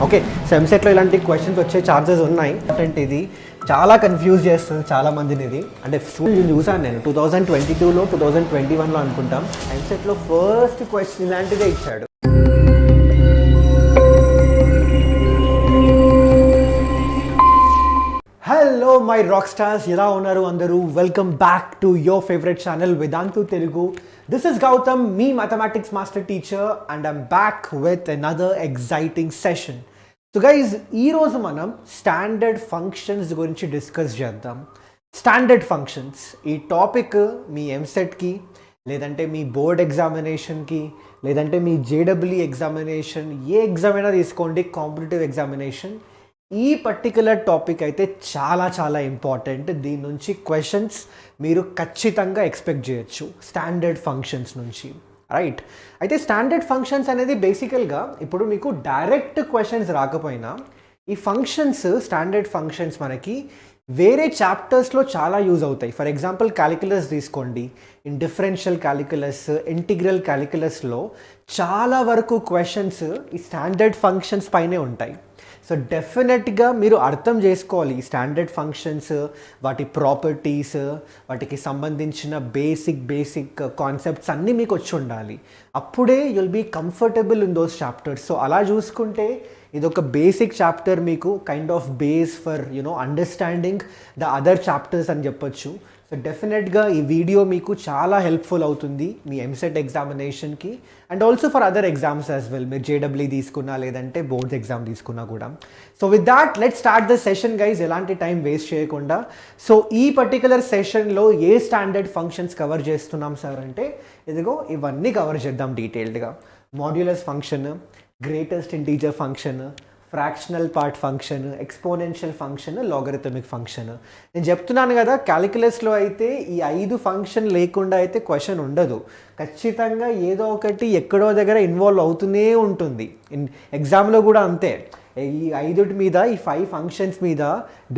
Okay, so ఎంసెట్లో ఇలాంటి questions వచ్చే ఛాన్సెస్ ఉన్నాయి. అంటే ఇది చాలా కన్ఫ్యూజ్ చేస్తుంది చాలా మందిని. ఇది అంటే చూసాను నేను 2022లో 2021లో అనుకుంటాం, ఎంసెట్లో ఫస్ట్ క్వశ్చన్ ఇలాంటిదే ఇచ్చాడు. హలో మై రాక్ స్టార్స్, ఎలా ఉన్నారు అందరూ? Welcome back to your favourite channel Vedantu Telugu. This is Gautam, మీ mathematics master teacher, and I'm back with another exciting session. So guys, ఈరోజు మనం స్టాండర్డ్ ఫంక్షన్స్ గురించి డిస్కస్ చేద్దాం. స్టాండర్డ్ ఫంక్షన్స్ ఈ టాపిక్ మీ ఎంసెట్కి, లేదంటే మీ బోర్డ్ ఎగ్జామినేషన్కి, లేదంటే మీ జేడబ్ల్యూ ఎగ్జామినేషన్, ఏ ఎగ్జామ్ అయినా తీసుకోండి, కాంపిటేటివ్ ఎగ్జామినేషన్, ఈ పర్టికులర్ టాపిక్ అయితే చాలా చాలా ఇంపార్టెంట్. దీని నుంచి క్వశ్చన్స్ మీరు ఖచ్చితంగా ఎక్స్పెక్ట్ చేయొచ్చు స్టాండర్డ్ ఫంక్షన్స్ నుంచి, రైట్? అయితే స్టాండర్డ్ ఫంక్షన్స్ అనేది బేసికల్గా ఇప్పుడు మీకు డైరెక్ట్ క్వశ్చన్స్ రాకపోయినా ఈ ఫంక్షన్స్, స్టాండర్డ్ ఫంక్షన్స్ మనకి వేరే చాప్టర్స్లో చాలా యూజ్ అవుతాయి. ఫర్ ఎగ్జాంపుల్ క్యాలిక్యులస్ తీసుకోండి, ఇన్ డిఫరెన్షియల్ క్యాలిక్యులస్, ఇంటిగ్రల్ క్యాలిక్యులస్లో చాలా వరకు క్వశ్చన్స్ ఈ స్టాండర్డ్ ఫంక్షన్స్ పైనే ఉంటాయి. సో డెఫినెట్గా మీరు అర్థం చేసుకోవాలి ఈ స్టాండర్డ్ ఫంక్షన్స్, వాటి ప్రాపర్టీస్, వాటికి సంబంధించిన బేసిక్ కాన్సెప్ట్స్ అన్నీ మీకు వచ్చి ఉండాలి. అప్పుడే you'll be comfortable in those chapters. So అలా చూసుకుంటే ఇది ఒక బేసిక్ చాప్టర్, మీకు kind of base for understanding the other chapters అని చెప్పొచ్చు. సో డెఫినెట్గా ఈ వీడియో మీకు చాలా హెల్ప్ఫుల్ అవుతుంది మీ ఎంసెట్ ఎగ్జామినేషన్కి, and also for other exams as well. మీరు జేడబ్ల్యూ తీసుకున్నా, లేదంటే బోర్డ్స్ ఎగ్జామ్ తీసుకున్నా కూడా. So with that let's start the session guys, ఎలాంటి టైం వేస్ట్ చేయకుండా. సో ఈ పర్టికులర్ సెషన్లో ఏ స్టాండర్డ్ ఫంక్షన్స్ కవర్ చేస్తున్నాం సార్ అంటే, ఇదిగో ఇవన్నీ కవర్ చేద్దాం డీటెయిల్డ్గా. Modulus function, greatest integer function, fractional part function, exponential function, logarithmic function. నేను చెప్తున్నాను కదా, క్యాలిక్యులస్లో అయితే ఈ 5 ఫంక్షన్ లేకుండా అయితే క్వశ్చన్ ఉండదు. ఖచ్చితంగా ఏదో ఒకటి ఎక్కడో దగ్గర ఇన్వాల్వ్ అవుతూనే ఉంటుంది. ఎగ్జామ్లో కూడా అంతే. ఈ 5 మీద, ఈ 5 ఫంక్షన్స్ మీద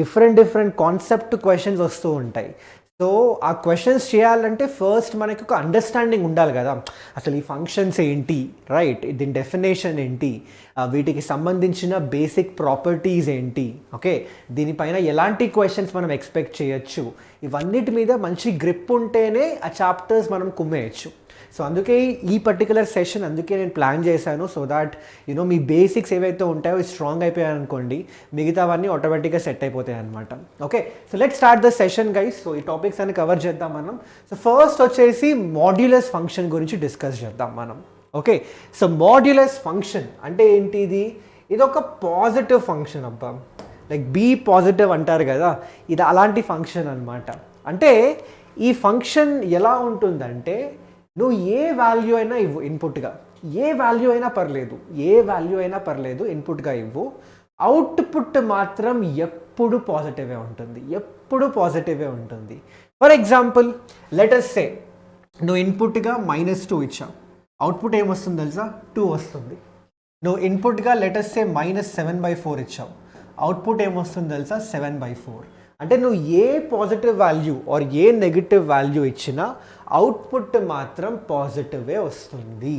డిఫరెంట్ కాన్సెప్ట్ క్వశ్చన్స్ వస్తూ ఉంటాయి. సో ఆ క్వశ్చన్స్ చేయాలంటే ఫస్ట్ మనకి ఒక అండర్స్టాండింగ్ ఉండాలి కదా, అసలు ఈ ఫంక్షన్స్ ఏంటి, రైట్? దీని డెఫినేషన్ ఏంటి, వీటికి సంబంధించిన బేసిక్ ప్రాపర్టీస్ ఏంటి, ఓకే, దీనిపైన ఎలాంటి క్వశ్చన్స్ మనం ఎక్స్పెక్ట్ చేయొచ్చు, ఇవన్నిటి మీద మంచి గ్రిప్ ఉంటేనే ఆ చాప్టర్స్ మనం కుమ్మేయచ్చు. సో అందుకే ఈ పర్టికులర్ సెషన్ అందుకే నేను ప్లాన్ చేశాను. సో దాట్ మీ బేసిక్స్ ఏవైతే ఉంటాయో స్ట్రాంగ్ అయిపోయాయి అనుకోండి, మిగతావన్నీ ఆటోమేటిక్గా సెట్ అయిపోతాయి అనమాట. Okay, so let start the session guys. So ఈ టాపిక్స్ అన్ని కవర్ చేద్దాం మనం. సో ఫస్ట్ వచ్చేసి మాడ్యులస్ ఫంక్షన్ గురించి డిస్కస్ చేద్దాం మనం. ఓకే, సో మాడ్యులస్ ఫంక్షన్ అంటే ఏంటి? ఇది ఒక పాజిటివ్ ఫంక్షన్ అబ్బా, లైక్ బీ పాజిటివ్ అంటారు కదా, ఇది అలాంటి ఫంక్షన్ అనమాట. అంటే ఈ ఫంక్షన్ ఎలా ఉంటుందంటే, నువ్వు ఏ వాల్యూ అయినా ఇవ్వు ఇన్పుట్గా, ఏ వాల్యూ అయినా పర్లేదు ఇన్పుట్గా ఇవ్వు, అవుట్పుట్ మాత్రం ఎప్పుడు పాజిటివే ఉంటుంది. ఫర్ ఎగ్జాంపుల్ లెట్ us సే నువ్వు ఇన్పుట్గా -2 ఇచ్చావు, అవుట్పుట్ ఏమొస్తుంది తెలుసా? 2 వస్తుంది. నువ్వు ఇన్పుట్గా లెట్ us సే -7/4 ఇచ్చావు, అవుట్పుట్ ఏమొస్తుంది తెలుసా? 7/4. అంటే నువ్వు a positive value or a negative value ఇచ్చినా అవుట్పుట్ మాత్రం పాజిటివే వస్తుంది.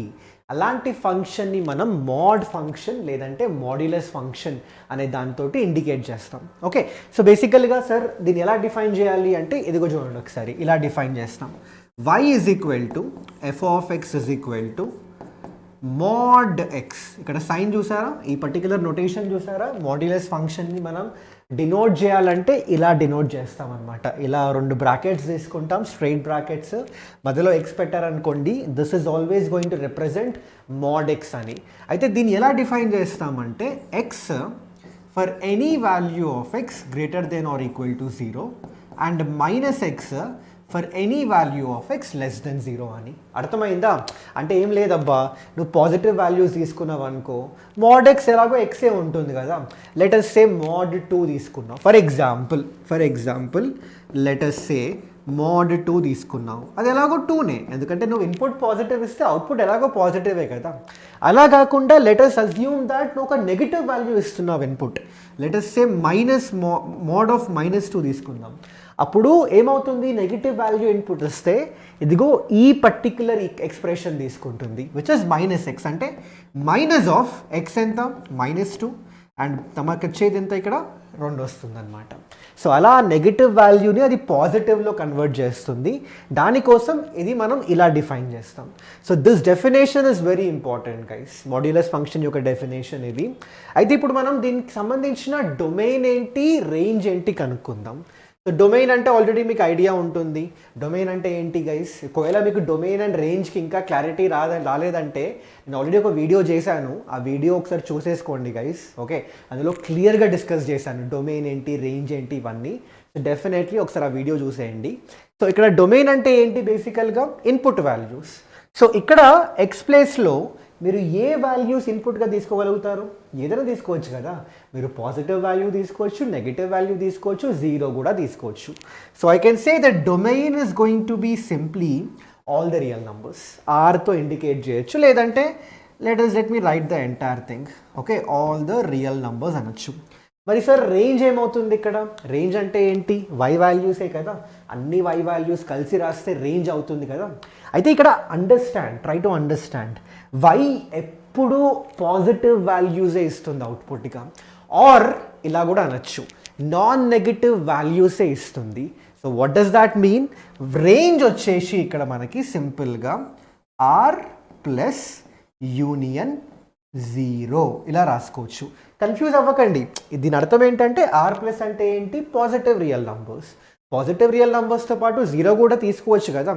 అలాంటి ఫంక్షన్ని మనం మాడ్ ఫంక్షన్ లేదంటే మాడ్యులస్ ఫంక్షన్ అనే దాంతో ఇండికేట్ చేస్తాం. ఓకే, సో బేసికల్గా సార్ దీన్ని ఎలా డిఫైన్ చేయాలి అంటే, ఇదిగో చూడండి ఒకసారి, ఇలా డిఫైన్ చేస్తాం. y f(x) mod x. ఇక్కడ సైన్ చూసారా, ఈ పర్టికులర్ నొటేషన్ చూసారా? మాడ్యులస్ ఫంక్షన్ని మనం డినోట్ చేయాలంటే ఇలా డినోట్ చేస్తాం అనమాట. ఇలా 2 బ్రాకెట్స్ తీసుకుంటాం, స్ట్రైట్ బ్రాకెట్స్, మధ్యలో ఎక్స్ పెట్టారనుకోండి, this is always going to represent mod x అని. అయితే దీన్ని ఎలా డిఫైన్ చేస్తామంటే, x for any value of x greater than are equal to 0 and -x for any value of x less than 0 అని. అర్థమైందా? అంటే ఏం లేదబ్బా, నువ్వు పాజిటివ్ వాల్యూస్ తీసుకున్నావు అనుకో, mod x ఎలాగో ఎక్సే ఉంటుంది కదా, లెట్ us సే mod 2 తీసుకున్నావు. For example let us say mode 2 తీసుకున్నావు, అది ఎలాగో 2నే, ఎందుకంటే నువ్వు ఇన్పుట్ పాజిటివ్ ఇస్తే అవుట్పుట్ ఎలాగో పాజిటివే కదా. అలా కాకుండా లెటస్ అజ్యూమ్ దాట్ నువ్వు ఒక నెగిటివ్ వాల్యూ ఇస్తున్నావు input, let's say mod of -2 తీసుకుందాం. అప్పుడు ఏమవుతుంది, నెగిటివ్ వాల్యూ ఇన్పుట్ ఇస్తే ఇదిగో ఈ పర్టిక్యులర్ ఎక్స్ప్రెషన్ తీసుకుంటుంది, విచ్ ఇస్ -x, అంటే మైనస్ ఆఫ్ x ఎంత -2 అండ్ తమకు వచ్చేది ఎంత ఇక్కడ 2 వస్తుంది అనమాట. సో అలా నెగిటివ్ వాల్యూని అది పాజిటివ్లో కన్వర్ట్ చేస్తుంది. దానికోసం ఇది మనం ఇలా డిఫైన్ చేస్తాం. So this definition is very important guys, modulus function యొక్క డెఫినేషన్ ఇది. అయితే ఇప్పుడు మనం దీనికి సంబంధించిన డొమైన్ ఏంటి, రేంజ్ ఏంటి కనుక్కుందాం. సో డొమైన్ అంటే ఆల్రెడీ మీకు ఐడియా ఉంటుంది, డొమైన్ అంటే ఏంటి గైస్. ఒకవేళ మీకు డొమైన్ అండ్ రేంజ్కి ఇంకా క్లారిటీ రాలేదంటే నేను ఆల్రెడీ ఒక వీడియో చేశాను, ఆ వీడియో ఒకసారి చూసేసుకోండి గైస్. ఓకే, అందులో క్లియర్గా డిస్కస్ చేశాను డొమైన్ ఏంటి, రేంజ్ ఏంటి ఇవన్నీ. సో డెఫినెట్లీ ఒకసారి ఆ వీడియో చూసేయండి. సో ఇక్కడ డొమైన్ అంటే ఏంటి, బేసికల్గా ఇన్పుట్ వాల్యూస్. సో ఇక్కడ ఎక్స్ ప్లేస్లో మీరు ఏ వాల్యూస్ ఇన్పుట్గా తీసుకోగలుగుతారు, ఏదైనా తీసుకోవచ్చు కదా. మీరు పాజిటివ్ వాల్యూ తీసుకోవచ్చు, నెగిటివ్ వాల్యూ తీసుకోవచ్చు, 0 కూడా తీసుకోవచ్చు. So I can say that domain is going to be simply all the real numbers, ఆర్తో ఇండికేట్ చేయొచ్చు, లేదంటే let me write the entire thing. Okay, all the real numbers అనొచ్చు. మరి sir range ఏమవుతుంది ఇక్కడ, రేంజ్ అంటే ఏంటి, వై వాల్యూసే కదా, అన్ని వై వాల్యూస్ కలిసి రాస్తే రేంజ్ అవుతుంది కదా. అయితే ఇక్కడ ట్రై టు అండర్స్టాండ్, వై ఎప్పుడు పాజిటివ్ వాల్యూసే ఇస్తుంది అవుట్పుట్గా, ఆర్ ఇలా కూడా అనొచ్చు నాన్ నెగిటివ్ వాల్యూసే ఇస్తుంది. So what does that mean, range వచ్చేసి ఇక్కడ మనకి సింపుల్గా ఆర్ ప్లస్ యూనియన్ 0 ఇలా రాసుకోవచ్చు. కన్ఫ్యూజ్ అవ్వకండి, దీని అర్థం ఏంటంటే ఆర్ ప్లస్ అంటే ఏంటి, positive real numbers. Positive real నంబర్స్తో పాటు 0 కూడా తీసుకోవచ్చు కదా,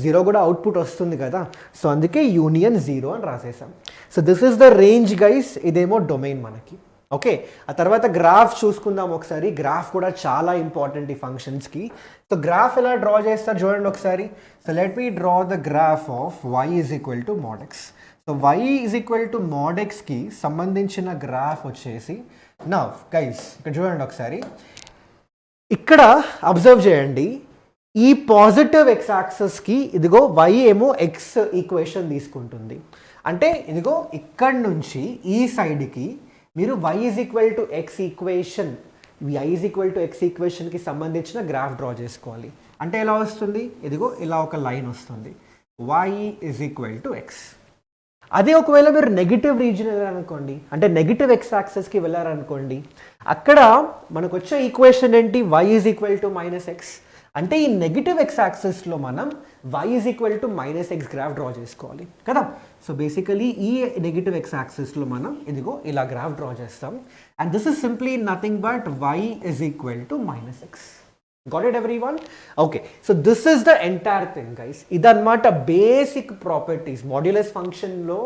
0 కూడా అవుట్పుట్ వస్తుంది కదా. సో అందుకే యూనియన్ 0 అని రాసేసాం. So this is the range guys, ఇదేమో డొమైన్ మనకి. ఓకే, ఆ తర్వాత గ్రాఫ్ చూసుకుందాం ఒకసారి. గ్రాఫ్ కూడా చాలా ఇంపార్టెంట్ ఈ ఫంక్షన్స్కి. సో గ్రాఫ్ ఎలా డ్రా చేస్తారు చూడండి ఒకసారి. So let me draw the graph of y is equal to mod x. So y is equal to mod xకి సంబంధించిన గ్రాఫ్ వచ్చేసి నవ్ గైస్ ఇక్కడ చూడండి ఒకసారి. ఇక్కడ అబ్జర్వ్ చేయండి, ఈ పాజిటివ్ ఎక్స్ యాక్సెస్కి ఇదిగో y ఏమో ఎక్స్ ఈక్వేషన్ తీసుకుంటుంది. అంటే ఇదిగో ఇక్కడ నుంచి ఈ సైడ్కి మీరు y is equal to x equation, y is equal to x ఈక్వేషన్కి సంబంధించిన గ్రాఫ్ డ్రా చేసుకోవాలి. అంటే ఎలా వస్తుంది, ఇదిగో ఇలా ఒక లైన్ వస్తుంది, y is equal to X. అదే ఒకవేళ మీరు నెగిటివ్ రీజన్ వెళ్ళారనుకోండి, అంటే నెగిటివ్ ఎక్స్ యాక్సెస్కి వెళ్ళారనుకోండి, అక్కడ మనకు వచ్చే ఈక్వేషన్ ఏంటి, y is equal to -x. అంటే ఈ నెగిటివ్ ఎక్స్ యాక్సెస్లో మనం y is equal to -x graph draw చేసుకోవాలి కదా. సో బేసికలీ ఈ నెగిటివ్ ఎక్స్ యాక్సెస్లో మనం ఇదిగో ఇలా గ్రాఫ్ డ్రా చేస్తాం. And this is simply nothing but y is equal to -x. Got it everyone? Okay, so this is the entire thing guys. ఇదన్నమాట basic properties. Modulus ఫంక్షన్లో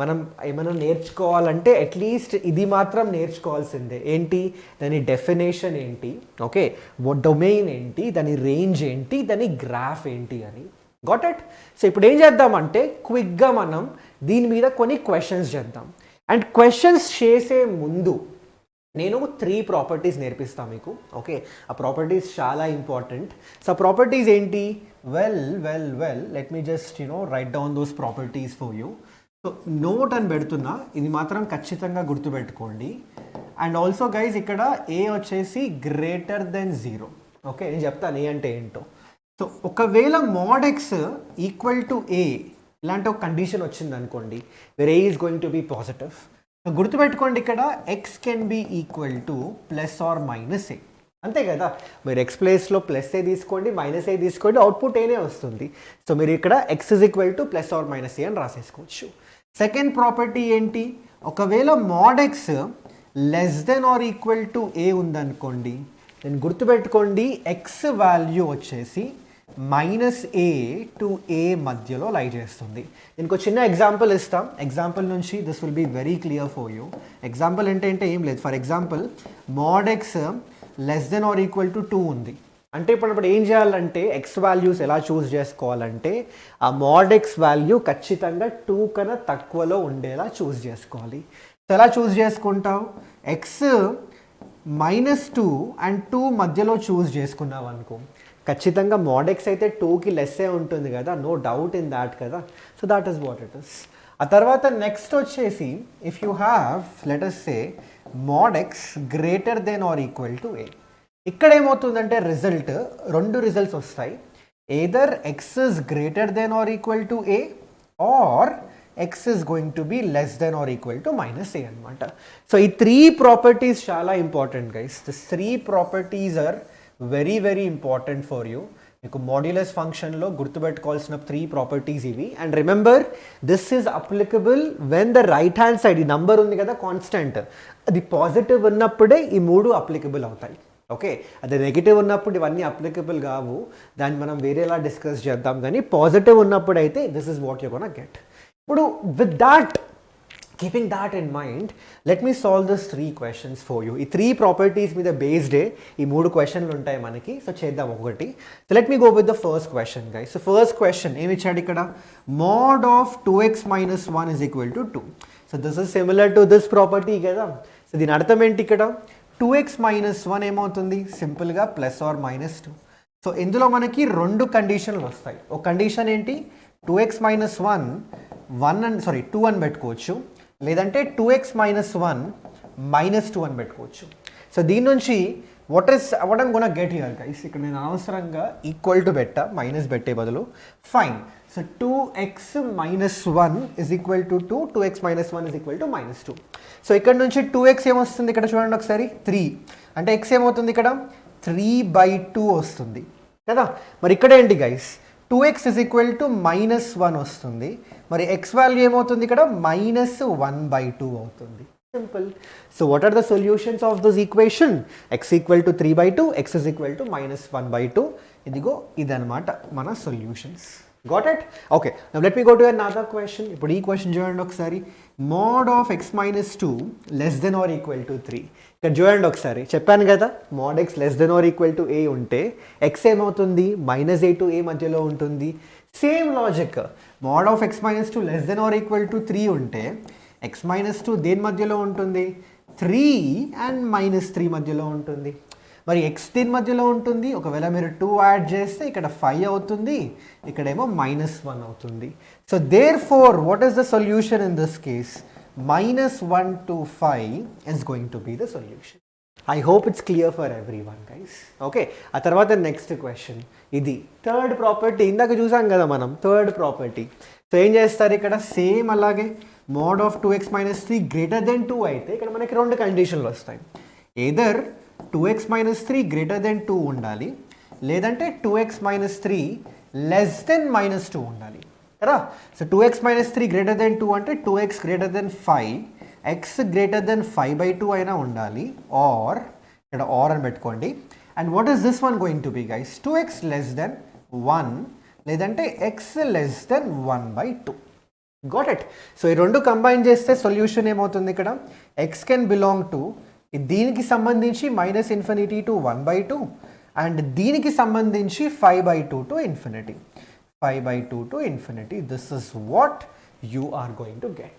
మనం ఏమైనా నేర్చుకోవాలంటే అట్లీస్ట్ ఇది మాత్రం నేర్చుకోవాల్సిందే. ఏంటి, దాని డెఫినేషన్ ఏంటి, ఓకే, డొమైన్ ఏంటి, దాని రేంజ్ ఏంటి, దాని గ్రాఫ్ ఏంటి అని. Got it? సో ఇప్పుడు ఏం చేద్దామంటే క్విక్గా మనం దీని మీద కొన్ని క్వశ్చన్స్ చేద్దాం. అండ్ క్వశ్చన్స్ చేసే ముందు నేను 3 ప్రాపర్టీస్ నేర్పిస్తాను మీకు. ఓకే, ఆ ప్రాపర్టీస్ చాలా ఇంపార్టెంట్. సో ఆ ప్రాపర్టీస్ ఏంటి, well let me just right down those properties for you. So note అని పెడుతున్నా, ఇది మాత్రం ఖచ్చితంగా గుర్తుపెట్టుకోండి. అండ్ ఆల్సో గైజ్ ఇక్కడ ఏ వచ్చేసి గ్రేటర్ దెన్ 0. ఓకే, నేను చెప్తాను ఏ అంటే ఏంటో. సో ఒకవేళ mod x equal to a ఇలాంటి ఒక కండిషన్ వచ్చింది అనుకోండి, where a is going to be positive. గుర్తుపెట్టుకోండి, ఇక్కడ x can be equal to plus or minus a, అంతే కదా. మీరు ఎక్స్ ప్లేస్లో ప్లస్ ఏ తీసుకోండి, మైనస్ ఏ తీసుకోండి, అవుట్పుట్ ఏనే వస్తుంది. సో మీరు ఇక్కడ x is equal to plus or minus a అని రాసేసుకోవచ్చు. సెకండ్ ప్రాపర్టీ ఏంటి, ఒకవేళ mod x less then are equal to a ఉందనుకోండి, నేను గుర్తుపెట్టుకోండి ఎక్స్ వాల్యూ వచ్చేసి -a to a మధ్యలో లై చేస్తుంది. దీనికి ఒక చిన్న ఎగ్జాంపుల్ ఇస్తాం. ఎగ్జాంపుల్ నుంచి this will be very clear for you. Example అంటే ఏం లేదు. For example mod x less then are equal to 2 ఉంది. అంటే ఇప్పుడు ఏం చేయాలంటే ఎక్స్ వాల్యూస్ ఎలా చూస్ చేసుకోవాలంటే ఆ mod x వాల్యూ ఖచ్చితంగా 2 కన్నా తక్కువలో ఉండేలా చూస్ చేసుకోవాలి. సో ఎలా చూస్ చేసుకుంటావు, ఎక్స్ -2 అండ్ 2 మధ్యలో చూస్ చేసుకున్నావు అనుకో, ఖచ్చితంగా mod x అయితే 2కి లెస్సే ఉంటుంది కదా, నో డౌట్ ఇన్ దాట్ కదా. So that is what it is. ఆ తర్వాత నెక్స్ట్ వచ్చేసి if you have let us say mod x greater than are equal to a, ఇక్కడ ఏమవుతుందంటే రిజల్ట్ రెండు రిజల్ట్స్ వస్తాయి. Either x is greater than or equal to a or x is going to be less than or equal to minus a అనమాట. So ఈ 3 properties చాలా important guys. This 3 properties are very very important for you. మీకు modulus ఫంక్షన్లో గుర్తుపెట్టుకోవాల్సిన 3 properties ఇవి. And remember this is applicable when the right hand side, ఈ number ఉంది కదా కాన్స్టెంట్, అది పాజిటివ్ ఉన్నప్పుడే ఈ 3 అప్లికబుల్ అవుతాయి. ఓకే, అదే నెగిటివ్ ఉన్నప్పుడు ఇవన్నీ అప్లికబుల్ కావు, దాన్ని మనం వేరేలా డిస్కస్ చేద్దాం. కానీ పాజిటివ్ ఉన్నప్పుడు అయితే this is what you gonna get. ఇప్పుడు with that, keeping that in mind, let me solve this 3 questions for you. ఈ 3 ప్రాపర్టీస్ మీద బేస్డే ఈ 3 క్వశ్చన్లు ఉంటాయి మనకి. సో చేద్దాం ఒకటి. So let me go with the first question guys. So first question ఏమి ఇచ్చాడు ఇక్కడ, mod of 2x minus 1 is equal to 2. So this is similar to this property కదా. సో దీని అర్థం ఏంటి, ఇక్కడ 2x minus 1 ఏమవుతుంది, సింపుల్గా ప్లస్ ఆర్ మైనస్ 2. సో ఇందులో మనకి 2 కండిషన్లు వస్తాయి. ఒక కండిషన్ ఏంటి, 2x minus 1 2 అని పెట్టుకోవచ్చు, లేదంటే 2x minus 1 minus 2 అని పెట్టుకోవచ్చు. సో దీని నుంచి what I'm gonna get here guys, ఇక్కడ నేను అనవసరంగా ఈక్వల్ టు పెట్టా, మైనస్ పెట్టే బదులు. Fine. So 2x minus 1 is equal to 2, 2x minus 1 is equal to minus 2. So ఇక్కడ నుంచి 2x ఏమొస్తుంది, ఇక్కడ చూడండి ఒకసారి 3, అంటే x ఏమవుతుంది ఇక్కడ 3/2 వస్తుంది కదా. మరి ఇక్కడ ఏంటి guys, 2x is equal to minus 1 వస్తుంది. మరి x వాల్యూ ఏమవుతుంది ఇక్కడ minus 1/2 అవుతుంది. Simple. So what are the solutions of this equation, x equal to 3/2, x is equal to minus 1/2. ఇదిగో ఇదనమాట మన solutions. Got it? Okay. Now let me go to another question. ఇప్పుడు ఈ question చూడండి ఒకసారి, mod of x minus 2 less than or equal to 3. ఇక్కడ చూడండి ఒకసారి, చెప్పాను కదా mod x less than or equal to a ఉంటే x ఏమవుతుంది, మైనస్ a to a మధ్యలో ఉంటుంది. Same logic, mod of x minus 2 less than or equal to 3 ఉంటే x minus 2 దేని మధ్యలో ఉంటుంది, 3 అండ్ మైనస్ 3 మధ్యలో ఉంటుంది. మరి x దీని మధ్యలో ఉంటుంది, ఒకవేళ మీరు 2 యాడ్ చేస్తే ఇక్కడ 5 అవుతుంది, ఇక్కడేమో -1 అవుతుంది. So therefore what is the solution in this case, -1 to 5 is going to be the solution. I hope it's clear for everyone guys. Okay, ఆ తర్వాత నెక్స్ట్ క్వశ్చన్, ఇది థర్డ్ ప్రాపర్టీ. ఇందాక చూసాం కదా మనం థర్డ్ ప్రాపర్టీ. సో ఏం చేస్తారు ఇక్కడ, సేమ్ అలాగే mod of 2x minus 3 greater than 2 అయితే ఇక్కడ మనకి 2 కండిషన్లు వస్తాయి. Either 2x minus 3 greater than 2 ఉండాలి, లేదంటే 2x minus 3 less than minus 2 ఉండాలి కదా. So 2x minus 3 greater than 2 అంటే 2x greater than 5, x greater than 5/2 అయినా ఉండాలి, ఆర్ ఇక్కడ ఆర్ అని పెట్టుకోండి. And what is this one going to B guys, 2x less than 1 లేదంటే x less than 1/2. Got it. So ఈ రెండు combine చేస్తే సొల్యూషన్ ఏమవుతుంది, ఇక్కడ x కెన్ బిలాంగ్ టు, దీనికి సంబంధించి -∞ to 1/2 అండ్ దీనికి సంబంధించి 5/2 to infinity, 5/2 to infinity. This is what you are going to get.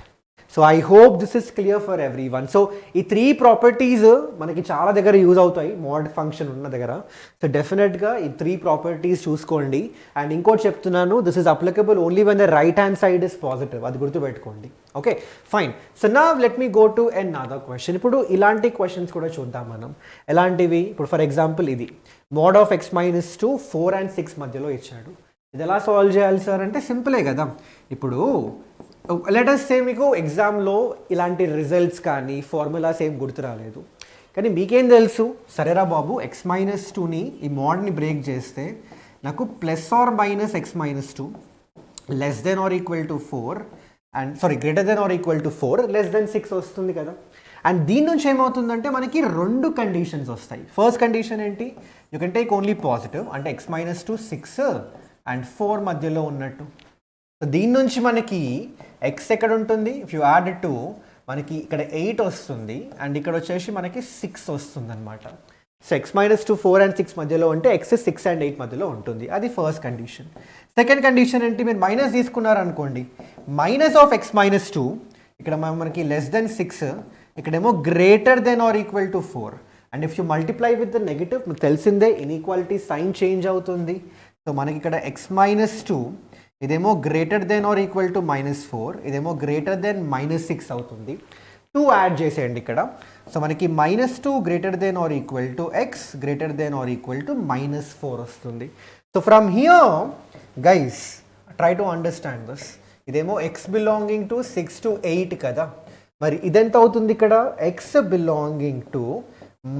So I hope this is clear for everyone. So ఈ 3 ప్రాపర్టీస్ మనకి చాలా దగ్గర యూజ్ అవుతాయి మోడ్ ఫంక్షన్ ఉన్న దగ్గర. సో డెఫినెట్గా ఈ 3 ప్రాపర్టీస్ చూసుకోండి. అండ్ ఇంకోటి చెప్తున్నాను, this is applicable only when the right hand side is positive, అది గుర్తుపెట్టుకోండి. Okay fine. సో నా let me go to another question. ఇప్పుడు ఇలాంటి క్వశ్చన్స్ కూడా చూద్దాం మనం. ఎలాంటివి, ఇప్పుడు ఫర్ ఎగ్జాంపుల్ ఇది mod of x minus 2 4 and 6 మధ్యలో ఇచ్చాడు. ఇది ఎలా సాల్వ్ చేయాలి సార్ అంటే సింపులే కదా. ఇప్పుడు లెటస్ సే మీకు ఎగ్జామ్లో ఇలాంటి రిజల్ట్స్ కానీ ఫార్ములాస్ ఏం గుర్తు రాలేదు, కానీ మీకేం తెలుసు, సరేరా బాబు x minus 2ని ఈ మోడ్ని బ్రేక్ చేస్తే నాకు plus or minus x minus 2 less then are equal to 4 and greater than are equal to 4 less than 6 వస్తుంది కదా. అండ్ దీని నుంచి ఏమవుతుందంటే మనకి 2 కండిషన్స్ వస్తాయి. ఫస్ట్ కండిషన్ ఏంటి, you can take only positive, అంటే x minus 2 6 అండ్ 4 మధ్యలో ఉన్నట్టు. సో దీని నుంచి మనకి x ఎక్కడ ఉంటుంది, if you add it to మనకి ఇక్కడ 8 వస్తుంది అండ్ ఇక్కడ వచ్చేసి మనకి 6 వస్తుంది అనమాట. సో x minus 2 4 and 6 మధ్యలో ఉంటే x 6 and 8 మధ్యలో ఉంటుంది, అది ఫస్ట్ కండిషన్. సెకండ్ కండిషన్ ఏంటి, మీరు మైనస్ తీసుకున్నారనుకోండి, మైనస్ ఆఫ్ x minus 2 ఇక్కడ మనకి లెస్ దెన్ 6, ఇక్కడేమో greater than are equal to 4, and if you multiply with the negative మీకు తెలిసిందే ఇన్ఈక్వాలిటీ సైన్ చేంజ్ అవుతుంది. సో మనకి ఇక్కడ x-2 ఇదేమో greater than are equal to -4, ఇదేమో గ్రేటర్ దెన్ -6 అవుతుంది. 2 యాడ్ చేసేయండి ఇక్కడ. సో మనకి -2 greater than are equal to x greater than are equal to -4 వస్తుంది. So from here guys try to understand this. ఇదేమో x బిలాంగింగ్ టు 6 to 8 కదా, మరి ఇదెంత అవుతుంది ఇక్కడ x belonging to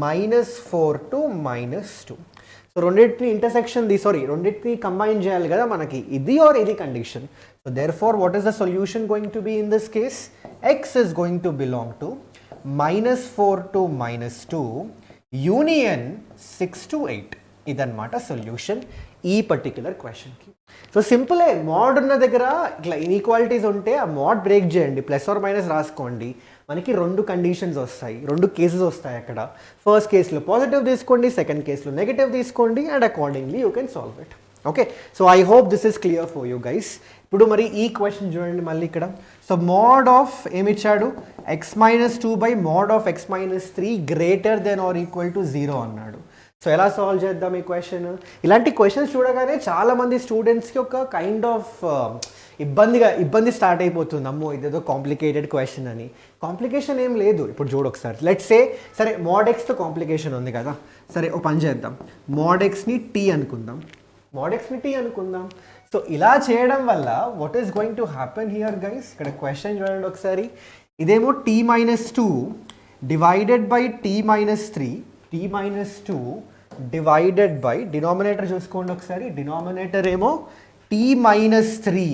-4 to -2. So రెండింటిని రెండింటిని కంబైన్ చేయాలి కదా మనకి, ఇది ఆర్ ఇది condition. So therefore what is the solution going to be in this case? x is going to belong to -4 to -2 union 6 to 8. ఇదన్నమాట సొల్యూషన్ ఈ particular క్వశ్చన్కి. సో సింపులే, మోడ్ ఉన్న దగ్గర ఇట్లా ఇన్ఈక్వాలిటీస్ ఉంటే ఆ మోడ్ బ్రేక్ చేయండి, ప్లస్ ఆర్ మైనస్ రాసుకోండి. మనకి 2 కండిషన్స్ వస్తాయి, 2 కేసెస్ వస్తాయి అక్కడ. ఫస్ట్ కేసులో పాజిటివ్ తీసుకోండి, సెకండ్ కేసులో నెగిటివ్ తీసుకోండి, and accordingly you can solve it. Okay, so I hope this is clear for you guys. ఇప్పుడు మరి ఈ క్వశ్చన్ చూడండి మళ్ళీ ఇక్కడ. సో మోడ్ ఆఫ్ ఏమిచ్చాడు? x-2 by mode of x-3 greater than are equal to 0 అన్నాడు. So ఎలా solve చేద్దాం ఈ క్వశ్చన్? ఇలాంటి క్వశ్చన్స్ చూడగానే చాలామంది స్టూడెంట్స్కి ఒక కైండ్ ఆఫ్ ఇబ్బంది స్టార్ట్ అయిపోతుంది. అమ్మో ఇదేదో కాంప్లికేటెడ్ క్వశ్చన్ అని. కాంప్లికేషన్ ఏం లేదు. ఇప్పుడు చూడు ఒకసారి, లెట్స్ సే సరే మోడ్ ఎక్స్తో కాంప్లికేషన్ ఉంది కదా, సరే ఓ పని చేద్దాం, మోడ్ ఎక్స్ని టీ అనుకుందాం. సో ఇలా చేయడం వల్ల what is going to happen here guys? ఇక్కడ క్వశ్చన్ చూడండి ఒకసారి. ఇదేమో t-2 divided by t-3, t-2 divided by denominator చూసుకోండి ఒకసారి. డినామినేటర్ ఏమో t-3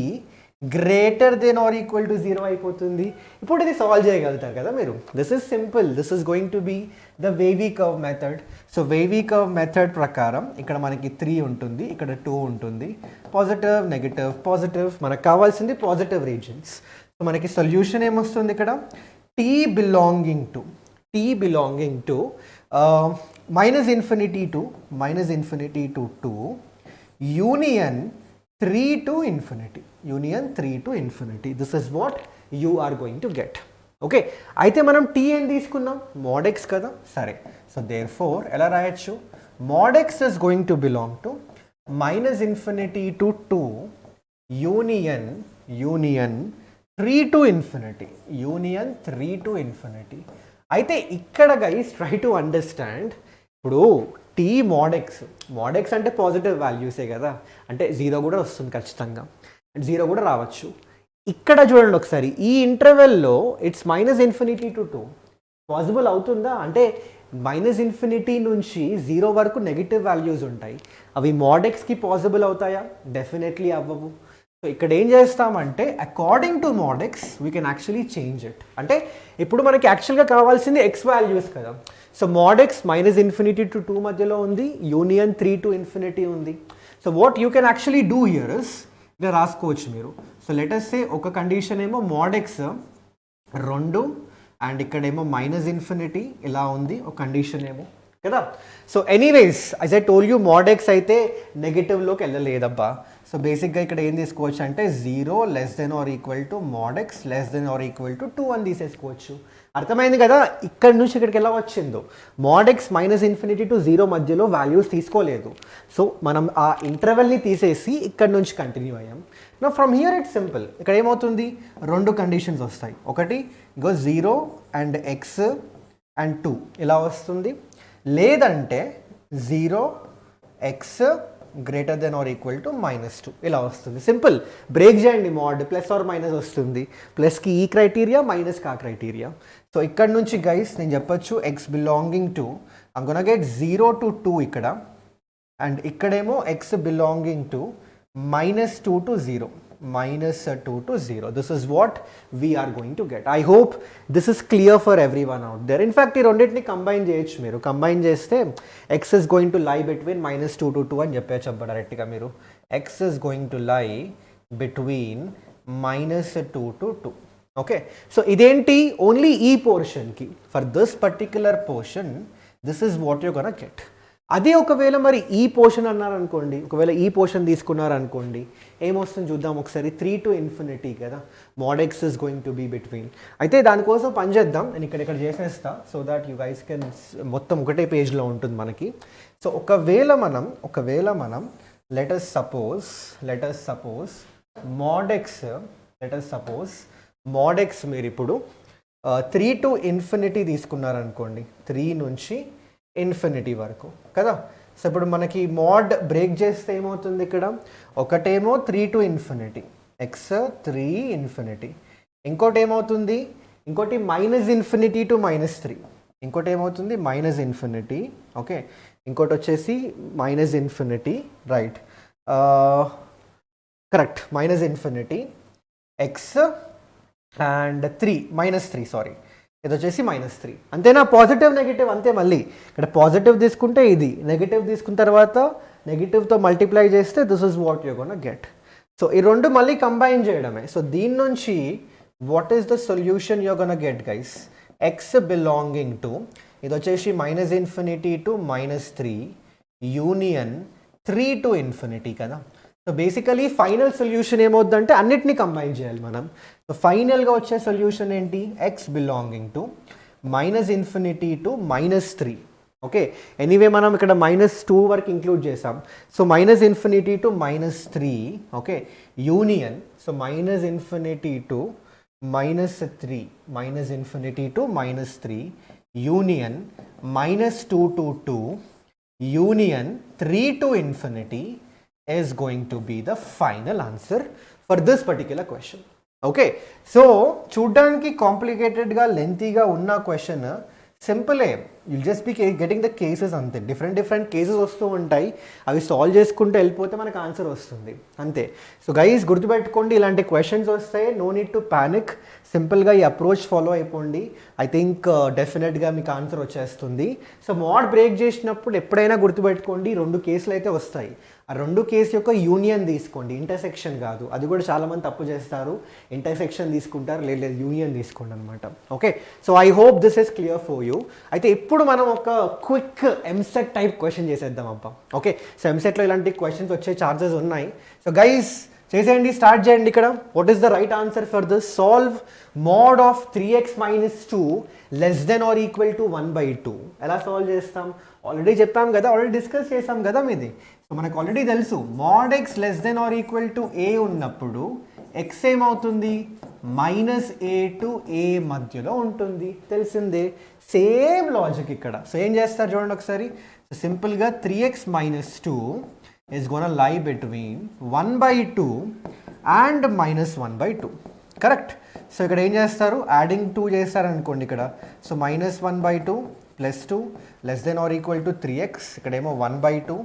greater than are equal to 0 అయిపోతుంది. ఇప్పుడు ఇది సాల్వ్ చేయగలుగుతారు కదా మీరు. This is simple. This is going to be the wavy curve method. So wavy curve method ప్రకారం ఇక్కడ మనకి 3 ఉంటుంది, ఇక్కడ 2 ఉంటుంది. పాజిటివ్ నెగిటివ్ పాజిటివ్, మనకు కావాల్సింది పాజిటివ్ రీజన్స్. సో మనకి సొల్యూషన్ ఏమొస్తుంది ఇక్కడ? t belonging to -∞ to 2 union 3 to infinity. This is what you are going to get. Okay, అయితే మనం t ఏం తీసుకున్నాం? mod x కదా. సరే, సో దేర్ ఫోర్ ఎలా రాయొచ్చు? mod x is going to belong to -∞ to 2 union 3 to infinity. అయితే ఇక్కడ గైస్ ట్రై టు అండర్స్టాండ్. ఇప్పుడు t mod x అంటే పాజిటివ్ వాల్యూసే కదా, అంటే 0 కూడా వస్తుంది ఖచ్చితంగా, 0 కూడా రావచ్చు. ఇక్కడ చూడండి ఒకసారి, ఈ ఇంటర్వెల్లో ఇట్స్ -∞ to 2 పాసిబుల్ అవుతుందా? అంటే -∞ నుంచి 0 వరకు నెగిటివ్ వాల్యూస్ ఉంటాయి, అవి mod xకి పాసిబుల్ అవుతాయా? డెఫినెట్లీ అవ్వవు. సో ఇక్కడ ఏం చేస్తామంటే according to mod x we can actually change it. అంటే ఇప్పుడు మనకి యాక్చువల్గా కావాల్సింది x వాల్యూస్ కదా. సో mod x -∞ to 2 మధ్యలో ఉంది, యూనియన్ 3 to infinity ఉంది. So what you can actually do here is, ఇలా రాసుకోవచ్చు మీరు. సో లెట్ us సే ఒక కండిషన్ ఏమో mod x 2 అండ్ ఇక్కడేమో -∞ ఇలా ఉంది ఒక కండిషన్ ఏమో కదా. So anyways as I told you mod x అయితే నెగిటివ్లోకి వెళ్ళలేదబ్బా. సో బేసిక్గా ఇక్కడ ఏం తీసుకోవచ్చు అంటే 0 less than or equal to mod x less than or equal to 2 అని తీసేసుకోవచ్చు. అర్థమైంది కదా ఇక్కడ నుంచి ఇక్కడికి ఎలా వచ్చిందో? mod x -∞ to 0 మధ్యలో వాల్యూస్ తీసుకోలేదు. సో మనం ఆ ఇంటర్వెల్ని తీసేసి ఇక్కడ నుంచి కంటిన్యూ అయ్యాం. నా ఫ్రమ్ హియర్ ఇట్స్ సింపుల్. ఇక్కడ ఏమవుతుంది? 2 కండిషన్స్ వస్తాయి. ఒకటి ఇంకో 0 అండ్ x అండ్ 2 ఇలా వస్తుంది, లేదంటే 0 x greater than are equal to -2 ఇలా వస్తుంది. సింపుల్, బ్రేక్ చేయండి, మోడ్ ప్లస్ ఆర్ మైనస్ వస్తుంది, ప్లస్కి ఈ క్రైటీరియా మైనస్కి ఆ క్రైటీరియా. సో ఇక్కడ నుంచి గైస్ నేను చెప్పొచ్చు x belonging to I'm gonna get 0 to 2 ఇక్కడ, అండ్ ఇక్కడేమో x belonging to -2 to 0. This is what we are going to get. I hope this is clear for everyone out there. In fact, ఈ రెండింటిని combine చేయొచ్చు మీరు. Combine చేస్తే x is going to lie between -2 to 2 అని చెప్పచ్చు అబ్బా డైరెక్ట్గా మీరు. x is going to lie between -2 to 2. Okay, so ఇదేంటి? ఓన్లీ ఈ పోర్షన్కి, for this particular portion this is what you're gonna get. అదే ఒకవేళ మరి ఈ పోర్షన్ అన్నారనుకోండి, ఒకవేళ ఈ పోర్షన్ తీసుకున్నారనుకోండి, ఏమొస్తుంది చూద్దాం ఒకసారి. 3 to infinity కదా, mod x is going to be between. అయితే దానికోసం పని చేద్దాం, నేను ఇక్కడ చేసేస్తా so that you guys can మొత్తం ఒకటే పేజ్లో ఉంటుంది మనకి. సో ఒకవేళ మనం let us suppose mod x మీరు ఇప్పుడు 3 to infinity తీసుకున్నారనుకోండి, 3 నుంచి ఇన్ఫినిటీ వరకు కదా. సో ఇప్పుడు మనకి మోడ్ బ్రేక్ చేస్తే ఏమవుతుంది, ఇక్కడ ఒకటేమో 3 to infinity x 3 ఇన్ఫినిటీ, ఇంకోటి ఏమవుతుంది, ఇంకోటి -infinity to -3, ఇంకోటి ఏమవుతుంది -infinity, ఓకే, ఇంకోటి వచ్చేసి -infinity, right, correct, -infinity x and 3 -3, sorry, ఇది వచ్చేసి -3, అంతేనా. పాజిటివ్ నెగిటివ్ అంతే. మళ్ళీ ఇక్కడ పాజిటివ్ తీసుకుంటే ఇది, నెగిటివ్ తీసుకున్న తర్వాత నెగిటివ్తో మల్టిప్లై చేస్తే this is what you gonna get. So ఈ రెండు మళ్ళీ కంబైన్ చేయడమే. సో దీని నుంచి what is the solution you gonna get guys, X belonging to, ఇది వచ్చేసి -infinity to -3 union 3 to infinity కదా. సో బేసికలీ ఫైనల్ సొల్యూషన్ ఏమవుద్దంటే అన్నిటినీ కంబైన్ చేయాలి మనం. సో ఫైనల్గా వచ్చే సొల్యూషన్ ఏంటి, X belonging to -infinity to -3, okay. Anyway మనం ఇక్కడ -2 వరకు ఇంక్లూడ్ చేసాం. So -infinity to -3, okay, union, so -infinity to -3, -infinity to -3 union -2 to 2 union 3 to infinity is going to be the final answer for this particular question. Okay, so చూడ్డానికి కాంప్లికేటెడ్గా లెంతీగా ఉన్న question సింపులే, you'll just be getting the cases అంతే. Different cases వస్తూ ఉంటాయి, అవి solve చేసుకుంటూ వెళ్ళిపోతే మనకు ఆన్సర్ వస్తుంది అంతే. సో గైస్ గుర్తుపెట్టుకోండి, ఇలాంటి క్వశ్చన్స్ వస్తే నో నీడ్ టు ప్యానిక్, సింపుల్గా ఈ అప్రోచ్ ఫాలో అయిపోండి. ఐ థింక్ డెఫినెట్గా మీకు ఆన్సర్ వచ్చేస్తుంది. సో మోడ్ బ్రేక్ చేసినప్పుడు ఎప్పుడైనా గుర్తుపెట్టుకోండి, 2 కేసులు అయితే వస్తాయి. ఆ 2 కేసు యొక్క యూనియన్ తీసుకోండి, ఇంటర్సెక్షన్ కాదు. అది కూడా చాలామంది తప్పు చేస్తారు, ఇంటర్సెక్షన్ తీసుకుంటారు, లేదు యూనియన్ తీసుకోండి అనమాట. Okay, so I hope this is clear for you. అయితే ఇప్పుడు మనం ఒక క్విక్ ఎంసెట్ టైప్ క్వశ్చన్ చేసేద్దాం అబ్బా. ఓకే, సో ఎంసెట్లో ఇలాంటి క్వశ్చన్స్ వచ్చే ఛాన్సెస్ ఉన్నాయి. సో గైస్ చేసేయండి, స్టార్ట్ చేయండి. ఇక్కడ what is the right answer for this, solve mod of 3x - 2 less then are equal to 1/2. ఎలా సాల్వ్ చేస్తాం, ఆల్రెడీ చెప్పాం కదా, ఆల్రెడీ డిస్కస్ చేసాం కదా మీది. సో మనకు ఆల్రెడీ తెలుసు, mod x less then are equal to a ఉన్నప్పుడు x ఏమవుతుంది, -a to a మధ్యలో ఉంటుంది, తెలిసిందే. సేమ్ లాజిక్ ఇక్కడ. సో ఏం చేస్తారు చూడండి ఒకసారి, సింపుల్గా 3x - 2 is gonna lie between 1/2 and -1/2, correct. So ఇక్కడ ఏం చేస్తారు, యాడింగ్ 2 చేస్తారనుకోండి ఇక్కడ. So -1/2 + 2 less then are equal to 3x, ఇక్కడేమో 1/2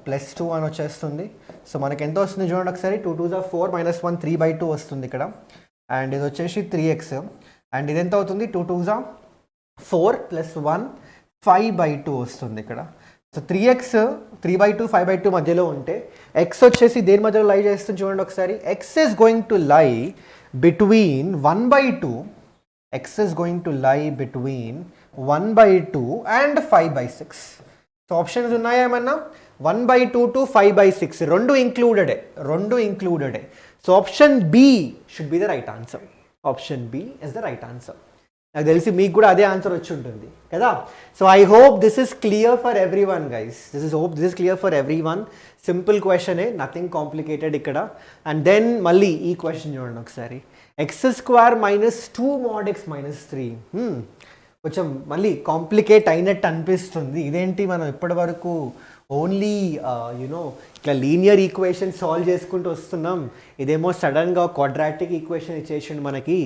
+ 2 అని వచ్చేస్తుంది. సో మనకి ఎంత వస్తుంది చూడండి ఒకసారి, 2 2s are 4 -1 3/2 వస్తుంది ఇక్కడ. అండ్ ఇది వచ్చేసి 3x, అండ్ ఇది ఎంత అవుతుంది, 2 2s are 4 + 1 5/2 వస్తుంది ఇక్కడ. సో 3x 3/2 5/2 మధ్యలో ఉంటే x వచ్చేసి దేని మధ్యలో లై చేస్తుంది చూడండి ఒకసారి, x is going to lie between 1/2, x is going to lie between 1/2 and 5/6. So options ఉన్నాయా ఏమన్నా, 1/2 to 5/6 రెండు ఇంక్లూడెడే. So option B should be the right answer. Option B is the right answer. నాకు తెలిసి మీకు కూడా అదే ఆన్సర్ వచ్చి ఉంటుంది కదా. So I hope this is clear for everyone guys, this is clear for everyone. Simple క్వశ్చనే, nothing complicated ఇక్కడ. అండ్ దెన్ మళ్ళీ ఈ క్వశ్చన్ చూడండి ఒకసారి, x² - 2 mod x - 3. కొంచెం మళ్ళీ కాంప్లికేట్ అయినట్టు అనిపిస్తుంది. ఇదేంటి మనం ఇప్పటి వరకు ఓన్లీ ఇట్లా లీనియర్ ఈక్వేషన్ సాల్వ్ చేసుకుంటూ వస్తున్నాం, ఇదేమో సడన్గా క్వాడ్రాటిక్ ఈక్వేషన్ ఇచ్చేసిండు మనకి.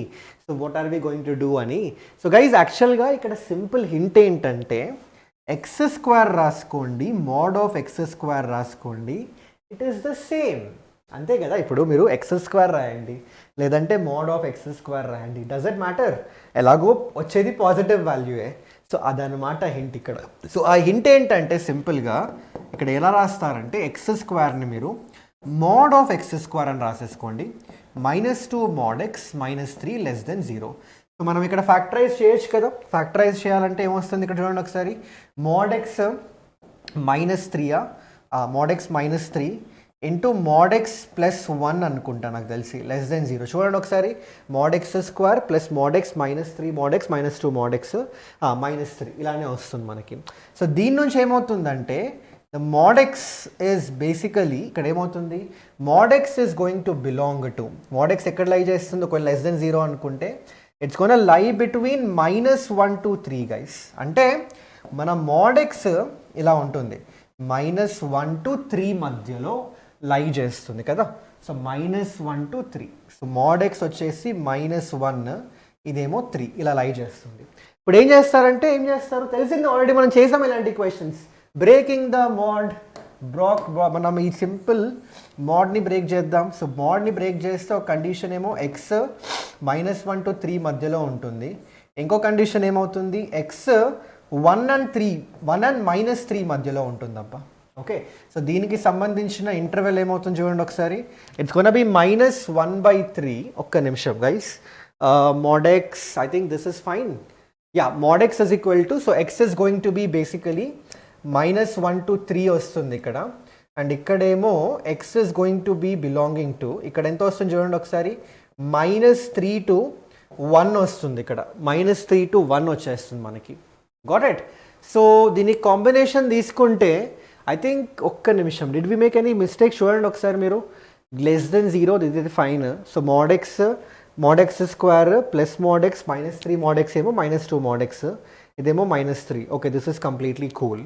So what are we going to do అని. సో గైజ్ యాక్చువల్గా ఇక్కడ సింపుల్ హింట్ ఏంటంటే, x² రాసుకోండి, మోడ్ ఆఫ్ x² రాసుకోండి, ఇట్ ఈస్ ద సేమ్, అంతే కదా. ఇప్పుడు మీరు x² రాయండి, లేదంటే మోడ్ ఆఫ్ x² రాయండి, డజంట్ మ్యాటర్, ఎలాగో వచ్చేది పాజిటివ్ వాల్యూయే. సో అదనమాట హింట్ ఇక్కడ. సో ఆ హింట్ ఏంటంటే సింపుల్గా ఇక్కడ ఎలా రాస్తారంటే, x² మీరు మోడ్ ఆఫ్ x² అని రాసేసుకోండి, -2 mod x -3 less than 0. So మనం ఇక్కడ ఫ్యాక్టరైజ్ చేయొచ్చు కదా. ఫ్యాక్టరైజ్ చేయాలంటే ఏమొస్తుంది ఇక్కడ చూడండి ఒకసారి, mod x మైనస్ త్రీయా mod x minus three into mod x plus one అనుకుంటా నాకు తెలిసి లెస్ దెన్ జీరో. చూడండి ఒకసారి, mod x square plus mod x minus three mod x minus two mod x minus three ఇలానే వస్తుంది మనకి. So దీని నుంచి ఏమవుతుందంటే the mod x is basically ఇక్కడ ఏమవుతుంది, mod x is going to belong to, mod x ఎక్కడ లై చేస్తుంది, ఒకవేళ లెస్ దెన్ జీరో అనుకుంటే ఇట్స్ గోనా లై బిట్వీన్ -1 to 3 గైస్. అంటే మన mod x ఇలా ఉంటుంది, -1 to 3 మధ్యలో లై చేస్తుంది కదా. So -1 to 3, so mod x వచ్చేసి -1, ఇదేమో 3 ఇలా లై చేస్తుంది. ఇప్పుడు ఏం చేస్తారంటే తెలిసింది ఆల్రెడీ, మనం చేసాం ఇలాంటి క్వశ్చన్స్. బ్రేకింగ్ ద మోడ్ మనం ఈ సింపుల్ మోడ్ని బ్రేక్ చేద్దాం. సో మోడ్ని బ్రేక్ చేస్తే ఒక కండిషన్ ఏమో ఎక్స్ -1 to 3 మధ్యలో ఉంటుంది, ఇంకో కండిషన్ ఏమవుతుంది ఎక్స్ 1 and -3 మధ్యలో ఉంటుందబ్బా. ఓకే, సో దీనికి సంబంధించిన ఇంటర్వెల్ ఏమవుతుంది చూడండి ఒకసారి, ఇట్స్ గోనా బి -1/3. ఒక్క నిమిషం guys, mod x, I think this is fine. Yeah, mod x is equal to, so x is going to be basically -1 to 3 వస్తుంది ఇక్కడ, అండ్ ఇక్కడేమో x is going to be belonging to, ఇక్కడ ఎంత వస్తుంది చూడండి ఒకసారి, -3 to 1 వస్తుంది ఇక్కడ, -3 to 1 వచ్చేస్తుంది మనకి. Got it. సో దీనికి కాంబినేషన్ తీసుకుంటే ఐ థింక్, ఒక్క నిమిషం, did we make any mistake చూడండి ఒకసారి మీరు, లెస్ దెన్ జీరో ఇది fine. So mod x square plus mod x -3 mod x ఏమో -2 mod x, ఇదేమో -3. Okay, this is completely cool.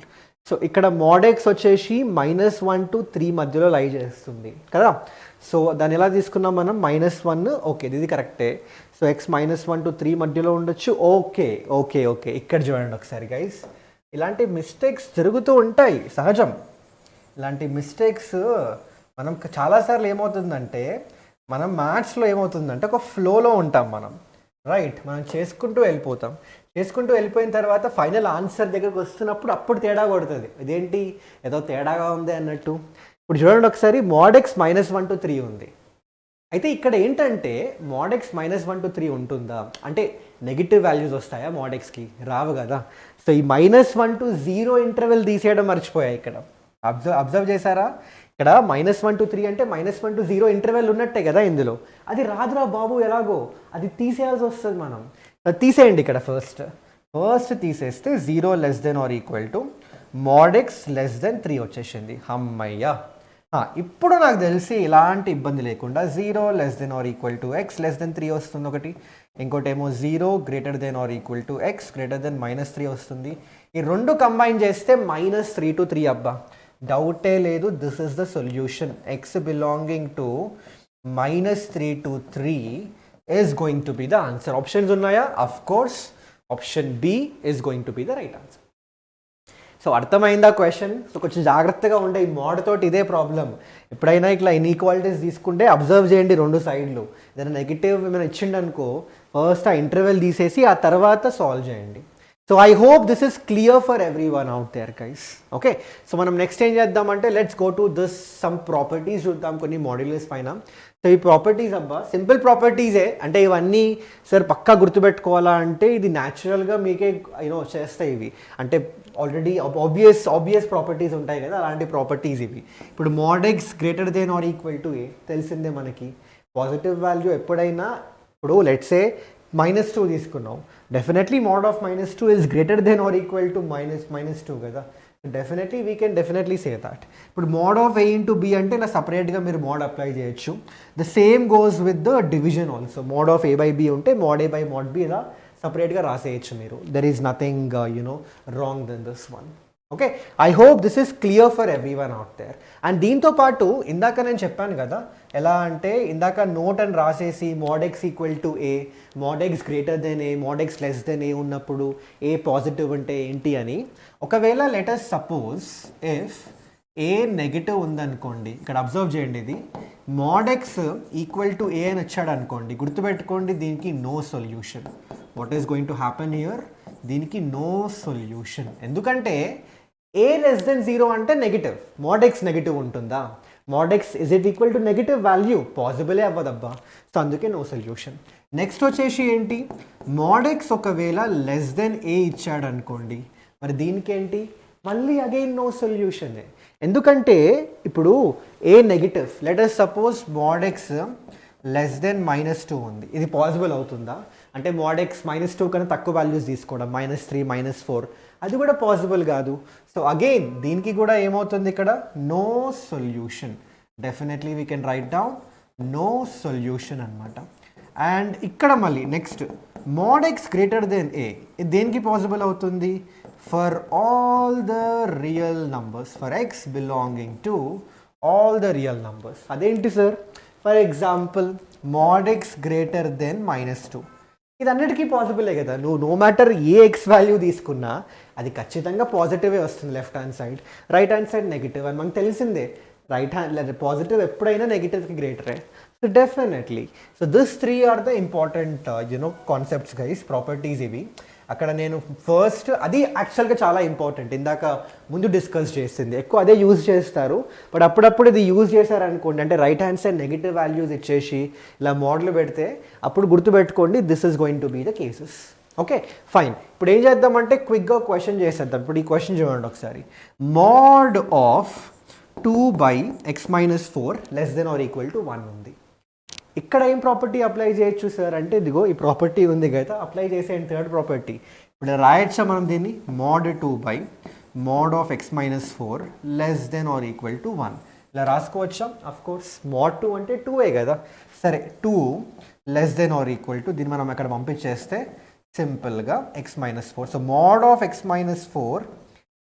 So ఇక్కడ mod x వచ్చేసి -1 to 3 మధ్యలో లై చేస్తుంది కదా. సో దాన్ని ఎలా తీసుకున్నాం మనం, -1. ఓకే, ఇది కరెక్టే. సో x -1 to 3 మధ్యలో ఉండొచ్చు. ఓకే ఓకే ఓకే, ఇక్కడ చూడండి ఒకసారి గైస్, ఇలాంటి మిస్టేక్స్ జరుగుతూ ఉంటాయి, సహజం. ఇలాంటి మిస్టేక్స్ మనం చాలాసార్లు ఏమవుతుందంటే, మనం మ్యాథ్స్లో ఏమవుతుందంటే ఒక ఫ్లోలో ఉంటాం మనం, రైట్, మనం చేసుకుంటూ వెళ్ళిపోయిన తర్వాత ఫైనల్ ఆన్సర్ దగ్గరకు వస్తున్నప్పుడు అప్పుడు తేడా కొడుతుంది, ఇదేంటి ఏదో తేడాగా ఉంది అన్నట్టు. ఇప్పుడు చూడండి ఒకసారి, mod x -1 to 3 ఉంది. అయితే ఇక్కడ ఏంటంటే mod x -1 to 3 ఉంటుందా అంటే నెగిటివ్ వాల్యూస్ వస్తాయా mod xకి? రావు కదా. సో ఈ -1 to 0 ఇంటర్వెల్ తీసేయడం మర్చిపోయాయి ఇక్కడ. అబ్జర్వ్ చేశారా, ఇక్కడ -1 to 3 అంటే -1 to 0 ఇంటర్వెల్ ఉన్నట్టే కదా ఇందులో. అది రాదురా బాబు, ఎలాగో అది తీసేయాల్సి వస్తుంది మనం. తీసేయండి ఇక్కడ, ఫస్ట్ తీసేస్తే 0 less than or equal to mod x less than 3 వచ్చేసింది. అమ్మయ్యా, ఇప్పుడు నాకు తెలిసి ఇలాంటి ఇబ్బంది లేకుండా 0 less than or equal to x less than 3 వస్తుంది ఒకటి, ఇంకోటి ఏమో 0 greater than or equal to x greater than -3 వస్తుంది. ఈ రెండు కంబైన్ చేస్తే -3 to 3 అబ్బా, డౌటే లేదు, this is the solution. x belonging to -3 to 3 is going to be the answer. Options ఉన్నాయా? Of course, option B is going to be the right answer. So అర్థమైందా question? So కొంచెం జాగ్రత్తగా ఉండే, ఈ మోడ్ తోటి ఇదే ప్రాబ్లం. ఎప్పుడైనా ఇట్లా ఇన్ఈక్వాలిటీస్ తీసుకుంటే అబ్జర్వ్ చేయండి రెండు సైడ్లు, ఏదైనా నెగిటివ్ ఏమైనా ఇచ్చిండనుకో ఫస్ట్ ఆ ఇంటర్వెల్ తీసేసి ఆ తర్వాత సాల్వ్ చేయండి. So I hope this is clear for everyone out there guys. Okay, so మనం నెక్స్ట్ ఏం చేద్దామంటే let's go to this some properties చూద్దాం కొన్ని మాడ్యులస్ పైన. సో ఈ ప్రాపర్టీస్ అబ్బా సింపుల్ ప్రాపర్టీసే, అంటే ఇవన్నీ సార్ పక్కా గుర్తుపెట్టుకోవాలా అంటే ఇది న్యాచురల్గా మీకే వచ్చేస్తాయి ఇవి, అంటే ఆల్రెడీ ఆబ్వియస్ ప్రాపర్టీస్ ఉంటాయి కదా, అలాంటి ప్రాపర్టీస్ ఇవి. ఇప్పుడు mod x greater than are equal to a తెలిసిందే మనకి. పాజిటివ్ వాల్యూ ఎప్పుడైనా, ఇప్పుడు లెట్స్ సే -2 తీసుకున్నాం, definitely mod of -2 is greater than or equal to -2 కదా. Definitely we can definitely say that. ఇప్పుడు mod of a into b అంటే ఇలా సపరేట్గా మీరు mod అప్లై చేయొచ్చు. The same goes with the division also. mod of a by b ఉంటే mod a by mod b ఇలా సపరేట్గా రాసేయచ్చు మీరు. There is nothing wrong then this one. Okay, I hope this is clear for everyone out there. And దీంతో పాటు ఇందాక నేను చెప్పాను కదా, ఎలా అంటే ఇందాక నోట్ అని రాసేసి mod x equal to a, mod x greater than a, mod x less than a ఉన్నప్పుడు ఏ పాజిటివ్ అంటే ఏంటి అని. ఒకవేళ let us suppose if a negative ఉందనుకోండి, ఇక్కడ అబ్జర్వ్ చేయండి, ఇది mod x equal to a అని వచ్చాడు అనుకోండి, గుర్తుపెట్టుకోండి దీనికి no solution. What is going to happen here? దీనికి నో సొల్యూషన్. ఎందుకంటే ఏ లెస్ దెన్ 0 అంటే నెగిటివ్, mod x నెగిటివ్ ఉంటుందా? mod x is it equal to negative value? పాసిబులే అవ్వదబ్బా. సో అందుకే నో సొల్యూషన్. నెక్స్ట్ వచ్చేసి ఏంటి, mod x ఒకవేళ లెస్ దెన్ ఏ ఇచ్చాడు అనుకోండి, మరి దీనికి ఏంటి, మళ్ళీ అగైన్ నో సొల్యూషన్. ఎందుకంటే ఇప్పుడు a negative, let us suppose mod x less than -2 ఉంది. ఇది పాసిబుల్ అవుతుందా? అంటే mod x -2 కన్నా తక్కువ వాల్యూస్ తీసుకోవడం, -3 -4, అది కూడా పాసిబుల్ కాదు. సో అగైన్ దీనికి కూడా ఏమవుతుంది ఇక్కడ? No solution. Definitely we can write down no solution అనమాట. అండ్ ఇక్కడ మళ్ళీ next mod x greater than a, ఇది దేనికి పాసిబుల్ అవుతుంది? For all the real numbers, for x belonging to all the real numbers. అదేంటి sir? For example mod x greater than -2, ఇది అన్నిటికీ పాసిబులే కదా. నువ్వు నో మ్యాటర్ ఏ ఎక్స్ వాల్యూ తీసుకున్నా అది ఖచ్చితంగా పాజిటివే వస్తుంది. Left hand side, right hand side negative అని మనకు తెలిసిందే. రైట్ హ్యాండ్ పాజిటివ్ ఎప్పుడైనా నెగిటివ్కి గ్రేటరే. So definitely, so this 3 are the important concepts guys, properties ఇవి. అక్కడ నేను ఫస్ట్ అది యాక్చువల్గా చాలా ఇంపార్టెంట్, ఇందాక ముందు డిస్కస్ చేసింది, ఎక్కువ అదే యూజ్ చేస్తారు. బట్ అప్పుడప్పుడు ఇది యూజ్ చేశారనుకోండి, అంటే right hand side negative values ఇచ్చేసి ఇలా మోడల్ పెడితే అప్పుడు గుర్తుపెట్టుకోండి, this is going to be the cases. Okay fine. ఇప్పుడు ఏం చేద్దామంటే క్విక్గా క్వశ్చన్ చేసేద్దాం. ఇప్పుడు ఈ క్వశ్చన్ చూడండి ఒకసారి. mod of 2/x-4 less then are equal to 1 ఉంది. ఇక్కడ ఏం ప్రాపర్టీ అప్లై చేయొచ్చు సార్ అంటే, ఇదిగో ఈ ప్రాపర్టీ ఉంది కదా, అప్లై చేసేయండి. థర్డ్ ప్రాపర్టీ ఇప్పుడు రాయొచ్చా మనం దీన్ని? mod 2/mod of x-4 less then are equal to 1 ఇలా రాసుకోవచ్చా? అఫ్ కోర్స్ mod 2 అంటే 2ఏ కదా. సరే 2 less then are equal to, దీన్ని మనం అక్కడ పంపించేస్తే సింపుల్గా x-4. So mod of x-4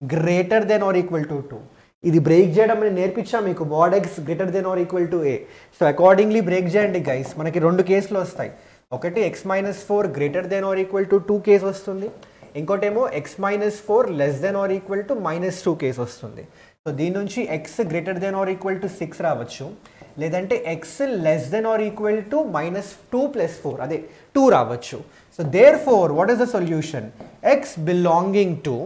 greater than are equal to 2. ఇది బ్రేక్ చేయడం నేను నేర్పించా మీకు, mod x greater than are equal to a. So accordingly break చేయండి గైస్. మనకి 2 కేసులు వస్తాయి. ఒకటి x-4 greater than are equal to 2 case వస్తుంది, ఇంకోటేమో x-4 less then are equal to -2 case వస్తుంది. సో దీని నుంచి x greater than are equal to 6 రావచ్చు, లేదంటే x less then are equal to -2 + 4 అదే 2 రావచ్చు. So therefore what is the solution? x belonging to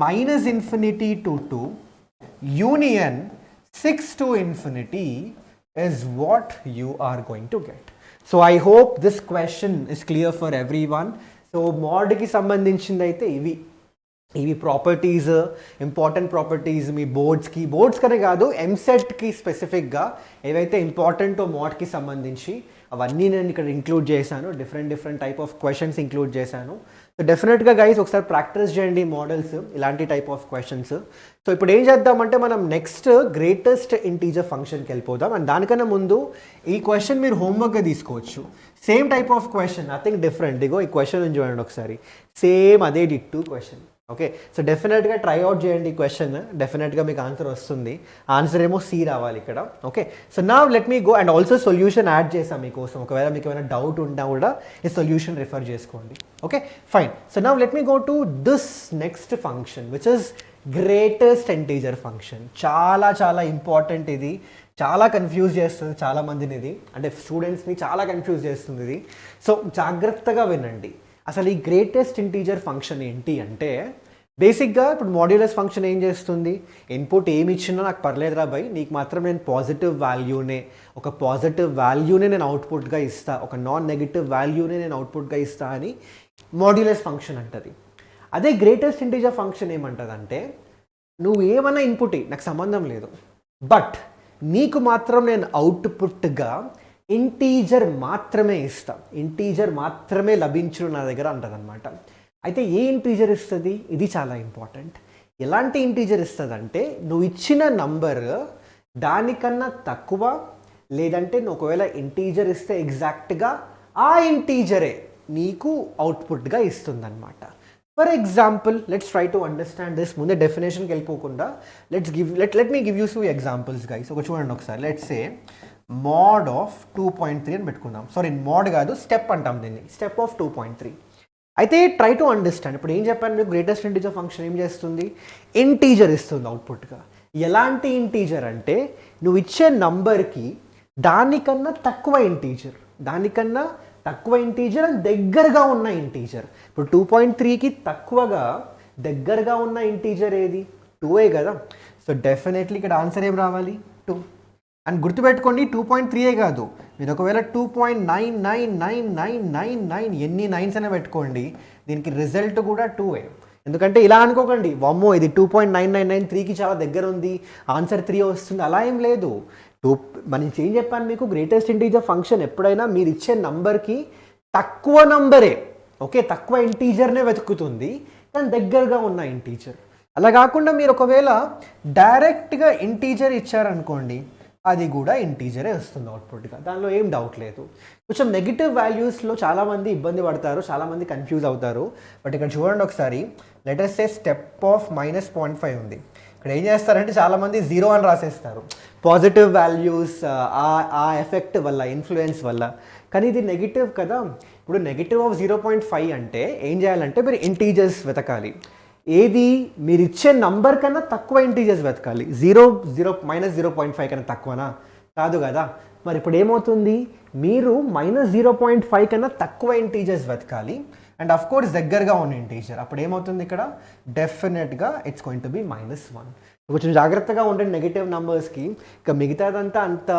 -∞ to 2 union 6 to infinity is what you are going to get. So I hope this question is clear for everyone. So mod ki sambandhinchindi aithe ఇవి properties, important properties మీ boards కనే కాదు ఎంసెట్కి స్పెసిఫిక్గా ఏవైతే ఇంపార్టెంటో మోడ్కి సంబంధించి అవన్నీ నేను ఇక్కడ ఇంక్లూడ్ చేశాను. Different type of questions include చేశాను. సో డెఫినెట్గా గైస్ ఒకసారి ప్రాక్టీస్ చేయండి మోడల్స్, ఇలాంటి టైప్ ఆఫ్ క్వశ్చన్స్. సో ఇప్పుడు ఏం చేద్దామంటే మనం నెక్స్ట్ గ్రేటెస్ట్ ఇంటీజర్ ఫంక్షన్కి వెళ్ళిపోదాం. అండ్ దానికన్నా ముందు ఈ క్వశ్చన్ మీరు హోంవర్క్గా తీసుకోవచ్చు. Same type of question, nothing different. ఇగో ఈ క్వశ్చన్ చూడండి ఒకసారి, సేమ్ అదే డిట్టు క్వశ్చన్. ఓకే, సో డెఫినెట్గా ట్రై అవుట్ చేయండి ఈ క్వశ్చన్, డెఫినెట్గా మీకు ఆన్సర్ వస్తుంది. ఆన్సర్ ఏమో సి రావాలి ఇక్కడ. ఓకే, సో నా let me go and also solution add చేసాం మీకోసం. ఒకవేళ మీకు ఏమైనా డౌట్ ఉన్నా కూడా ఈ సొల్యూషన్ రిఫర్ చేసుకోండి. Okay fine. సో నా let me go to this next function which is greatest integer function. చాలా ఇంపార్టెంట్ ఇది, చాలా కన్ఫ్యూజ్ చేస్తుంది చాలామందిని ఇది, అంటే స్టూడెంట్స్ని చాలా కన్ఫ్యూజ్ చేస్తుంది ఇది. సో జాగ్రత్తగా వినండి. అసలు ఈ గ్రేటెస్ట్ ఇంటీజర్ ఫంక్షన్ ఏంటి అంటే, బేసిక్గా ఇప్పుడు మాడ్యులస్ ఫంక్షన్ ఏం చేస్తుంది, ఇన్పుట్ ఏమి ఇచ్చినా నాకు పర్లేదురా బై, నీకు మాత్రం నేను ఒక పాజిటివ్ వాల్యూనే నేను అవుట్పుట్గా ఇస్తా, ఒక నాన్ నెగిటివ్ వాల్యూనే నేను అవుట్పుట్గా ఇస్తా అని మాడ్యులస్ ఫంక్షన్ అంటది. అదే గ్రేటెస్ట్ ఇంటీజర్ ఫంక్షన్ ఏమంటదంటే, నువ్వు ఏమన్నా ఇన్పుట్ నాకు సంబంధం లేదు, బట్ నీకు మాత్రం నేను అవుట్పుట్గా ఇంటీజర్ మాత్రమే ఇస్తా, ఇంటీజర్ మాత్రమే లభించును నా దగ్గర అంటదన్నమాట. అయితే ఏ ఇంటీజర్ ఇస్తుంది, ఇది చాలా ఇంపార్టెంట్. ఎలాంటి ఇంటీజర్ ఇస్తుంది అంటే, నువ్వు ఇచ్చిన నంబర్ దానికన్నా తక్కువ, లేదంటే నువ్వు ఒకవేళ ఇంటీజర్ ఇస్తే ఎగ్జాక్ట్గా ఆ ఇంటీజరే నీకు అవుట్పుట్గా ఇస్తుందన్నమాట. For example let's try to understand this. ముందే డెఫినేషన్కి వెళ్ళిపోకుండా let me give you some examples guys. ఒక చూడండి ఒకసారి. లెట్స్ సే mod ఆఫ్ 2.3 అని పెట్టుకుందాం. సారీ mod కాదు, స్టెప్ అంటాం దీన్ని, స్టెప్ ఆఫ్ 2.3. అయితే ట్రై టు అండర్స్టాండ్. ఇప్పుడు ఏం చెప్పాను మీకు, గ్రేటెస్ట్ ఇంటీజర్ ఫంక్షన్ ఏం చేస్తుంది, ఇంటీజర్ ఇస్తుంది అవుట్పుట్గా. ఎలాంటి ఇంటీజర్ అంటే, నువ్వు ఇచ్చే నంబర్కి దానికన్నా తక్కువ ఇంటీజర్ అని దగ్గరగా ఉన్న ఇంటీజర్. ఇప్పుడు 2.3కి దగ్గరగా ఉన్న ఇంటీజర్ ఏది, 2ఏ కదా. సో డెఫినెట్లీ ఇక్కడ ఆన్సర్ ఏం రావాలి, 2. అండ్ గుర్తుపెట్టుకోండి 2.3ఏ కాదు, మీరు ఒకవేళ 2.99999 ఎన్ని నైన్స్ అయినా పెట్టుకోండి, దీనికి రిజల్ట్ కూడా 2ఏ. ఎందుకంటే ఇలా అనుకోకండి, వమ్మో ఇది 2.9993కి చాలా దగ్గర ఉంది, ఆన్సర్ 3 వస్తుంది, అలా ఏం లేదు. మనం ఏం చెప్పాను మీకు, గ్రేటెస్ట్ ఇంటీజర్ ఫంక్షన్ ఎప్పుడైనా మీరు ఇచ్చే నంబర్కి తక్కువ నంబరే, ఓకే, తక్కువ ఇంటీజర్నే వెతుకుతుంది కానీ దగ్గరగా ఉన్న ఇంటీజర్. అలా కాకుండా మీరు ఒకవేళ డైరెక్ట్గా ఇంటీజర్ ఇచ్చారనుకోండి, అది కూడా ఇంటీజరే వస్తుంది అవుట్పుట్గా, దానిలో ఏం డౌట్ లేదు. కొంచెం నెగిటివ్ వాల్యూస్లో చాలామంది ఇబ్బంది పడతారు, చాలామంది కన్ఫ్యూజ్ అవుతారు. బట్ ఇక్కడ చూడండి ఒకసారి, let us say step of -0.5 ఉంది. ఇక్కడ ఏం చేస్తారంటే చాలామంది 0 అని రాసేస్తారు, పాజిటివ్ వాల్యూస్ ఆ ఎఫెక్ట్ వల్ల, ఇన్ఫ్లుయెన్స్ వల్ల. కానీ ఇది నెగిటివ్ కదా. ఇప్పుడు నెగిటివ్ ఆఫ్ 0.5 అంటే ఏం చేయాలంటే మీరు ఇంటీజర్స్ వెతకాలి. ఏది మీరు ఇచ్చే నంబర్ కన్నా తక్కువ ఇంటీజర్స్ వెతకాలి. 0.5 కన్నా తక్కువనా? కాదు కదా. మరి ఇప్పుడు ఏమవుతుంది, మీరు -0.5 కన్నా తక్కువ ఇంటీజర్స్ వెతకాలి అండ్ అఫ్ కోర్స్ దగ్గరగా ఉన్న ఇంటీజర్. అప్పుడు ఏమవుతుంది, ఇక్కడ డెఫినెట్గా ఇట్స్ గోయింగ్ టు బి -1. కొంచెం జాగ్రత్తగా ఉండండి నెగిటివ్ నెంబర్స్కి. ఇక మిగతాదంతా అంత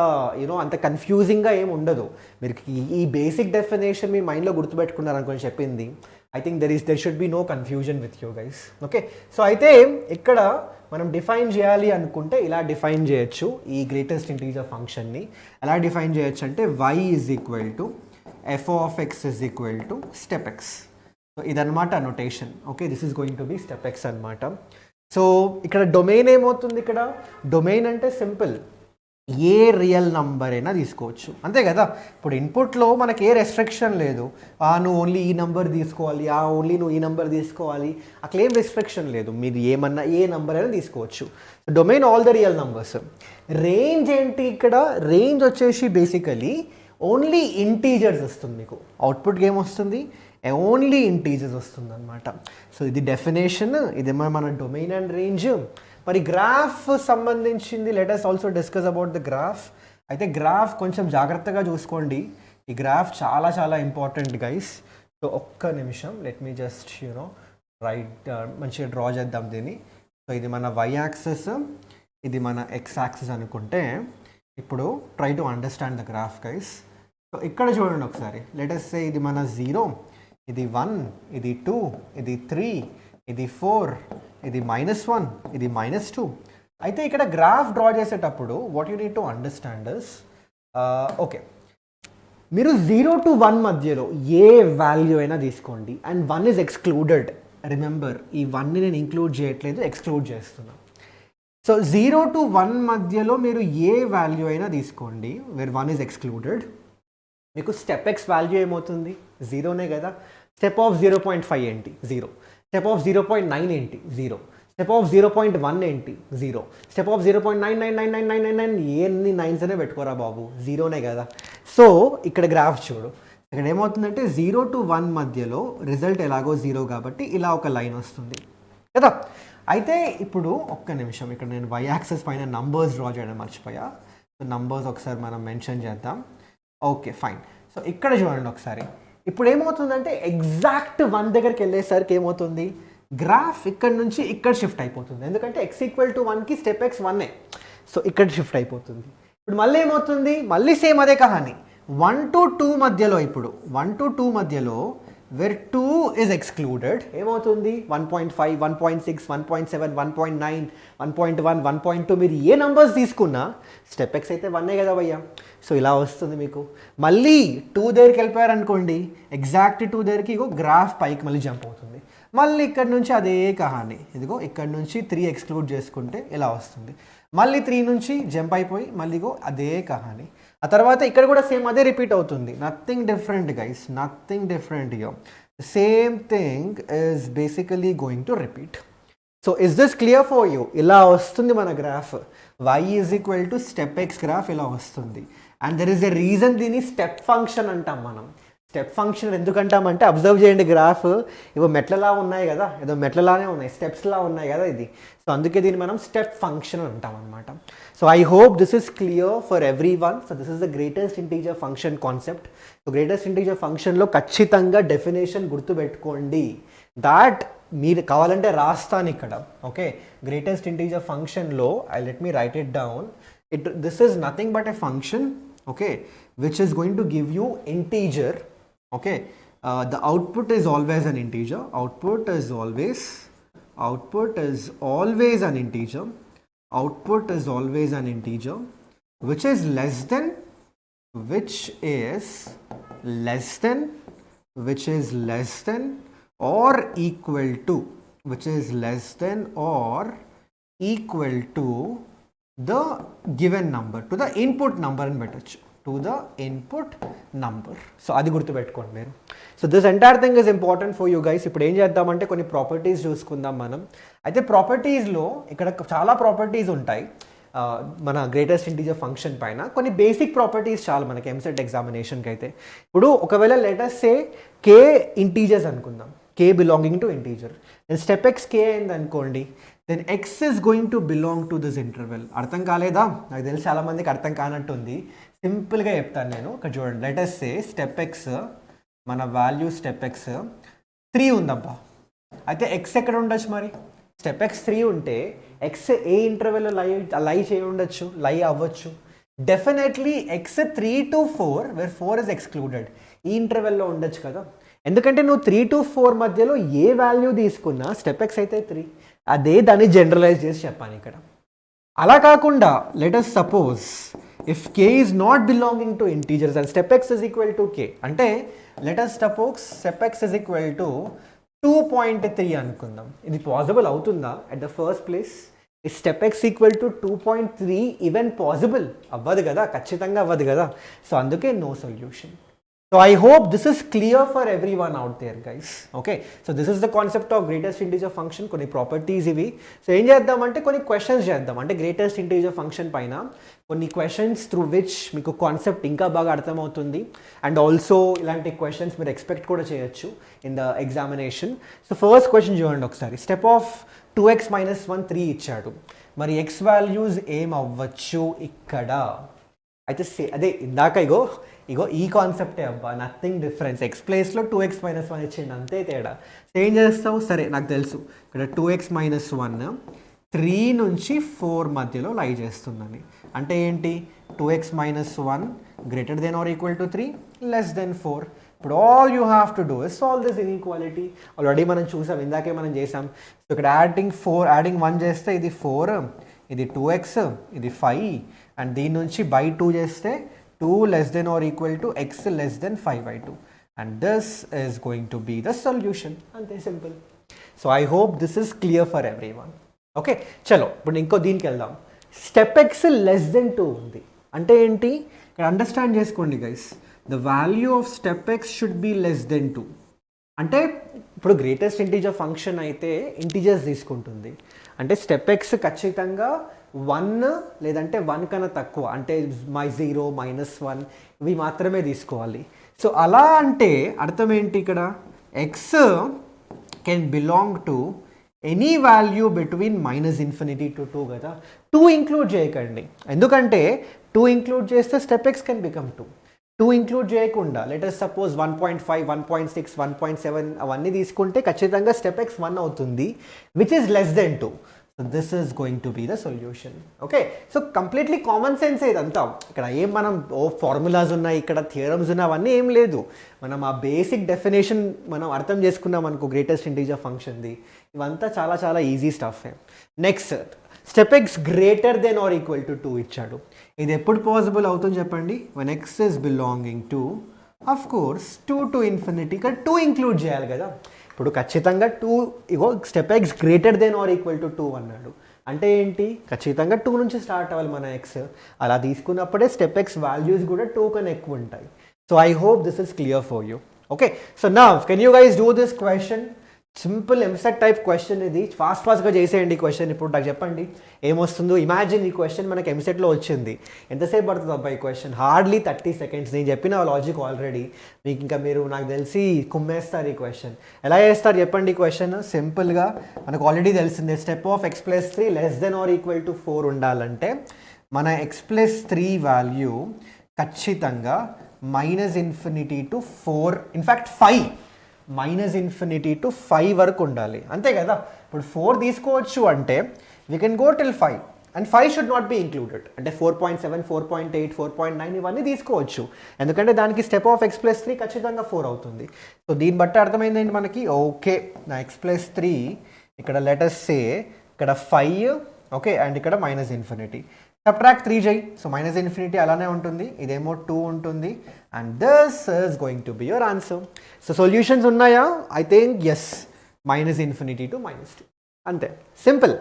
అంత కన్ఫ్యూజింగ్గా ఏమి ఉండదు. మీరు ఈ బేసిక్ డెఫినేషన్ మీ మైండ్లో గుర్తుపెట్టుకున్నారు అనుకొని చెప్పింది, I think there should be no confusion with you guys. Okay, so అయితే ఇక్కడ మనం డిఫైన్ చేయాలి అనుకుంటే ఇలా డిఫైన్ చేయొచ్చు ఈ గ్రేటెస్ట్ ఇంటీజర్ ఫంక్షన్ని. ఎలా డిఫైన్ చేయొచ్చు అంటే y = f(x) = step x. So ఇదన్నమాట notation. Okay, this is going to be step x అనమాట. సో ఇక్కడ డొమైన్ ఏమవుతుంది, ఇక్కడ డొమైన్ అంటే సింపుల్, ఏ రియల్ నంబర్ అయినా తీసుకోవచ్చు, అంతే కదా. ఇప్పుడు ఇన్పుట్లో మనకి ఏ రెస్ట్రిక్షన్ లేదు, నువ్వు ఓన్లీ ఈ నెంబర్ తీసుకోవాలి, ఓన్లీ నువ్వు ఈ నెంబర్ తీసుకోవాలి, అట్లా ఏం రెస్ట్రిక్షన్ లేదు, మీరు ఏమన్నా ఏ నెంబర్ అయినా తీసుకోవచ్చు. Domain all the real numbers. Range ఏంటి, ఇక్కడ రేంజ్ వచ్చేసి బేసికలీ ఓన్లీ ఇంటీజర్స్ వస్తుంది మీకు. అవుట్పుట్కి ఏమొస్తుంది, ఓన్లీ ఇంటీజర్స్ వస్తుంది అనమాట. సో ఇది డెఫినేషన్, ఇదేమో మన డొమైన్ అండ్ రేంజ్. మరి గ్రాఫ్ సంబంధించింది, let us also discuss about the graph. అయితే గ్రాఫ్ కొంచెం జాగ్రత్తగా చూసుకోండి, ఈ గ్రాఫ్ చాలా చాలా ఇంపార్టెంట్ గైస్. సో ఒక్క నిమిషం, లెట్ మీ జస్ట్ రైట్ మంచిగా డ్రా చేద్దాం దీన్ని. సో ఇది మన y యాక్సిస్, ఇది మన x యాక్సిస్ అనుకుంటే, ఇప్పుడు try to understand the graph guys. So ఇక్కడ చూడండి ఒకసారి, లెట్ us say ఇది మన 0, ఇది 1, ఇది 2, ఇది 3, ఇది 4, ఇది -1, ఇది -2. అయితే ఇక్కడ గ్రాఫ్ డ్రా చేసేటప్పుడు what you need to understand is, okay, మీరు 0 to 1 మధ్యలో ఏ వాల్యూ అయినా తీసుకోండి అండ్ 1 ఈజ్ ఎక్స్క్లూడెడ్. రిమెంబర్, ఈ 1ని నేను ఇంక్లూడ్ చేయట్లేదు, ఎక్స్క్లూడ్ చేస్తున్నాను. సో 0 to 1 మధ్యలో మీరు ఏ వాల్యూ అయినా తీసుకోండి వేర్ 1 ఈజ్ ఎక్స్క్లూడెడ్, మీకు స్టెప్ x వాల్యూ ఏమవుతుంది, 0నే కదా. స్టెప్ ఆఫ్ 0.5 ఏంటి, 0. స్టెప్ ఆఫ్ 0.9 ఏంటి, 0. స్టెప్ ఆఫ్ 0.1 ఏంటి, 0. స్టెప్ ఆఫ్ 0.9999999 ఎన్ని 9s అనే పెట్టుకోరా బాబు, 0నే కదా. సో ఇక్కడ గ్రాఫ్ చూడు, ఇక్కడ ఏమవుతుందంటే 0 to 1 మధ్యలో రిజల్ట్ ఎలాగో 0 కాబట్టి ఇలా ఒక లైన్ వస్తుంది కదా. అయితే ఇప్పుడు ఒక్క నిమిషం, ఇక్కడ నేను y యాక్సిస్ పైన నంబర్స్ డ్రా చేయడం మర్చిపోయా. సో నంబర్స్ ఒకసారి మనం మెన్షన్ చేద్దాం. Okay fine. సో ఇక్కడ చూడండి ఒకసారి, ఇప్పుడు ఏమవుతుందంటే ఎగ్జాక్ట్ 1 దగ్గరికి వెళ్ళేసరికి ఏమవుతుంది, గ్రాఫ్ ఇక్కడ నుంచి ఇక్కడ షిఫ్ట్ అయిపోతుంది. ఎందుకంటే x = 1కి స్టెప్ x 1ఏ, సో ఇక్కడ షిఫ్ట్ అయిపోతుంది. ఇప్పుడు మళ్ళీ ఏమవుతుంది, మళ్ళీ సేమ్ అదే కహాని 1 to 2 మధ్యలో. ఇప్పుడు 1 to 2 మధ్యలో వేర్ 2 ఈజ్ ఎక్స్క్లూడెడ్ ఏమవుతుంది, 1.5, 1.6, 1.7, 1.9, 1.1, 1.2 మీరు ఏ నంబర్స్ తీసుకున్నా స్టెప్ x అయితే 1ఏ కదా భయ్యా. సో ఇలా వస్తుంది మీకు. మళ్ళీ 2 దగ్గరికి వెళ్ళిపోయారనుకోండి, ఎగ్జాక్ట్ 2 దగ్గరికి గ్రాఫ్ పైకి మళ్ళీ జంప్ అవుతుంది. మళ్ళీ ఇక్కడ నుంచి అదే కహాని, ఇదిగో ఇక్కడ నుంచి 3 ఎక్స్క్లూడ్ చేసుకుంటే ఇలా వస్తుంది. మళ్ళీ 3 నుంచి జంప్ అయిపోయి మళ్ళీ అదే కహాని. ఆ తర్వాత ఇక్కడ కూడా సేమ్ అదే రిపీట్ అవుతుంది. Nothing different guys, nothing different here. Same thing is basically going to repeat. So is this clear for you? ఇలా వస్తుంది మన graph. y = step x graph ఇలా వస్తుంది. And there is a reason దీన్ని step function అంటాం మనం. Step function ఎందుకంటామంటే, observe చేయండి graph, ఇవో మెట్లలా ఉన్నాయి కదా, ఏదో మెట్లలానే ఉన్నాయి, స్టెప్స్లా ఉన్నాయి కదా ఇది. సో అందుకే దీన్ని మనం స్టెప్ ఫంక్షన్ అంటాం అనమాట. So I hope this is clear for everyone. So this is the greatest integer function concept. So greatest integer ఫంక్షన్లో ఖచ్చితంగా డెఫినేషన్ గుర్తుపెట్టుకోండి. దాట్ మీరు కావాలంటే రాస్తాను ఇక్కడ. ఓకే, గ్రేటెస్ట్ ఇంటీజర్ ఫంక్షన్లో let me right it down. This is nothing but a function, okay, which is going to give you integer. Okay, the output is always an integer. Output is always output is always an integer, output is always an integer which is less than, which is less than, which is less than or equal to, which is less than or equal to the given number, to the input number అని పెట్టచ్చు, to the input number. So అది గుర్తుపెట్టుకోండి మీరు. So this entire thing is important for you guys. ఇప్పుడు ఏం చేద్దామంటే కొన్ని properties చూసుకుందాం మనం. అయితే ప్రాపర్టీస్లో ఇక్కడ చాలా ప్రాపర్టీస్ ఉంటాయి మన గ్రేటెస్ట్ ఇంటీజర్ ఫంక్షన్ పైన. కొన్ని బేసిక్ ప్రాపర్టీస్ చాలు మనకి ఎంసెట్ ఎగ్జామినేషన్కి అయితే. ఇప్పుడు ఒకవేళ లెటస్ సే కే ఇంటీజర్స్ అనుకుందాం, k belonging to integer, then step x k అయింది అనుకోండి, then x is going to belong to this interval. అర్థం కాలేదా? నాకు తెలిసి చాలామందికి అర్థం కానట్టుంది. సింపుల్గా చెప్తాను నేను. ఇక్కడ చూడండి, లెటస్ సే స్టెప్ ఎక్స్, మన వాల్యూ స్టెప్ ఎక్స్ 3 ఉందబ్బా. అయితే ఎక్స్ ఎక్కడ ఉండొచ్చు మరి? స్టెప్ ఎక్స్ 3 ఉంటే ఎక్స్ ఏ ఇంటర్వెల్లో లై చేయి ఉండొచ్చు, లై అవ్వచ్చు. Definitely x 3 to 4 where 4 is excluded ఈ ఇంటర్వెల్లో ఉండొచ్చు కదా. ఎందుకంటే నువ్వు 3 to 4 మధ్యలో ఏ వాల్యూ తీసుకున్నా స్టెప్ ఎక్స్ అయితే 3, అదే దాన్ని జనరలైజ్ చేసి చెప్పాను ఇక్కడ. అలా కాకుండా let us suppose if k is not belonging to integers and step x is equal to k, అంటే let us suppose step x is equal to 2.3 అనుకుందాం. ఇది పాసిబుల్ అవుతుందా అట్ ద ఫస్ట్ ప్లేస్? ఈ step x equal to 2.3 even possible అవ్వదు కదా, ఖచ్చితంగా అవ్వదు కదా. సో అందుకే no solution. So I hope this is clear for everyone out there guys. Okay, so this is the concept of greatest integer function. కొన్ని properties ఇవి. So ఏం చేద్దాం అంటే కొన్ని క్వశ్చన్స్ చేద్దాం. అంటే గ్రేటెస్ట్ ఇంటీజర్ ఫంక్షన్ పైన కొన్ని క్వశ్చన్స్ త్రూ విచ్ మీకు కాన్సెప్ట్ ఇంకా బాగా అర్థమవుతుంది. అండ్ ఆల్సో ఇలాంటి క్వశ్చన్స్ మీరు ఎక్స్పెక్ట్ కూడా చేయొచ్చు in the examination. So first question చూడండి ఒకసారి. స్టెప్ ఆఫ్ 2x - 1 3 ఇచ్చాడు. మరి ఎక్స్ వాల్యూస్ ఏం అవ్వచ్చు ఇక్కడ? అయితే అదే ఇందాక ఇగో ఈ కాన్సెప్టే అబ్బా, నథింగ్ డిఫరెన్స్. ఎక్స్ ప్లేస్లో 2x - 1 ఇచ్చింది, అంతే తేడా. ఏం చేస్తావు? సరే నాకు తెలుసు ఇక్కడ 2x - 1 3 నుంచి 4 మధ్యలో లై చేస్తుందని. అంటే ఏంటి? 2x - 1 greater than are equal to 3 less than 4. ఇప్పుడు all you have to do is solve this inequality. Already మనం చూసాం, ఇందాకే మనం చేసాం. సో ఇక్కడ యాడింగ్ 1 చేస్తే ఇది 4, ఇది 2x, ఇది 5, అండ్ దీని నుంచి బై 2 చేస్తే 2 less than or equal to x less than 5/2, and this is going to be the solution. Ante simple. So I hope this is clear for everyone. Okay, chalo ఇప్పుడు ఇంకో దీనికి వెళ్దాం. Step X less than 2 ఉంది అంటే ఏంటి? ఇక్కడ understand చేసుకోండి guys. The value of step X should be less than 2. అంటే ఇప్పుడు గ్రేటెస్ట్ ఇంటీజర్ ఫంక్షన్ అయితే ఇంటీజర్స్ తీసుకుంటుంది. అంటే స్టెప్ ఎక్స్ ఖచ్చితంగా 1 లేదంటే 1 కన్నా తక్కువ, అంటే -0 -1 ఇవి మాత్రమే తీసుకోవాలి. సో అలా అంటే అర్థం ఏంటి? ఇక్కడ x can belong to any value between -∞ to 2 కదా. 2 ఇంక్లూడ్ చేయకండి, ఎందుకంటే 2 ఇంక్లూడ్ చేస్తే step x can become 2. 2 include చేయకుండా లెట్ us సపోజ్ 1.5 1.6 1.7 అవన్నీ తీసుకుంటే ఖచ్చితంగా స్టెప్ ఎక్స్ 1 అవుతుంది, which is less than 2. So this is going to be the solution. Okay, so completely common sense ఇదంతా. ఇక్కడ ఏం మనం ఫార్ములాస్ ఉన్నాయి, ఇక్కడ థియరమ్స్ ఉన్నాయి, అవన్నీ ఏం లేదు. మనం ఆ బేసిక్ డెఫినేషన్ మనం అర్థం చేసుకున్నాం అనుకో గ్రేటెస్ట్ ఇంటీజర్ ఫంక్షన్ది, ఇవంతా చాలా చాలా easy stuff. Next step x greater than are equal to 2 ఇచ్చాడు. ఇది ఎప్పుడు పాసిబుల్ అవుతుంది చెప్పండి? when x is belonging to, of course 2 to infinity. ఇక్కడ 2 ఇంక్లూడ్ చేయాలి కదా. ఇప్పుడు ఖచ్చితంగా 2 ఇగో step x greater than are equal to 2 అన్నాడు. అంటే ఏంటి? ఖచ్చితంగా 2 నుంచి స్టార్ట్ అవ్వాలి మన ఎక్స్. అలా తీసుకున్నప్పుడే స్టెప్ ఎక్స్ వాల్యూస్ కూడా 2 కన్నా ఎక్కువ ఉంటాయి. So I hope this is clear for you. Okay, so now can you guys do this question? Simple EAMCET type question ఇది. ఫాస్ట్గా చేసేయండి ఈ క్వశ్చన్. ఇప్పుడు నాకు చెప్పండి ఏమొస్తుందో. ఇమాజిన్ ఈ క్వశ్చన్ మనకి ఎంసెట్లో వచ్చింది. ఎంతసేపు పడుతుంది అబ్బాయి ఈ క్వశ్చన్? Hardly 30 seconds. నేను చెప్పిన లాజిక్ ఆల్రెడీ మీకు ఇంకా మీరు నాకు తెలిసి కుమ్మేస్తారు ఈ క్వశ్చన్. ఎలా చేస్తారు చెప్పండి ఈ క్వశ్చన్? సింపుల్గా మనకు ఆల్రెడీ తెలిసిందే. Step of x + 3 less then are equal to 4 ఉండాలంటే మన x + 3 వాల్యూ ఖచ్చితంగా -∞ to 4, ఇన్ఫ్యాక్ట్ 5, -∞ to 5 వరకు ఉండాలి, అంతే కదా. ఇప్పుడు 4 తీసుకోవచ్చు అంటే we can go till 5, and 5 should not be included. అంటే 4.7 4.8 4.9 ఇవన్నీ తీసుకోవచ్చు, ఎందుకంటే దానికి స్టెప్ ఆఫ్ x + 3 ఖచ్చితంగా 4 అవుతుంది. సో దీన్ని బట్టి అర్థమైంది ఏంటి మనకి? ఓకే, నా x + 3 ఇక్కడ లెటస్ సే ఇక్కడ 5 ఓకే అండ్ ఇక్కడ మైనస్ ఇన్ఫినిటీ. సబ్ట్రాక్ట్ 3 చేయి. సో మైనస్ ఇన్ఫినిటీ అలానే ఉంటుంది, ఇదేమో 2 ఉంటుంది and this is going to be your answer. So solutions ఉన్నాయా? I think yes, minus infinity to -2 అంతే, simple.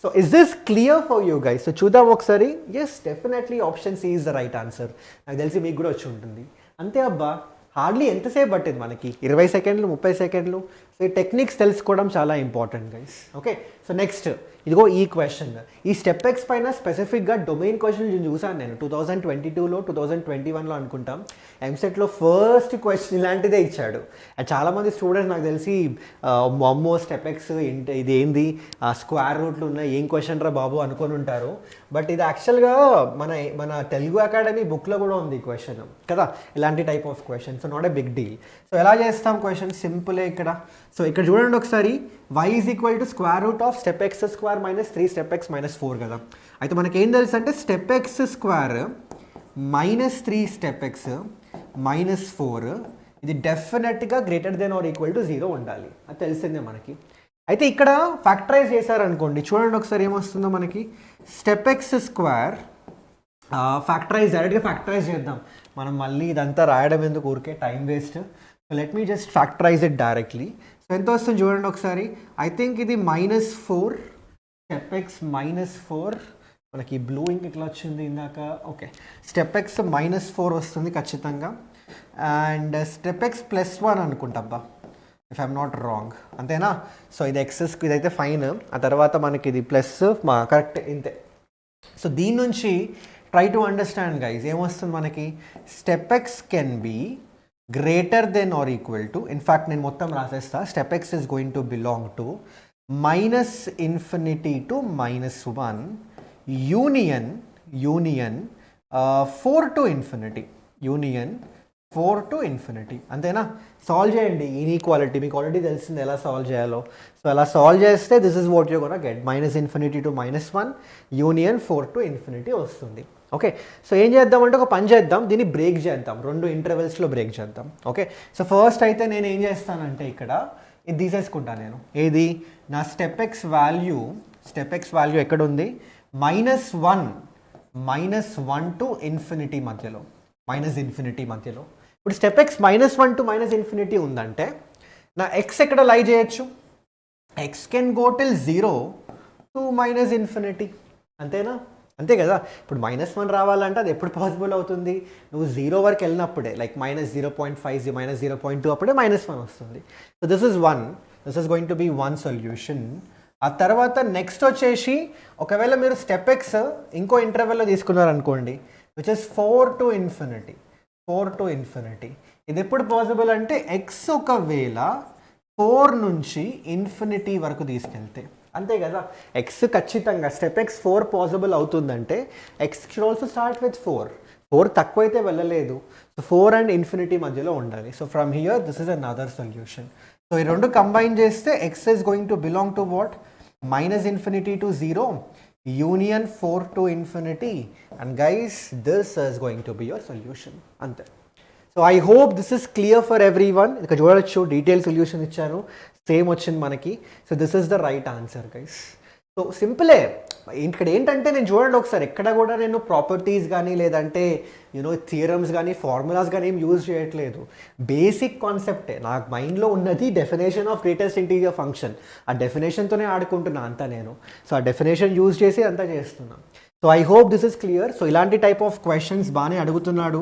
So is this clear for you guys? So చూద్దాం ఒకసారి. Yes, definitely option C is the right answer. నాకు తెలిసి మీకు కూడా వచ్చి ఉంటుంది. అంతే అబ్బా, హార్డ్లీ ఎంతసేపు పట్టింది మనకి? 20 సెకండ్లు, 30 సెకండ్లు. సో ఈ టెక్నిక్స్ తెలుసుకోవడం చాలా important guys. Okay, so next ఇదిగో ఈ క్వశ్చన్. ఈ స్టెప్ ఎక్స్ పైన స్పెసిఫిక్గా డొమైన్ క్వశ్చన్ చూసాను నేను 2022లో 2021లో అనుకుంటాం. ఎంసెట్లో ఫస్ట్ క్వశ్చన్ ఇలాంటిదే ఇచ్చాడు. అండ్ చాలామంది స్టూడెంట్స్ నాకు తెలిసి అమ్మో స్టెప్ ఎక్స్ ఇది ఏంది, స్క్వేర్ రూట్లు ఉన్నాయి, ఏం క్వశ్చన్ రా బాబు అనుకొని ఉంటారు. బట్ ఇది యాక్చువల్గా మన తెలుగు అకాడమీ బుక్లో కూడా ఉంది ఈ క్వశ్చన్ కదా, ఇలాంటి type of question. So not a big deal. So ఎలా చేస్తాం క్వశ్చన్? సింపులే ఇక్కడ. సో ఇక్కడ చూడండి ఒకసారి, y is equal to square root of step x square minus 3 step x minus 4 కదా. అయితే మనకి ఏం తెలుసు అంటే step x square minus 3 step x minus 4 ఇది డెఫినెట్గా greater than are equal to 0 ఉండాలి, అది తెలిసిందే మనకి. అయితే ఇక్కడ ఫ్యాక్టరైజ్ చేశారనుకోండి, చూడండి ఒకసారి ఏమొస్తుందో మనకి. స్టెప్ ఎక్స్ స్క్వేర్ ఫ్యాక్టరైజ్, డైరెక్ట్గా ఫ్యాక్టరైజ్ చేద్దాం మనం, మళ్ళీ ఇదంతా రాయడం ఎందుకు, ఊరికే time waste. So let me just factorise it directly. So ఎంత వస్తుంది చూడండి ఒకసారి. ఐ థింక్ ఇది -4 స్టెప్ ఎక్స్ -4, మనకి బ్లూ ఇంక్ ఇట్లా వచ్చింది ఇందాక. ఓకే, స్టెప్ ఎక్స్ -4 వస్తుంది ఖచ్చితంగా. అండ్ స్టెప్ ఎక్స్ +1 అనుకుంటాబ్బా, ఇఫ్ ఐఎమ్ నాట్ రాంగ్, అంతేనా? సో ఇది ఎక్సెస్, ఇదైతే ఫైన్. ఆ తర్వాత మనకి ఇది ప్లస్ కరెక్ట్ ఇంతే. సో దీని నుంచి ట్రై టు అండర్స్టాండ్ గైజ్, ఏమొస్తుంది మనకి? Step x can be greater than are equal to, in fact నేను మొత్తం రాసేస్తా. Step x is going to belong to -∞ to -1 union 4 to ∞, union 4 to ∞, అంతేనా? సాల్వ్ చేయండి ఇన్ఈక్వాలిటీ, మీకు ఆల్రెడీ తెలిసింది ఎలా సాల్వ్ చేయాలో. సో అలా సాల్వ్ చేస్తే this is what you gonna get, -∞ to -1 union 4 to ∞ వస్తుంది. ఓకే, సో ఏం చేద్దామంటే ఒక పని చేద్దాం, దీన్ని బ్రేక్ చేద్దాం, 2 ఇంటర్వెల్స్లో బ్రేక్ చేద్దాం. ఓకే, సో ఫస్ట్ అయితే నేను ఏం చేస్తానంటే ఇక్కడ ఇది తీసేసుకుంటాను నేను. ఏది? నా స్టెప్ ఎక్స్ వాల్యూ ఎక్కడ ఉంది? -1 to ∞ మధ్యలో, -∞ మధ్యలో. ఇప్పుడు స్టెప్ ఎక్స్ -1 to -∞ ఉందంటే నా ఎక్స్ ఎక్కడ లై చేయొచ్చు? X can go till 0 to -∞, అంతేనా? అంతే కదా. ఇప్పుడు -1 రావాలంటే అది ఎప్పుడు పాసిబుల్ అవుతుంది? నువ్వు 0 వరకు వెళ్ళినప్పుడే, లైక్ -0.5 -0.2 అప్పుడే -1 వస్తుంది. So this is going to B one solution. ఆ తర్వాత నెక్స్ట్ వచ్చేసి, ఒకవేళ మీరు స్టెప్ ఎక్స్ ఇంకో ఇంటర్వెల్లో తీసుకున్నారనుకోండి, విచ్ ఇస్ 4 to ∞. ఇది ఎప్పుడు పాసిబుల్ అంటే ఎక్స్ ఒకవేళ 4 నుంచి ∞ వరకు తీసుకెళ్తే, అంతే కదా. ఎక్స్ ఖచ్చితంగా స్టెప్ ఎక్స్ 4 పాసిబుల్ అవుతుందంటే x should also start with 4 తక్కువైతే వెళ్ళలేదు. సో 4 and ∞ మధ్యలో ఉండాలి. So from here this is another solution. So ఈ రెండు కంబైన్ చేస్తే x is going to belong to what? -∞ to 0 union 4 to ∞, and guys this is going to be your solution, అంతే. So I hope this is clear for everyone. ఇక్కడ చూడొచ్చు detail solution ఇచ్చాను, same వచ్చింది మనకి. So this is the right answer guys. So సింపులే. ఇక్కడ ఏంటంటే నేను చూడండి ఒకసారి, ఎక్కడ కూడా నేను ప్రాపర్టీస్ కానీ లేదంటే థియరమ్స్ కానీ ఫార్ములాస్ కానీ ఏం యూజ్ చేయట్లేదు. బేసిక్ కాన్సెప్టే నాకు మైండ్లో ఉన్నది, definition of greatest integer function. ఆ డెఫినేషన్తోనే ఆడుకుంటున్నా అంతా నేను. సో ఆ డెఫినేషన్ యూజ్ చేసి అంతా చేస్తున్నా. So I hope this is clear. So ఇలాంటి టైప్ ఆఫ్ క్వశ్చన్స్ బాగానే అడుగుతున్నాడు.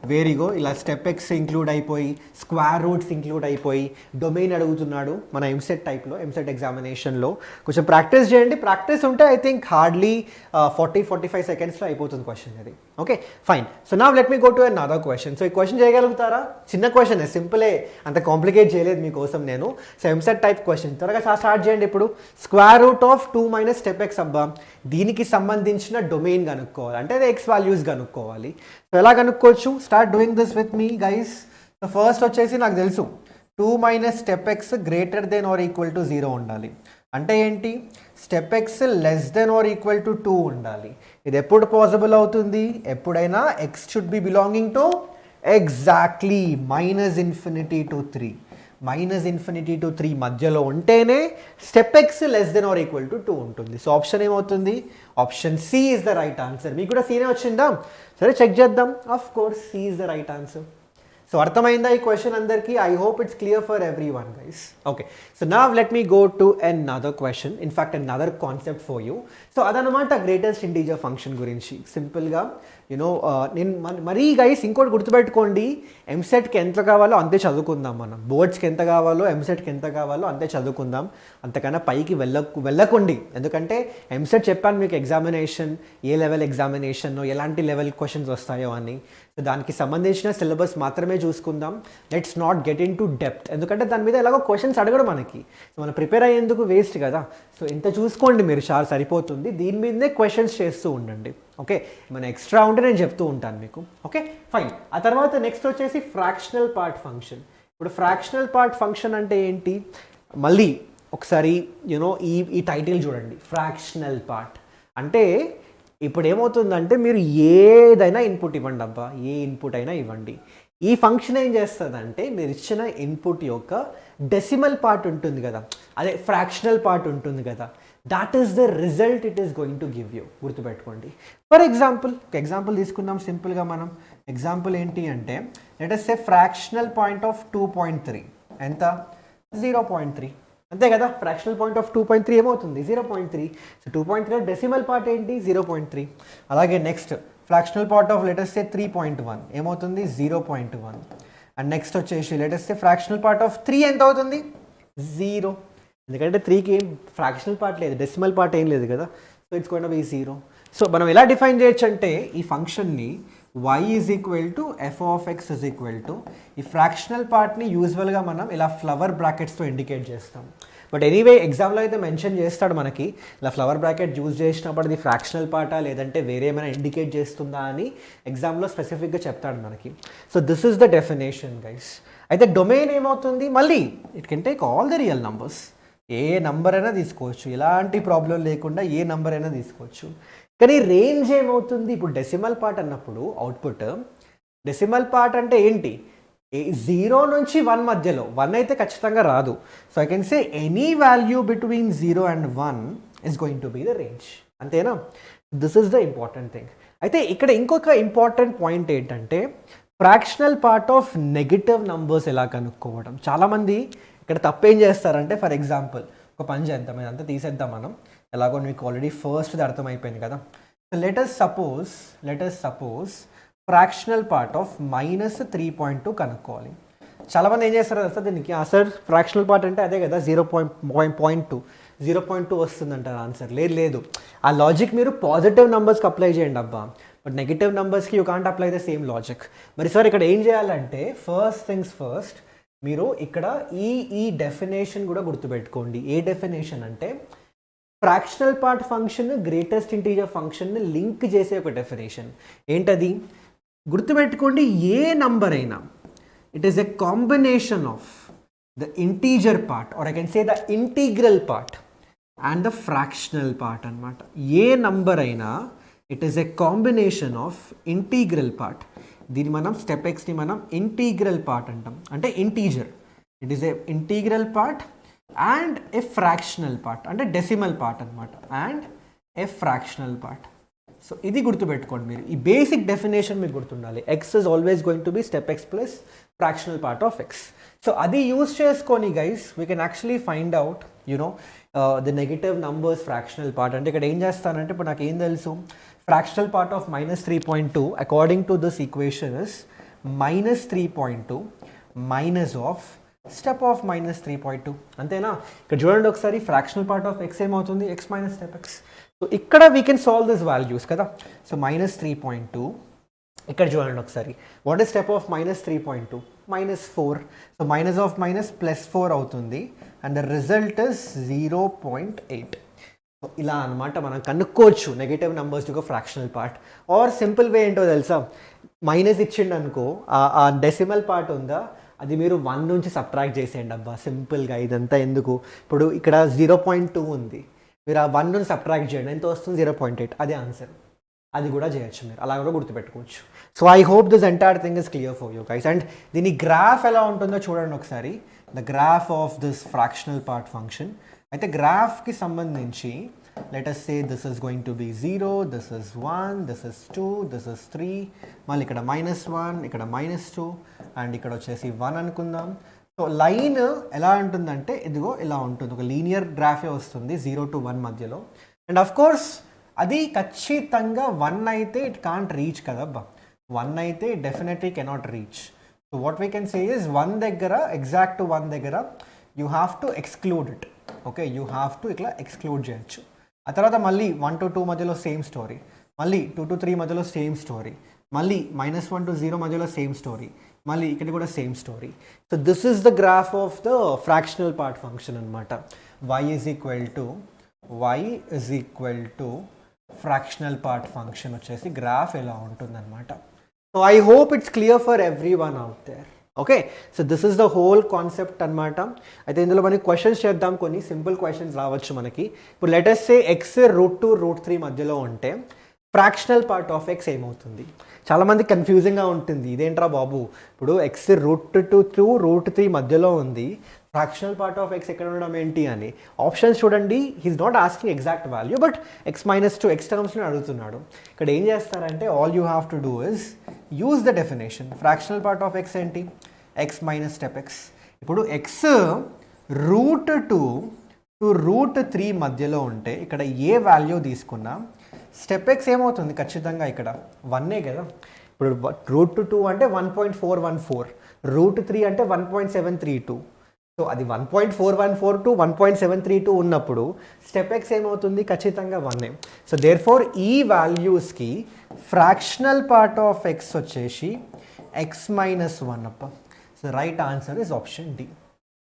వేరీగో ఇలా స్టెప్ ఎక్స్ ఇంక్లూడ్ అయిపోయి, స్క్వేర్ రూట్స్ ఇంక్లూడ్ అయిపోయి, డొమైన్ అడుగుతున్నాడు మన ఎంసెట్ టైప్లో, ఎంసెట్ ఎగ్జామినేషన్లో. కొంచెం ప్రాక్టీస్ చేయండి. ప్రాక్టీస్ ఉంటే ఐ థింక్ హార్డ్లీ 40-45 సెకండ్స్లో అయిపోతుంది క్వశ్చన్ అది. Okay fine. So now let me go to another question. So ఈ క్వశ్చన్ చేయగలుగుతారా? చిన్న క్వశ్చన్, సింపులే, అంత కాంప్లికేట్ చేయలేదు మీకోసం నేను. సో ఎంసెట్ టైప్ క్వశ్చన్ త్వరగా స్టార్ట్ చేయండి. ఇప్పుడు square root of 2 - step X అబ్బా, దీనికి సంబంధించిన డొమైన్ కనుక్కోవాలి, అంటే అది ఎక్స్ వాల్యూస్ కనుక్కోవాలి. సో ఎలా కనుక్కోవచ్చు? Start doing this with me guys. So first వచ్చేసి నాకు తెలుసు 2 - step x greater than are equal to 0 ఉండాలి. అంటే ఏంటి? Step X less than are equal to 2 ఉండాలి. ఇది ఎప్పుడు పాసిబుల్ అవుతుంది? ఎప్పుడైనా x should be belonging to exactly -∞ to 3. Minus infinity to 3 మధ్యలో ఉంటేనే స్టెప్ X less than are equal to 2 ఉంటుంది. సో ఆప్షన్ ఏమవుతుంది? Option C is the right answer. మీకు కూడా సీనే వచ్చిందా? సరే చెక్ చేద్దాం. Of course C is the right answer. So అర్థమైందా ఈ క్వశ్చన్ అందరికీ? I hope it's clear for everyone guys. Okay, so now let me go to another question, in fact another concept for you. So అదనమాట greatest integer function గురించి సింపుల్గా నేను మరీ guys ఇంకోటి గుర్తుపెట్టుకోండి, ఎంసెట్కి ఎంత కావాలో అంతే చదువుకుందాం, మనం బోర్డ్స్కి ఎంత కావాలో ఎంసెట్కి ఎంత కావాలో అంతే చదువుకుందాం, అంతకన్నా పైకి వెళ్ళకండి. ఎందుకంటే ఎంసెట్ చెప్పాను మీకు ఎగ్జామినేషన్ ఏ లెవెల్ ఎగ్జామినేషన్, ఎలాంటి లెవెల్ క్వశ్చన్స్ వస్తాయో అని. సో దానికి సంబంధించిన సిలబస్ మాత్రమే చూసుకుందాం. Let's not get in to depth, ఎందుకంటే దాని మీద ఎలాగో క్వశ్చన్స్ అడగడం మనకి, సో మనం ప్రిపేర్ అయ్యేందుకు వేస్ట్ కదా. సో ఇంత చూసుకోండి మీరు, చాలా సరిపోతుంది. దీని మీదనే క్వశ్చన్స్ చేస్తూ ఉండండి. ఓకే, మన ఎక్స్ట్రా ఉంటే నేను చెప్తూ ఉంటాను మీకు. Okay fine. ఆ తర్వాత నెక్స్ట్ వచ్చేసి ఫ్రాక్షనల్ పార్ట్ ఫంక్షన్. ఇప్పుడు ఫ్రాక్షనల్ పార్ట్ ఫంక్షన్ అంటే ఏంటి? మళ్ళీ ఒకసారి ఈ టైటిల్ చూడండి, ఫ్రాక్షనల్ పార్ట్ అంటే ఇప్పుడు ఏమవుతుందంటే మీరు ఏదైనా ఇన్పుట్ ఇవ్వండి అబ్బా, ఏ ఇన్పుట్ అయినా ఇవ్వండి. ఈ ఫంక్షన్ ఏం చేస్తుందంటే మీరు ఇచ్చిన ఇన్పుట్ యొక్క డెసిమల్ పార్ట్ ఉంటుంది కదా, అదే ఫ్రాక్షనల్ పార్ట్ ఉంటుంది కదా, that is the result it is going to give you. గుర్తుపెట్టుకోండి. ఫర్ ఎగ్జాంపుల్ ఒక ఎగ్జాంపుల్ తీసుకుందాం సింపుల్గా మనం. ఎగ్జాంపుల్ ఏంటి అంటే let us say fractional point of 2.3 ఎంత? 0.3 అంతే కదా. ఫ్రాక్షనల్ పాయింట్ ఆఫ్ 2.3 ఏమవుతుంది? 0.3. సో 2.3 డెసిమల్ పార్ట్ ఏంటి? 0.3. అలాగే next fractional part of let us సే 3.1 ఏమవుతుంది? 0.1. అండ్ నెక్స్ట్ వచ్చేసి let us say fractional part of 3 ఎంత అవుతుంది? 0. ఎందుకంటే 3కి ఏం ఫ్రాక్షనల్ పార్ట్ లేదు, డెసిమల్ పార్ట్ ఏం లేదు కదా. So it's going to B 0. So మనం ఎలా డిఫైన్ చేయొచ్చు అంటే ఈ ఫంక్షన్ని y is equal to f of X is equal to, ఈ ఫ్రాక్షనల్ పార్ట్ని యూజువల్గా మనం ఇలా ఫ్లవర్ బ్రాకెట్స్తో ఇండికేట్ చేస్తాం. బట్ ఎనీవే ఎగ్జామ్లో అయితే మెన్షన్ చేస్తాడు మనకి, ఇలా ఫ్లవర్ బ్రాకెట్ యూజ్ చేసినప్పుడు అది ఫ్రాక్షనల్ పార్టా లేదంటే వేరే ఏమైనా ఇండికేట్ చేస్తుందా అని ఎగ్జామ్లో స్పెసిఫిక్గా చెప్తాడు మనకి. So this is the definition guys. అయితే డొమైన్ ఏమవుతుంది? మళ్ళీ it can take all the real numbers, A number అయినా తీసుకోవచ్చు, ఎలాంటి ప్రాబ్లం లేకుండా ఏ నంబర్ అయినా తీసుకోవచ్చు. కానీ రేంజ్ ఏమవుతుంది? ఇప్పుడు డెసిమల్ పార్ట్ అన్నప్పుడు అవుట్పుట్ డెసిమల్ పార్ట్ అంటే ఏంటి? 0 నుంచి 1 మధ్యలో, 1 అయితే ఖచ్చితంగా రాదు. So I can say any value between 0 and 1 is going to be the range. అంతేనా? This is the important thing. అయితే ఇక్కడ ఇంకొక ఇంపార్టెంట్ పాయింట్ ఏంటంటే fractional part of negative numbers ఎలా కనుక్కోవడం. చాలామంది ఇక్కడ తప్పేం చేస్తారంటే, ఫర్ ఎగ్జాంపుల్ ఒక పని చేద్దాం, ఇదంతా తీసేద్దాం మనం, ఎలాగో మీకు ఆల్రెడీ ఫస్ట్ది అర్థమైపోయింది కదా. So let us suppose fractional part of -3.2 కనుక్కోవాలి. చాలామంది ఏం చేస్తారు తెలుసా దీనికి, సార్ ఫ్రాక్షనల్ పార్ట్ అంటే అదే కదా 0.2 వస్తుందంటారు ఆన్సర్. లేదు, ఆ లాజిక్ మీరు పాజిటివ్ నెంబర్స్కి అప్లై చేయండి అబ్బా, బట్ నెగిటివ్ నెంబర్స్కి you can't apply the same logic. మరి సార్ ఇక్కడ ఏం చేయాలంటే ఫస్ట్ థింగ్స్ ఫస్ట్, మీరు ఇక్కడ ఈ డెఫినేషన్ కూడా గుర్తుపెట్టుకోండి. ఏ డెఫినేషన్ అంటే fractional part function greatest integer ఫంక్షన్ని లింక్ చేసే ఒక డెఫినేషన్. ఏంటది? గుర్తుపెట్టుకోండి, ఏ నంబర్ అయినా it is a combination of the integer part or I can say the integral part and the fractional part అనమాట. ఏ నంబర్ అయినా it is a combination of integral part, దీన్ని మనం స్టెప్ ఎక్స్ని మనం ఇంటీగ్రల్ పార్ట్ అంటాం, అంటే integer. It is a integral part and a fractional part, అంటే decimal part అనమాట, and a fractional part. So ఇది గుర్తుపెట్టుకోండి మీరు, ఈ బేసిక్ డెఫినేషన్ మీకు గుర్తుండాలి. X is always going to be step x plus fractional part of x. So అది use చేసుకొని guys we can actually find out the negative numbers fractional part. అంటే ఇక్కడ ఏం చేస్తానంటే ఇప్పుడు నాకు ఏం తెలుసు, fractional part of -3.2 according to this equation is -3.2 minus of step of -3.2. అంతేనా? ఇక్కడ చూడండి ఒకసారి, ఫ్రాక్షనల్ పార్ట్ ఆఫ్ ఎక్స్ ఏమవుతుంది? X minus step x. So ఇక్కడ we can solve this values కదా. సో -3.2, ఇక్కడ చూడండి ఒకసారి, what is step of -3.2? -4. So minus of minus +4 అవుతుంది అండ్ ద రిజల్ట్ ఇస్ 0.8. ఇలా అనమాట మనం కనుక్కోవచ్చు నెగటివ్ నెంబర్స్ యొక్క fractional part. Or simple way ఏంటో తెలుసా, మైనస్ ఇచ్చిండు అనుకో, ఆ డెసిమల్ పార్ట్ ఉందా అది మీరు 1 నుంచి సబ్ట్రాక్ట్ చేసేయండి అబ్బా, సింపుల్గా. ఇదంతా ఎందుకు, ఇప్పుడు ఇక్కడ 0.2 ఉంది, మీరు ఆ 1 నుంచి సబ్ట్రాక్ట్ చేయండి, ఎంత వస్తుంది? 0.8. అదే ఆన్సర్. అది కూడా చేయొచ్చు మీరు, అలా కూడా గుర్తుపెట్టుకోవచ్చు. So I hope this entire thing is clear for you guys. And దీని గ్రాఫ్ ఎలా ఉంటుందో చూడండి ఒకసారి. The graph of this fractional part function. అయితే గ్రాఫ్కి సంబంధించి let us say this is going to be 0, this is 1, this is 2, this is 3, మళ్ళీ ఇక్కడ -1, ఇక్కడ -2 అండ్ ఇక్కడ వచ్చేసి 1 అనుకుందాం. సో లైన్ ఎలా ఉంటుందంటే ఇదిగో ఇలా ఉంటుంది, ఒక లీనియర్ గ్రాఫే వస్తుంది 0 to 1 మధ్యలో. అండ్ ఆఫ్ కోర్స్ అది ఖచ్చితంగా 1 అయితే ఇట్ కాంట్ రీచ్ కదబ్బా, 1 అయితే definitely cannot reach. So what we can say is 1 దగ్గర, ఎగ్జాక్ట్ 1 దగ్గర you have to exclude it. Okay, you have to ఇట్లా ఎక్స్క్లూడ్ చేయొచ్చు. ఆ తర్వాత మళ్ళీ 1 to 2 మధ్యలో సేమ్ స్టోరీ, మళ్ళీ 2 to 3 మధ్యలో సేమ్ స్టోరీ, మళ్ళీ -1 to 0 మధ్యలో సేమ్ స్టోరీ, మళ్ళీ ఇక్కడ కూడా same story. So this is the graph of the fractional part function అనమాట. y is equal to fractional part function వచ్చేసి గ్రాఫ్ ఎలా ఉంటుందన్నమాట. So I hope it's clear for everyone out there. Okay, so this is the whole concept అనమాట. అయితే ఇందులో మనకి questions చేద్దాం, కొన్ని సింపుల్ క్వశ్చన్స్ రావచ్చు మనకి. ఇప్పుడు లెట్ us say x √2 √3 మధ్యలో ఉంటే ఫ్రాక్షనల్ పార్ట్ ఆఫ్ x ఏమవుతుంది? చాలామంది కన్ఫ్యూజింగ్గా ఉంటుంది, ఇదేంట్రా బాబు, ఇప్పుడు x √2 to √3 మధ్యలో ఉంది, ఫ్రాక్షనల్ పార్ట్ ఆఫ్ x ఎక్కడ ఉండడం ఏంటి అని. ఆప్షన్స్ చూడండి, he's not asking exact value but x-2 x టర్మ్స్లో అడుగుతున్నాడు. ఇక్కడ ఏం చేస్తారంటే all you have to do is use the definition. Fractional part ఆఫ్ x ఏంటి? x minus step x. ఇప్పుడు x √2 to √3 మధ్యలో ఉంటే ఇక్కడ ఏ వాల్యూ తీసుకున్నా స్టెప్ x ఏమవుతుంది? ఖచ్చితంగా ఇక్కడ 1 కదా. ఇప్పుడు √2 అంటే 1.414, √3 అంటే 1.732. సో అది 1.414 to 1.732 ఉన్నప్పుడు స్టెప్ x ఏమవుతుంది? ఖచ్చితంగా 1. సో దేర్ ఫోర్ ఈ వాల్యూస్కి ఫ్రాక్షనల్ పార్ట్ ఆఫ్ x వచ్చేసి x-1 అప్ప. So right answer is option D.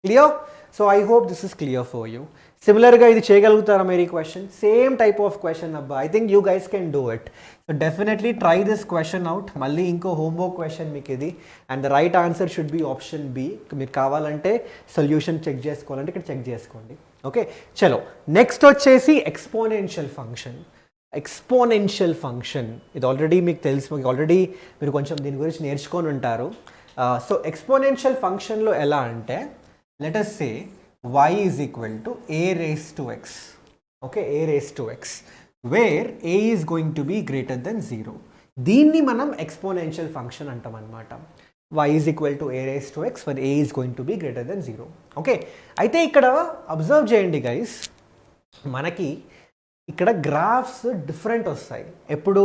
Clear? So I hope this is clear for you. సిమిలర్గా ఇది చేయగలుగుతారా మీరు ఈ question? Same type of question అబ్బా. I think you guys can do it. So definitely try this question out. మళ్ళీ ఇంకో homework question మీకు ఇది, and the right answer should be option B. మీకు కావాలంటే సొల్యూషన్ చెక్ చేసుకోవాలంటే ఇక్కడ చెక్ చేసుకోండి. ఓకే, చలో నెక్స్ట్ వచ్చేసి ఎక్స్పోనెన్షియల్ ఫంక్షన్. ఎక్స్పోనెన్షియల్ ఫంక్షన్ ఇది ఆల్రెడీ మీకు తెలుసు, మీకు ఆల్రెడీ మీరు కొంచెం దీని గురించి నేర్చుకొని ఉంటారు. సో ఎక్స్పోనెన్షియల్ ఫంక్షన్లో ఎలా అంటే let us say y is equal to a raised to x. Okay, a raised to x where a is going to be greater than 0. దీన్ని మనం ఎక్స్పోనెన్షియల్ ఫంక్షన్ అంటాం అన్నమాట. y is equal to a raised to x where a is going to be greater than 0. Okay, అయితే ఇక్కడ observe చేయండి guys, మనకి ఇక్కడ graphs different వస్తాయి. ఎప్పుడు?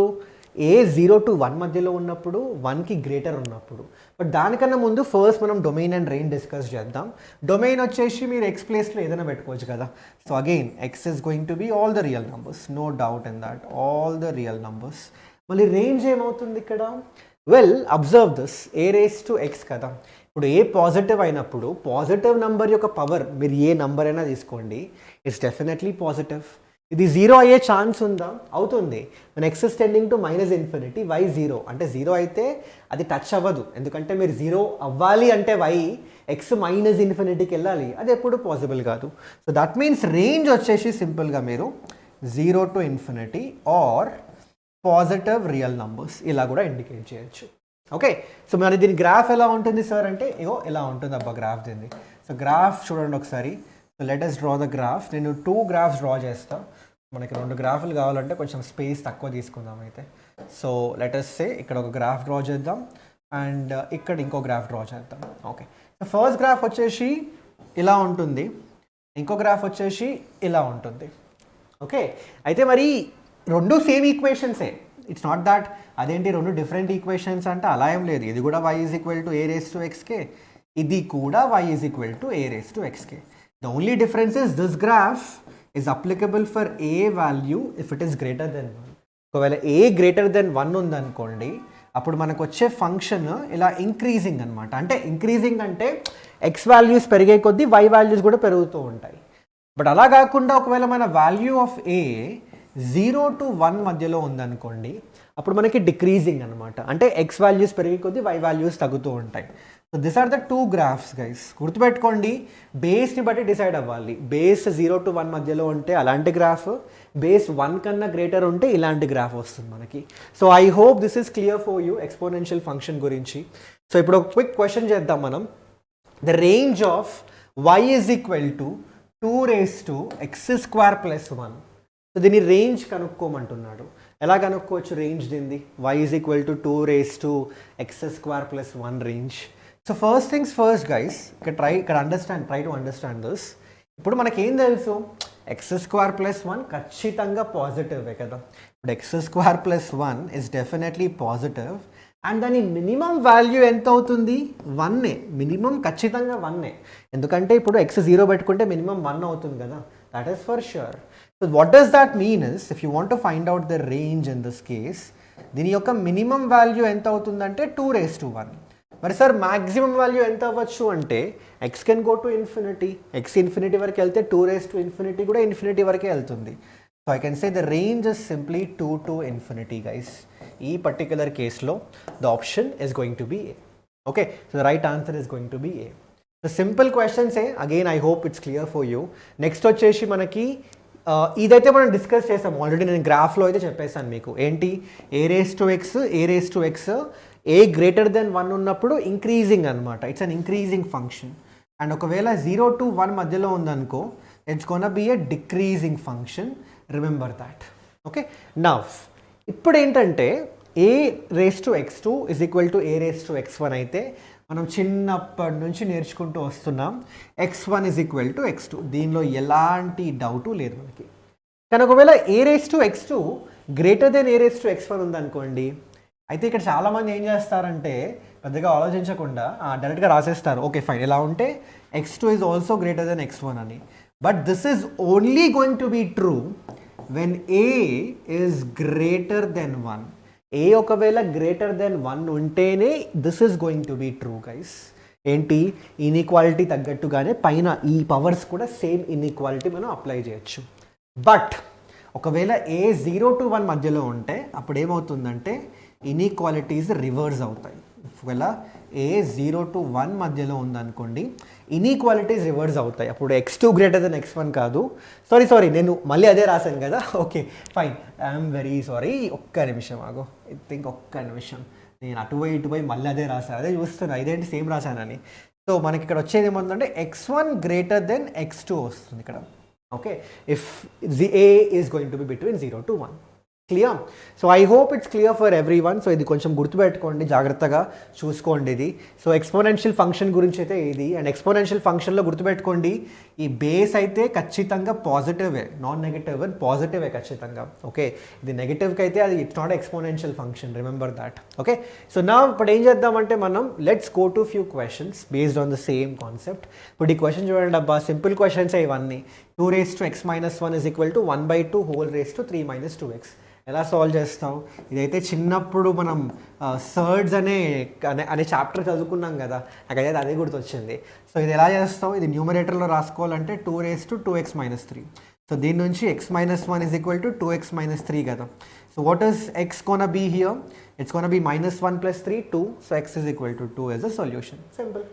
ఏ 0 to 1 మధ్యలో ఉన్నప్పుడు, 1కి గ్రేటర్ ఉన్నప్పుడు. బట్ దానికన్నా ముందు ఫస్ట్ మనం డొమైన్ అండ్ రేంజ్ డిస్కస్ చేద్దాం. డొమైన్ వచ్చేసి మీరు ఎక్స్ ప్లేస్లో ఏదైనా పెట్టుకోవచ్చు కదా. So again x is going to be all the real numbers, no doubt in that, all the real numbers. మళ్ళీ రేంజ్ ఏమవుతుంది ఇక్కడ? Well observe this, a raise to x కదా. ఇప్పుడు ఏ పాజిటివ్ అయినప్పుడు పాజిటివ్ నెంబర్ యొక్క power మీరు ఏ number అయినా తీసుకోండి, ఇట్స్ డెఫినెట్లీ పాజిటివ్. ఇది 0 అయ్యే ఛాన్స్ ఉందా? అవుతుంది. మన X is tending to -∞, y 0 అంటే 0 అయితే అది టచ్ అవ్వదు. ఎందుకంటే మీరు 0 అవ్వాలి అంటే y x -∞కి వెళ్ళాలి, అది ఎప్పుడు పాసిబుల్ కాదు. సో దట్ మీన్స్ రేంజ్ వచ్చేసి సింపుల్గా మీరు 0 to ∞ or positive real numbers ఇలా కూడా ఇండికేట్ చేయొచ్చు. ఓకే, సో మరి దీని గ్రాఫ్ ఎలా ఉంటుంది సార్ అంటే ఇగో ఎలా ఉంటుంది అబ్బా గ్రాఫ్ దీన్ని. సో గ్రాఫ్ చూడండి ఒకసారి. So let us draw the graph. నేను 2 గ్రాఫ్స్ డ్రా చేస్తాను. మనకి 2 గ్రాఫ్లు కావాలంటే కొంచెం స్పేస్ తక్కువ తీసుకుందాం అయితే. సో లెట్ us say ఇక్కడ ఒక గ్రాఫ్ డ్రా చేద్దాం అండ్ ఇక్కడ ఇంకో గ్రాఫ్ డ్రా చేద్దాం. ఓకే, సో ఫస్ట్ గ్రాఫ్ వచ్చేసి ఇలా ఉంటుంది, ఇంకో గ్రాఫ్ వచ్చేసి ఇలా ఉంటుంది. ఓకే, అయితే మరి రెండు సేమ్ ఈక్వేషన్సే. ఇట్స్ నాట్ దాట్ అదేంటి రెండు డిఫరెంట్ ఈక్వేషన్స్ అంటే అలా ఏం లేదు. ఇది కూడా y is equal to a raised to x కే, ఇది కూడా y is equal to a raised to x K. The only difference is this graph is applicable for a value if it is greater than 1. ఒకవేళ a greater than 1 ఉందనుకోండి, అప్పుడు మనకు వచ్చే function ఇలా increasing అనమాట. అంటే ఇంక్రీజింగ్ అంటే x values పెరిగే కొద్దీ y వాల్యూస్ కూడా పెరుగుతూ ఉంటాయి. బట్ అలా కాకుండా ఒకవేళ మన వాల్యూ ఆఫ్ a 0 to 1 మధ్యలో ఉందనుకోండి, అప్పుడు మనకి డిక్రీజింగ్ అనమాట. అంటే x వాల్యూస్ పెరిగే కొద్దీ y వాల్యూస్ తగ్గుతూ ఉంటాయి. So this are the 2 graphs guys. గుర్తుపెట్టుకోండి, బేస్ని బట్టి డిసైడ్ అవ్వాలి. బేస్ 0 to 1 మధ్యలో ఉంటే అలాంటి గ్రాఫ్, బేస్ 1 కన్నా గ్రేటర్ ఉంటే ఇలాంటి గ్రాఫ్ వస్తుంది మనకి. So I hope this is clear for you exponential function గురించి. సో ఇప్పుడు ఒక క్విక్ క్వశ్చన్ చేద్దాం మనం. the range of y is equal to 2 raised to x square plus 1. So దీని రేంజ్ కనుక్కోమంటున్నాడు. ఎలా కనుక్కోవచ్చు రేంజ్ దీనిది? y is equal to 2 raised to x square plus 1 range. So first things first guys, ఇక్కడ try to understand this. ఇప్పుడు మనకేం తెలుసు, X square plus 1 ఖచ్చితంగా పాజిటివే కదా. ఇప్పుడు X square plus 1 is definitely positive and దాని మినిమం వాల్యూ ఎంత అవుతుంది? 1ఏ. మినిమం ఖచ్చితంగా 1ఏ, ఎందుకంటే ఇప్పుడు ఎక్స్ 0 పెట్టుకుంటే మినిమం 1 అవుతుంది కదా. That is for sure. So what does that mean is, if you want to find out the range in this case, దీని యొక్క మినిమం వాల్యూ ఎంత అవుతుందంటే 2 raised to 1. మరి సార్ మ్యాక్సిమం వాల్యూ ఎంత అవ్వచ్చు అంటే x can go to infinity. X infinity వరకు వెళ్తే 2 raised to infinity కూడా ఇన్ఫినిటీ వరకే వెళ్తుంది. So I can say the range is simply 2 to infinity guys. ఈ పర్టిక్యులర్ కేస్లో the option is going to be A. Okay, so the right answer is going to be A. The simple క్వశ్చన్సే again, I hope it's clear for you. Next వచ్చేసి మనకి ఇదైతే మనం discuss చేసాం already, నేను గ్రాఫ్లో అయితే చెప్పేసాను మీకు. ఏంటి? A raise to x a greater than 1 ఉన్నప్పుడు ఇంక్రీజింగ్ అనమాట. It's an increasing function. And ఒకవేళ 0 to 1 మధ్యలో ఉందనుకో, it's gonna be a decreasing function. Remember that. Okay, now ఇప్పుడు ఏంటంటే a raise to x2 is equal to a raise to x1 అయితే మనం చిన్నప్పటి నుంచి నేర్చుకుంటూ వస్తున్నాం x1 is equal to x2. దీనిలో ఎలాంటి డౌటు లేదు మనకి. కానీ ఒకవేళ a raise to x2 greater than a raise to x1 ఉందనుకోండి, అయితే ఇక్కడ చాలామంది ఏం చేస్తారంటే పెద్దగా ఆలోచించకుండా డైరెక్ట్గా రాసేస్తారు. ఓకే ఫైన్, ఇలా ఉంటే x2 is also greater than x1 అని. But this is only going to be true when a is greater than 1. A ఒకవేళ గ్రేటర్ దెన్ 1 ఉంటేనే this is going to be true guys. ఏంటి? Inequality తగ్గట్టుగానే పైన ఈ powers కూడా same inequality మనం apply చేయొచ్చు. బట్ ఒకవేళ ఏ 0 to 1 మధ్యలో ఉంటే అప్పుడు ఏమవుతుందంటే ఇన్ఈక్వాలిటీస్ రివర్స్ అవుతాయి. ఒకవేళ ఏ 0 to 1 మధ్యలో ఉందనుకోండి, ఇన్ఈక్వాలిటీస్ రివర్స్ అవుతాయి. అప్పుడు x2 గ్రేటర్ దెన్ x1 కాదు. సారీ, నేను మళ్ళీ అదే రాశాను కదా. Okay fine, I'm very sorry. ఒక్క నిమిషం ఆగు, ఐ థింక్ ఒక్క నిమిషం. నేను అటుపోయి మళ్ళీ అదే రాశాను. అదే చూస్తున్నా ఇదేంటి సేమ్ రాశానని. సో మనకి ఇక్కడ వచ్చేది ఏమందంటే x1 గ్రేటర్ దెన్ x2 వస్తుంది ఇక్కడ. Okay, if A is going to be between 0 to 1. Clear? So I hope it's clear for everyone. So ఇది కొంచెం గుర్తుపెట్టుకోండి, జాగ్రత్తగా చూసుకోండి ఇది. సో ఎక్స్పోనెన్షియల్ ఫంక్షన్ గురించి అయితే ఇది. అండ్ ఎక్స్పోనెన్షియల్ ఫంక్షన్లో గుర్తుపెట్టుకోండి, ఈ బేస్ అయితే ఖచ్చితంగా పాజిటివే, నాన్ నెగటివ్ అండ్ పాజిటివే ఖచ్చితంగా. ఓకే, ఇది నెగటివ్కి అయితే అది it's not exponential function, remember that. Okay, so నా ఇప్పుడు ఏం చేద్దామంటే మనం let's go to few questions based on the same concept. ఇప్పుడు ఈ క్వశ్చన్ చూడండి అబ్బా, సింపుల్ క్వశ్చన్స్ ఇవన్నీ. 2 raised to x minus 1 is equal to 1/2 whole raised to 3 minus 2x. ఎలా సాల్వ్ చేస్తాం? ఇదైతే చిన్నప్పుడు మనం సర్డ్స్ అనే చాప్టర్ చదువుకున్నాం కదా, నాకైతే అదే గుర్తొచ్చింది. సో ఇది ఎలా చేస్తాం? ఇది న్యూమరేటర్లో రాసుకోవాలంటే 2 raised to 2x minus 3. So దీని నుంచి x minus 1 is equal to 2x minus 3 కదా. So what is x gonna be here? It's gonna be minus 1 plus 3, 2. So x is equal to 2 as a solution. Simple.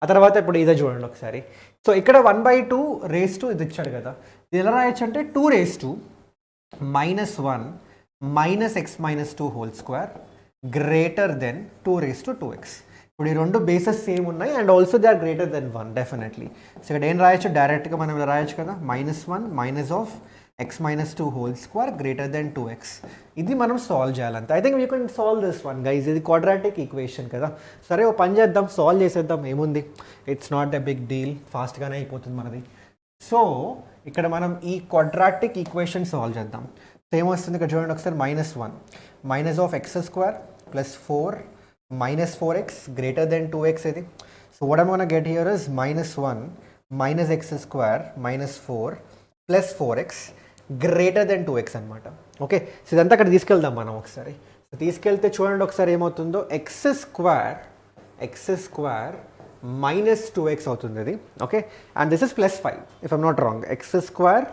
ఆ తర్వాత ఇప్పుడు ఇదే చూడండి ఒకసారి. So ఇక్కడ 1/2 raised to ఇది ఇచ్చాడు కదా, ఇది ఎలా రాయొచ్చు అంటే 2 raised to minus 1 minus x minus 2 whole square greater than 2 raised to 2x. ఇప్పుడు ఈ రెండు బేసెస్ సేమ్ ఉన్నాయి and also they are greater than 1 definitely. So ఇక్కడ ఏం రాయొచ్చు? డైరెక్ట్గా మనం ఇలా రాయొచ్చు కదా, -1 minus of x minus 2 whole square greater than 2x. ఇది మనం సాల్వ్ చేయాలంటే I think you can solve this one guys. ఇది క్వాడ్రాటిక్ ఈక్వేషన్ కదా. సరే ఓ పని చేద్దాం, సాల్వ్ చేసేద్దాం, ఏముంది, it's not a big deal, ఫాస్ట్గానే అయిపోతుంది మనది. సో ఇక్కడ మనం ఈ క్వాడ్రాటిక్ ఈక్వేషన్ సాల్వ్ చేద్దాం. సో ఏమొస్తుంది ఇక్కడ చూడండి ఒకసారి, -1 minus of x square plus 4 minus 4x greater than 2x ఇది. So what I'm gonna get here is -1 minus x square minus 4 plus 4x greater than 2x అనమాట. ఓకే, సో ఇదంతా అక్కడ తీసుకెళ్దాం మనం ఒకసారి. సో తీసుకెళ్తే చూడండి ఒకసారి ఏమవుతుందో, x స్క్వేర్ minus 2x అవుతుంది ఇది. Okay, and this is +5 if I'm not wrong. x square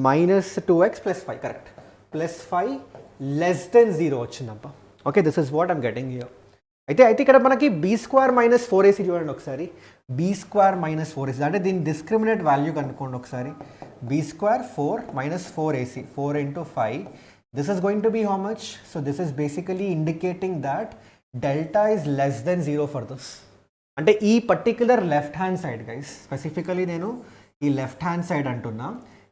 minus 2x plus 5, correct, +5 less than 0 వచ్చిందప్ప. Okay, this is what I'm getting here. అయితే ఇక్కడ మనకి b² - 4ac చూడండి ఒకసారి, b² - 4ac అంటే దీని డిస్క్రిమినేట్ వాల్యూ కనుక్కోండి ఒకసారి. b² 4 - 4ac, 4 into 5, this is going to be how much? So this is basically indicating that delta is less than 0 for this. అంటే ఈ particular left hand side guys, specifically నేను ఈ left hand side అంటున్నా,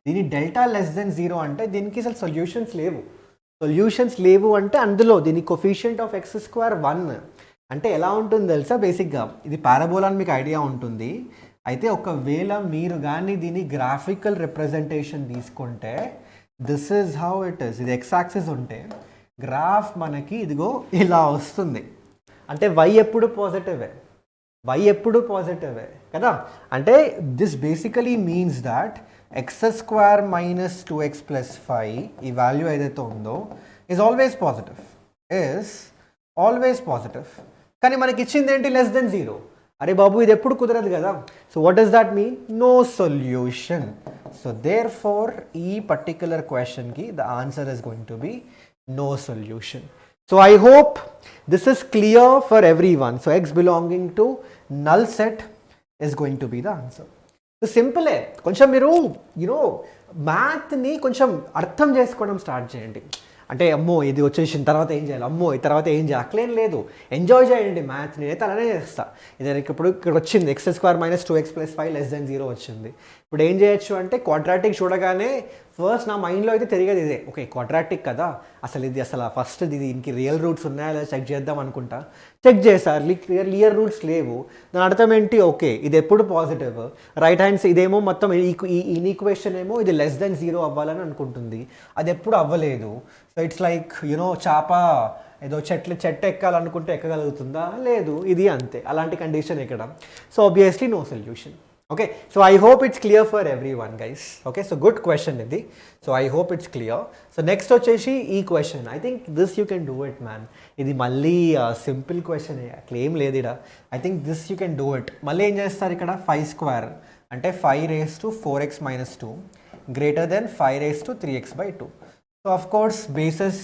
దీని delta less than 0 అంటే దీనికి అసలు solutions లేవు అంటే అందులో దీని కొఫిషియంట్ ఆఫ్ ఎక్స్ స్క్వేర్ 1. అంటే ఎలా ఉంటుంది తెలుసా, బేసిక్గా ఇది పారాబోలా అని మీకు ఐడియా ఉంటుంది. అయితే ఒకవేళ మీరు కానీ దీని గ్రాఫికల్ రిప్రజెంటేషన్ తీసుకుంటే this is how it is. ఇది ఎక్స్ యాక్సిస్ ఉంటే గ్రాఫ్ మనకి ఇదిగో ఇలా వస్తుంది. అంటే y ఎప్పుడు పాజిటివే కదా. అంటే this basically means that X square minus 2x plus 5 ఈ వాల్యూ ఏదైతే ఉందో ఈజ్ ఆల్వేస్ పాజిటివ్. కానీ మనకి ఇచ్చింది ఏంటి, లెస్ దెన్ 0. అరే బాబు ఇది ఎప్పుడు కుదరదు కదా. So what does that mean, no solution. So therefore ఈ పర్టిక్యులర్ క్వశ్చన్కి the answer is going to be no solution. So I hope this is clear for everyone. So x belonging to null set is going to be the answer. So simple ఏ, కొంచెం మీరు మ్యాథ్ని కొంచెం అర్థం చేసుకోవడం start చేయండి. అంటే అమ్మో ఇది వచ్చేసిన తర్వాత ఏం చేయాలి, అమ్మో ఈ తర్వాత ఏం చేయాలి, అట్లేం లేదు. ఎంజాయ్ చేయండి మ్యాథ్ని. అయితే అలానే చేస్తా. ఇది ఇప్పుడు ఇక్కడ వచ్చింది X square minus 2x plus 5 less than 0 వచ్చింది. ఇప్పుడు ఏం చేయొచ్చు అంటే క్వాడ్రాటిక్ చూడగానే ఫస్ట్ నా మైండ్లో అయితే తిరిగేది ఇదే, ఓకే క్వాడ్రాటిక్ కదా, అసలు ఫస్ట్ దీనికి రియల్ రూట్స్ ఉన్నాయా లేదా చెక్ చేద్దాం అనుకుంటా. చెక్ చేశారు, రియల్ రూట్స్ లేవు. దాని అర్థం ఏంటి, ఓకే ఇది ఎప్పుడు పాజిటివ్. రైట్ హ్యాండ్స్ ఇదేమో మొత్తం ఈ ఈక్వేషన్ ఏమో ఇది లెస్ దెన్ 0 అవ్వాలని అనుకుంటుంది, అది ఎప్పుడు అవ్వలేదు. సో ఇట్స్ లైక్ చాప ఏదో చెట్టు ఎక్కాలనుకుంటే ఎక్కగలుగుతుందా, లేదు. ఇది అంతే, అలాంటి కండిషన్ ఇక్కడ. So obviously no solution. Okay, so I hope it's clear for everyone guys. Okay, so good question idi. So I hope it's clear. So next వచ్చేసి ఈ question. I think this you can do it man. ఇది మళ్ళీ simple question, claim లేదు ఇక్కడ. I think this you can do it. మళ్ళీ ఏం చేస్తారు ఇక్కడ, 5 స్క్వేర్ అంటే 5 raised to 4x minus 2 greater than 5 raised to 3x by 2. So of course basis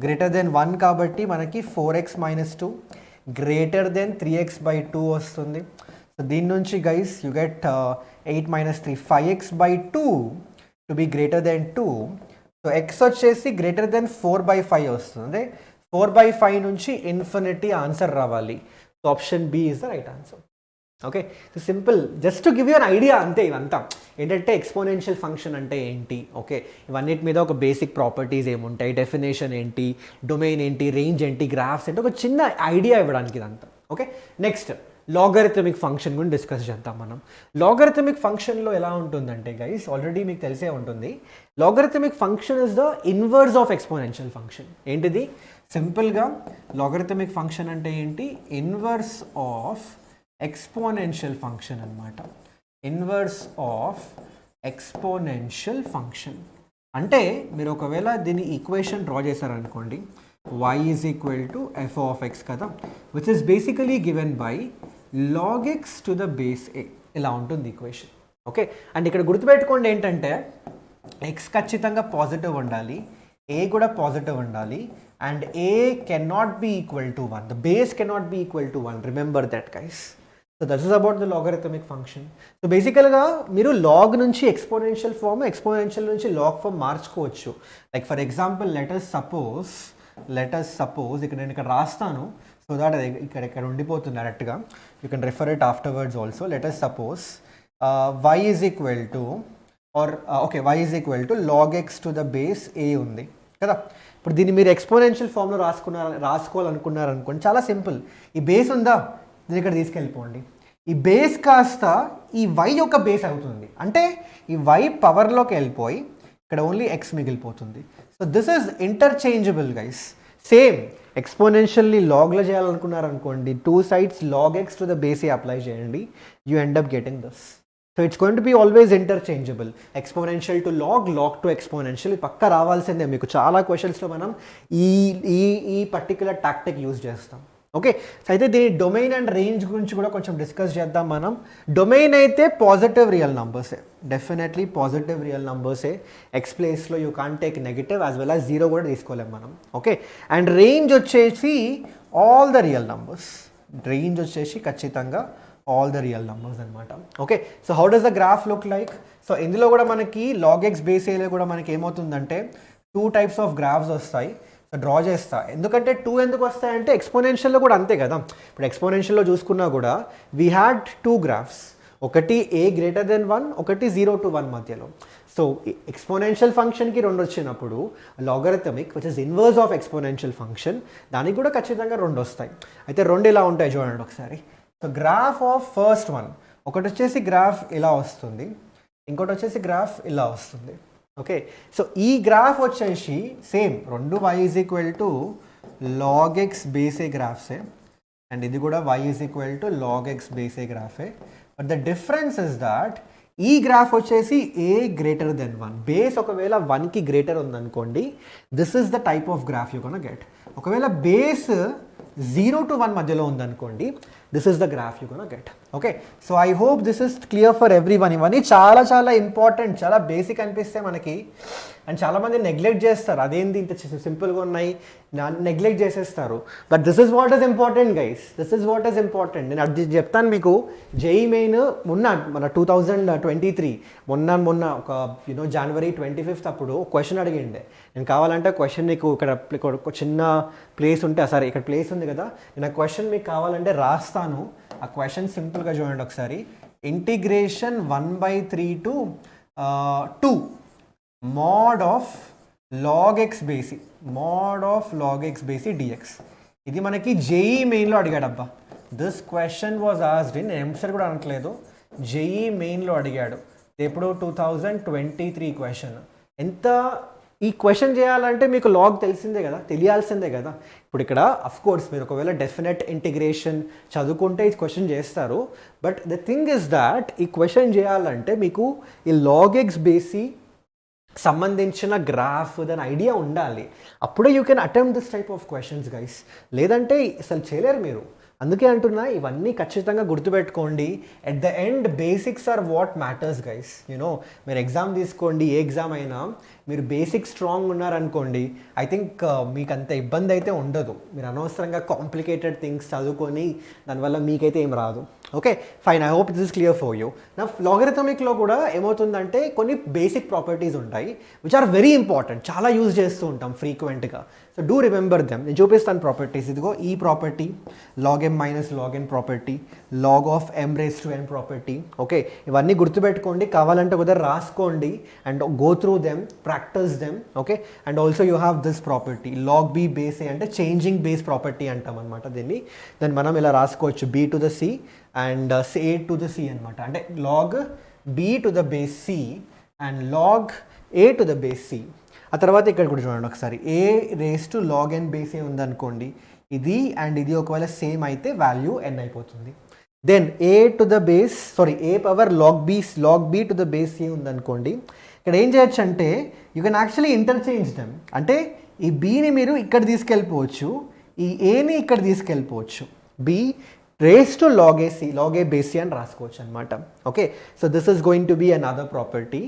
greater than 1 కాబట్టి మనకి 4x minus 2 greater than 3x by 2 వస్తుంది. దీని నుంచి guys you get 8 minus 3 5x by 2 to be greater than 2. So x వచ్చేసి greater than 4/5 వస్తుంది. 4/5 నుంచి infinity answer రావాలి. So option B is the right answer. Okay, so simple, just to give you an idea అంతే. ఇవంతా ఏంటంటే exponential function అంటే ఏంటి, okay ఇవన్నిటి మీద ఒక బేసిక్ ప్రాపర్టీస్ ఏముంటాయి, డెఫినేషన్ ఏంటి, డొమైన్ ఏంటి, రేంజ్ ఏంటి, గ్రాఫ్స్ ఏంటి, ఒక చిన్న ఐడియా ఇవ్వడానికి ఇదంతా. ఓకే, నెక్స్ట్ లాగరిథమిక్ ఫంక్షన్ గురించి డిస్కస్ చేద్దాం మనం. లాగరిథమిక్ ఫంక్షన్లో ఎలా ఉంటుందంటే గైస్, ఆల్రెడీ మీకు తెలిసే ఉంటుంది, logarithmic function is the inverse of exponential function. ఏంటిది, సింపుల్గా లాగరిథమిక్ ఫంక్షన్ అంటే ఏంటి, ఇన్వర్స్ ఆఫ్ ఎక్స్పోనెన్షియల్ ఫంక్షన్ అనమాట. ఇన్వర్స్ ఆఫ్ ఎక్స్పోనెన్షియల్ ఫంక్షన్ అంటే మీరు ఒకవేళ దీని ఈక్వేషన్ డ్రా చేశారనుకోండి, y is equal to f of x కదా, which is basically given by log x to the base a. ఇలా ఉంటుంది ఈక్వేషన్. ఓకే, అండ్ ఇక్కడ గుర్తుపెట్టుకోండి ఏంటంటే x ఖచ్చితంగా పాజిటివ్ ఉండాలి, a కూడా పాజిటివ్ ఉండాలి, and a cannot be equal to 1. The base cannot be equal to 1. Remember that guys. So that is about the logarithmic function. So basically మీరు log నుంచి exponential form, exponential నుంచి log form మార్చుకోవచ్చు. Like for example, let us suppose ఇక్కడ నేను ఇక్కడ రాస్తాను so that ఇక్కడ ఉండిపోతుంది డైరెక్ట్గా. You can refer it afterwards also. Let us suppose y is equal to y is equal to log x to the base a ఉంది కదా. ఇప్పుడు దీన్ని మీరు ఎక్స్పోనెన్షియల్ ఫామ్లో రాసుకోవాలనుకున్నారనుకోండి, చాలా సింపుల్. ఈ బేస్ ఉందా, దీన్ని ఇక్కడ తీసుకెళ్ళిపోండి. ఈ బేస్ కాస్త ఈ y యొక్క బేస్ అవుతుంది, అంటే ఈ y పవర్లోకి వెళ్ళిపోయి ఇక్కడ ఓన్లీ x మిగిలిపోతుంది. So this is interchangeable guys. Same exponentially లాగ్లో చేయాలనుకున్నారనుకోండి, 2 sides log x to the base a apply చేయండి, you end up getting this. So it's going to be always interchangeable. Exponential to log, log to exponential పక్క రావాల్సిందే. మీకు చాలా క్వశ్చన్స్లో మనం ఈ పర్టికులర్ టాక్టిక్ యూజ్ చేస్తాం. ఓకే, సో అయితే దీని డొమైన్ అండ్ రేంజ్ గురించి కూడా కొంచెం డిస్కస్ చేద్దాం మనం. డొమైన్ అయితే పాజిటివ్ రియల్ నంబర్సే, డెఫినెట్లీ పాజిటివ్ రియల్ నంబర్సే. ఎక్స్ ప్లేస్లో you can't take negative as well as 0 కూడా తీసుకోలేము మనం. ఓకే, అండ్ రేంజ్ వచ్చేసి all the real numbers. Range వచ్చేసి ఖచ్చితంగా ఆల్ ద రియల్ నంబర్స్ అనమాట. Okay, so how does the graph look like? So ఇందులో కూడా మనకి లాగ్ ఎక్స్ బేస్ ఏలో కూడా మనకి ఏమవుతుందంటే 2 types ఆఫ్ గ్రాఫ్స్ వస్తాయి. డ్రా చేస్తా. ఎందుకంటే 2 ఎందుకు వస్తాయంటే ఎక్స్పోనెన్షియల్లో కూడా అంతే కదా. ఇప్పుడు ఎక్స్పోనెన్షియల్లో చూసుకున్నా కూడా వీ హ్యాడ్ 2 గ్రాఫ్స్, ఒకటి a గ్రేటర్ దెన్ 1, ఒకటి 0 to 1 మధ్యలో. సో ఎక్స్పోనెన్షియల్ ఫంక్షన్కి 2 వచ్చినప్పుడు logarithmic which is inverse of exponential function దానికి కూడా ఖచ్చితంగా 2 వస్తాయి. అయితే 2 ఇలా ఉంటాయి చూడండి ఒకసారి. So graph of first one, ఒకటి వచ్చేసి గ్రాఫ్ ఇలా వస్తుంది, ఇంకోటి వచ్చేసి గ్రాఫ్ ఇలా వస్తుంది. ఓకే, సో ఈ గ్రాఫ్ వచ్చేసి సేమ్ రెండు y is equal to log x బేసే గ్రాఫ్సే, అండ్ ఇది కూడా y is equal to log x బేసే గ్రాఫే. But the difference is that ఈ గ్రాఫ్ వచ్చేసి a గ్రేటర్ దెన్ 1. బేస్ ఒకవేళ 1కి గ్రేటర్ ఉందనుకోండి, this is the type of graph you gonna get. ఒకవేళ బేస్ 0 to 1 మధ్యలో ఉందనుకోండి, this is the graph you gonna get. Okay, so I hope this is clear for every one. ఇవన్నీ చాలా చాలా important, చాలా బేసిక్ అనిపిస్తే మనకి, అండ్ చాలామంది నెగ్లెక్ట్ చేస్తారు, అదేంటి ఇంత సింపుల్గా ఉన్నాయి నెగ్లెక్ట్ చేసేస్తారు. But this is what is important guys, this is what is important. నేను అది చెప్తాను మీకు. జేఈ మెయిన్ మన 2023 మొన్న ఒక January 25th అప్పుడు క్వశ్చన్ అడిగిండే. నేను కావాలంటే క్వశ్చన్ నీకు ఇక్కడ చిన్న ప్లేస్ ఉంటే, సరే ఇక్కడ ప్లేస్ ఉంది కదా, నేను ఆ క్వశ్చన్ మీకు కావాలంటే రాస్తాను. ఆ క్వశ్చన్ సింపుల్గా చూడండి ఒకసారి. Integration 1/3 to 2 mod of log x బేసి dx. ఇది మనకి జేఈ మెయిన్లో అడిగాడు అబ్బా. This question was asked in EAMCET కూడా అనట్లేదు, జేఈ మెయిన్లో అడిగాడు. ఎప్పుడు 2023 క్వశ్చన్. ఎంత ఈ క్వశ్చన్ చేయాలంటే మీకు లాగ్ తెలిసిందే కదా, తెలియాల్సిందే కదా. ఇప్పుడు ఇక్కడ అఫ్కోర్స్ మీరు ఒకవేళ డెఫినెట్ ఇంటిగ్రేషన్ చదువుకుంటే ఈ క్వశ్చన్ చేస్తారు. But the thing is that ఈ క్వశ్చన్ చేయాలంటే మీకు ఈ లాగ్ ఎక్స్ బేసి సంబంధించిన గ్రాఫ్ దాని ఐడియా ఉండాలి. అప్పుడే you can attempt this type of questions guys, లేదంటే అసలు చేయలేరు మీరు. అందుకే అంటున్నా, ఇవన్నీ ఖచ్చితంగా గుర్తుపెట్టుకోండి. At the end basics are what matters guys. మీరు ఎగ్జామ్ తీసుకోండి, ఏ ఎగ్జామ్ అయినా మీరు బేసిక్ స్ట్రాంగ్ ఉన్నారనుకోండి, ఐ థింక్ మీకు అంత ఇబ్బంది అయితే ఉండదు. మీరు అనవసరంగా కాంప్లికేటెడ్ థింగ్స్ చదువుకొని దానివల్ల మీకైతే ఏం రాదు. Okay fine, I hope this is clear for you. నా లాగరిథమిక్లో కూడా ఏమవుతుందంటే కొన్ని బేసిక్ ప్రాపర్టీస్ ఉంటాయి విచ్ ఆర్ వెరీ ఇంపార్టెంట్, చాలా యూజ్ చేస్తూ ఉంటాం ఫ్రీక్వెంట్గా. So do remember them. నేను చూపిస్తాను ప్రాపర్టీస్. ఇదిగో ఈ property log m minus log n property, log of m raised to n property. Okay, ఇవన్నీ గుర్తుపెట్టుకోండి, కావాలంటే ఒకసారి రాసుకోండి and go through them, practice them. Okay, and also you have this property log b base a, అంటే changing base property అంటాం అనమాట దీన్ని. దాన్ని మనం ఇలా రాసుకోవచ్చు b to the c and a to the c అనమాట. అంటే log b to the base c and log a to the base c. ఆ తర్వాత ఇక్కడ కూడా చూడండి ఒకసారి, a raised to log n base a ఉందనుకోండి, ఇది అండ్ ఇది ఒకవేళ సేమ్ అయితే వాల్యూ n అయిపోతుంది. Then a to the base a power log b to the base c ఉందనుకోండి, ఇక్కడ ఏం చేయొచ్చు అంటే you can actually interchange them. అంటే ఈ bని మీరు ఇక్కడ తీసుకెళ్ళిపోవచ్చు, ఈ aని ఇక్కడ తీసుకెళ్ళిపోవచ్చు. b raised to log a base c అని రాసుకోవచ్చు అనమాట. Okay, so this is going to be another property.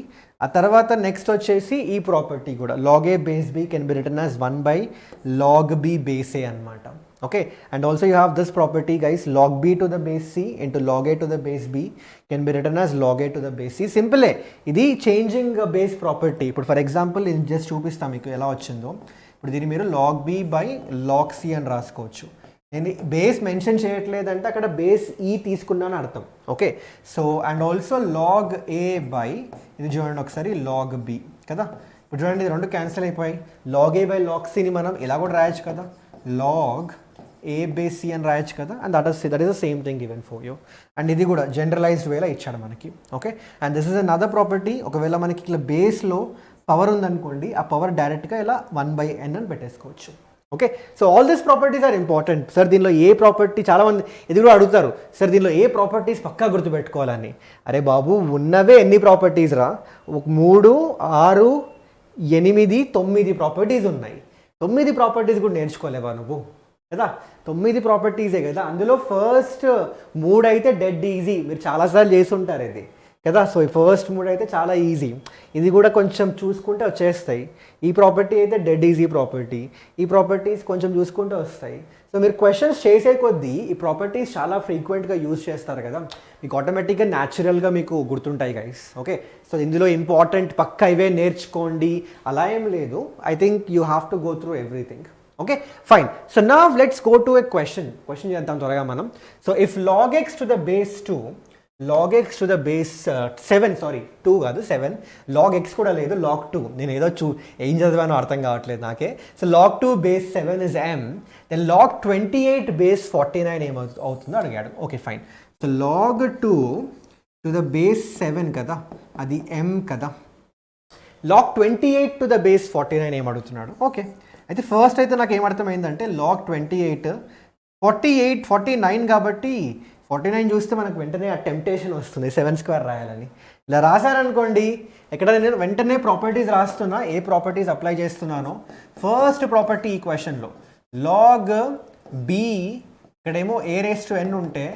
ఆ తర్వాత నెక్స్ట్ వచ్చేసి ఈ ప్రాపర్టీ కూడా log a base b can be written as 1/log b base a అనమాట. Okay, and also you have this property guys, log b to the base c into log a to the base b can be written as log a to the base c. సింపులే, ఇది changing base property. ఇప్పుడు for example నేను just చూపిస్తాను మీకు ఎలా వచ్చిందో. ఇప్పుడు దీన్ని మీరు log b by log c అని రాసుకోవచ్చు. నేను బేస్ మెన్షన్ చేయట్లేదంటే అక్కడ బేస్ ఈ తీసుకున్నాను అర్థం. Okay, so and also log a by, ఇది చూడండి ఒకసారి log b కదా. ఇప్పుడు చూడండి రెండు క్యాన్సిల్ అయిపోయి, log a by log c ని మనం ఇలా కూడా రాయొచ్చు కదా, log a బేస్ c అని రాయొచ్చు కదా. And that is the same thing given for you. And ఇది కూడా జనరలైజ్డ్ వేలో ఇచ్చాడు మనకి. Okay, and this is another property. ఒకవేళ మనకి ఇట్లా బేస్లో పవర్ ఉందనుకోండి, ఆ పవర్ డైరెక్ట్గా ఇలా 1/n అని పెట్టేసుకోవచ్చు. Okay, so all these properties are important. Sir దీనిలో ఏ ప్రాపర్టీ, చాలామంది ఇది కూడా అడుగుతారు, సార్ దీనిలో ఏ ప్రాపర్టీస్ పక్కా గుర్తుపెట్టుకోవాలని. అరే బాబు, ఉన్నవే ఎన్ని ప్రాపర్టీస్ రా, 3, 6, 8, 9 ప్రాపర్టీస్ ఉన్నాయి. 9 ప్రాపర్టీస్ కూడా నేర్చుకోలేవా నువ్వు కదా? 9 ప్రాపర్టీసే కదా. అందులో ఫస్ట్ 3 అయితే డెడ్ ఈజీ, మీరు చాలాసార్లు చేసి ఉంటారు ఇది. కదా. సో ఈ ఫస్ట్ మూడు అయితే చాలా ఈజీ, ఇది కూడా కొంచెం చూసుకుంటే వచ్చేస్తాయి. ఈ ప్రాపర్టీ అయితే డెడ్ ఈజీ ప్రాపర్టీ, ఈ ప్రాపర్టీస్ కొంచెం చూసుకుంటే వస్తాయి. సో మీరు క్వశ్చన్స్ చేసే కొద్దీ ఈ ప్రాపర్టీస్ చాలా ఫ్రీక్వెంట్గా యూజ్ చేస్తారు కదా, మీకు ఆటోమేటిక్గా న్యాచురల్గా మీకు గుర్తుంటాయి గైస్. ఓకే, సో ఇందులో ఇంపార్టెంట్ పక్క ఇవే నేర్చుకోండి అలా ఏం లేదు. I think you have to go through everything. Okay fine. So now let's go to a question చేద్దాం త్వరగా మనం. So if log x to the base 2, log x to the base 7, sorry 2 కాదు 7, log x కూడా లేదు, log 2, నేను ఏదో ఏం చదివానో అర్థం కావట్లేదు నాకే. So log 2 base 7 is m, then log 28 base 49 ఏమవుతుందో అడిగాడు. Okay fine. So log 2 to the base 7 కదా, అది m కదా, log 28 to the base 49 ఏం అడుగుతున్నాడు. ఓకే, అయితే ఫస్ట్ అయితే నాకు ఏమర్థమైందంటే log 28 49 కాబట్టి 49 చూస్తే మనకు వెంటనే ఆ టెంప్టేషన్ వస్తుంది 7² రాయాలని. ఇలా రాశారనుకోండి, ఎక్కడ నేను వెంటనే ప్రాపర్టీస్ రాస్తున్నా, ఏ ప్రాపర్టీస్ అప్లై చేస్తున్నానో. ఫస్ట్ ప్రాపర్టీ ఈ క్వశ్చన్లో log b, ఇక్కడేమో a⁴n ఉంటే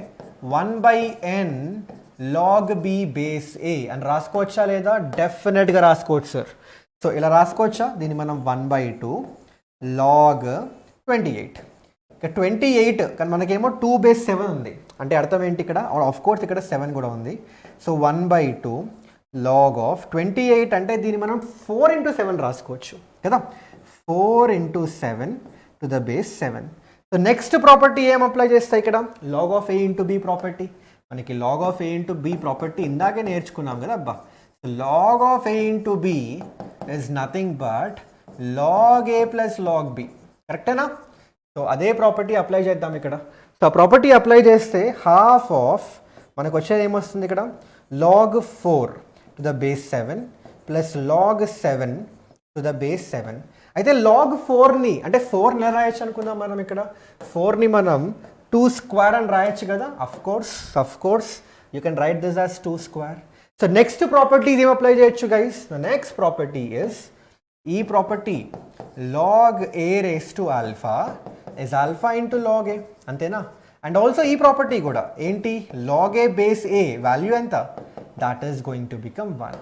1/n log b base a అని రాసుకోవచ్చా లేదా? డెఫినెట్గా రాసుకోవచ్చు సార్. సో ఇలా రాసుకోవచ్చా? దీన్ని మనం 1/2 log 28. ఇక 28 కానీ మనకేమో 2 base 7 ఉంది, అంటే అర్థం ఏంటి ఇక్కడ? ఆఫ్ కోర్స్ ఇక్కడ 7 కూడా ఉంది. సో 1/2 log of 28 అంటే దీన్ని మనం 4 into 7 రాసుకోవచ్చు కదా, 4 into 7 to the base 7. So next property ఏం అప్లై చేస్తాయి ఇక్కడ? log of a into b property. మనకి log of a into b property ఇందాకే నేర్చుకున్నాం కదా అబ్బా. log of a into b is nothing but log a plus log b, కరెక్టేనా? So అదే ప్రాపర్టీ అప్లై చేద్దాం ఇక్కడ. సో ఆ ప్రాపర్టీ అప్లై చేస్తే హాఫ్ ఆఫ్ మనకు వచ్చేది ఏమొస్తుంది ఇక్కడ? log 4 to the base 7 plus log 7 to the base 7. అయితే log 4ని అంటే 4 ఎలా రాయొచ్చు అనుకుందాం మనం ఇక్కడ? 4ని మనం 2² అని రాయొచ్చు కదా. Of course you can write this as 2². So next properties ఏం అప్లై చేయొచ్చు guys? The next property is ఈ property log a raised to alpha is alpha into log a, అంతేనా? అండ్ ఆల్సో ఈ ప్రాపర్టీ కూడా ఏంటి? log a base a value ఎంత? That is going to become 1.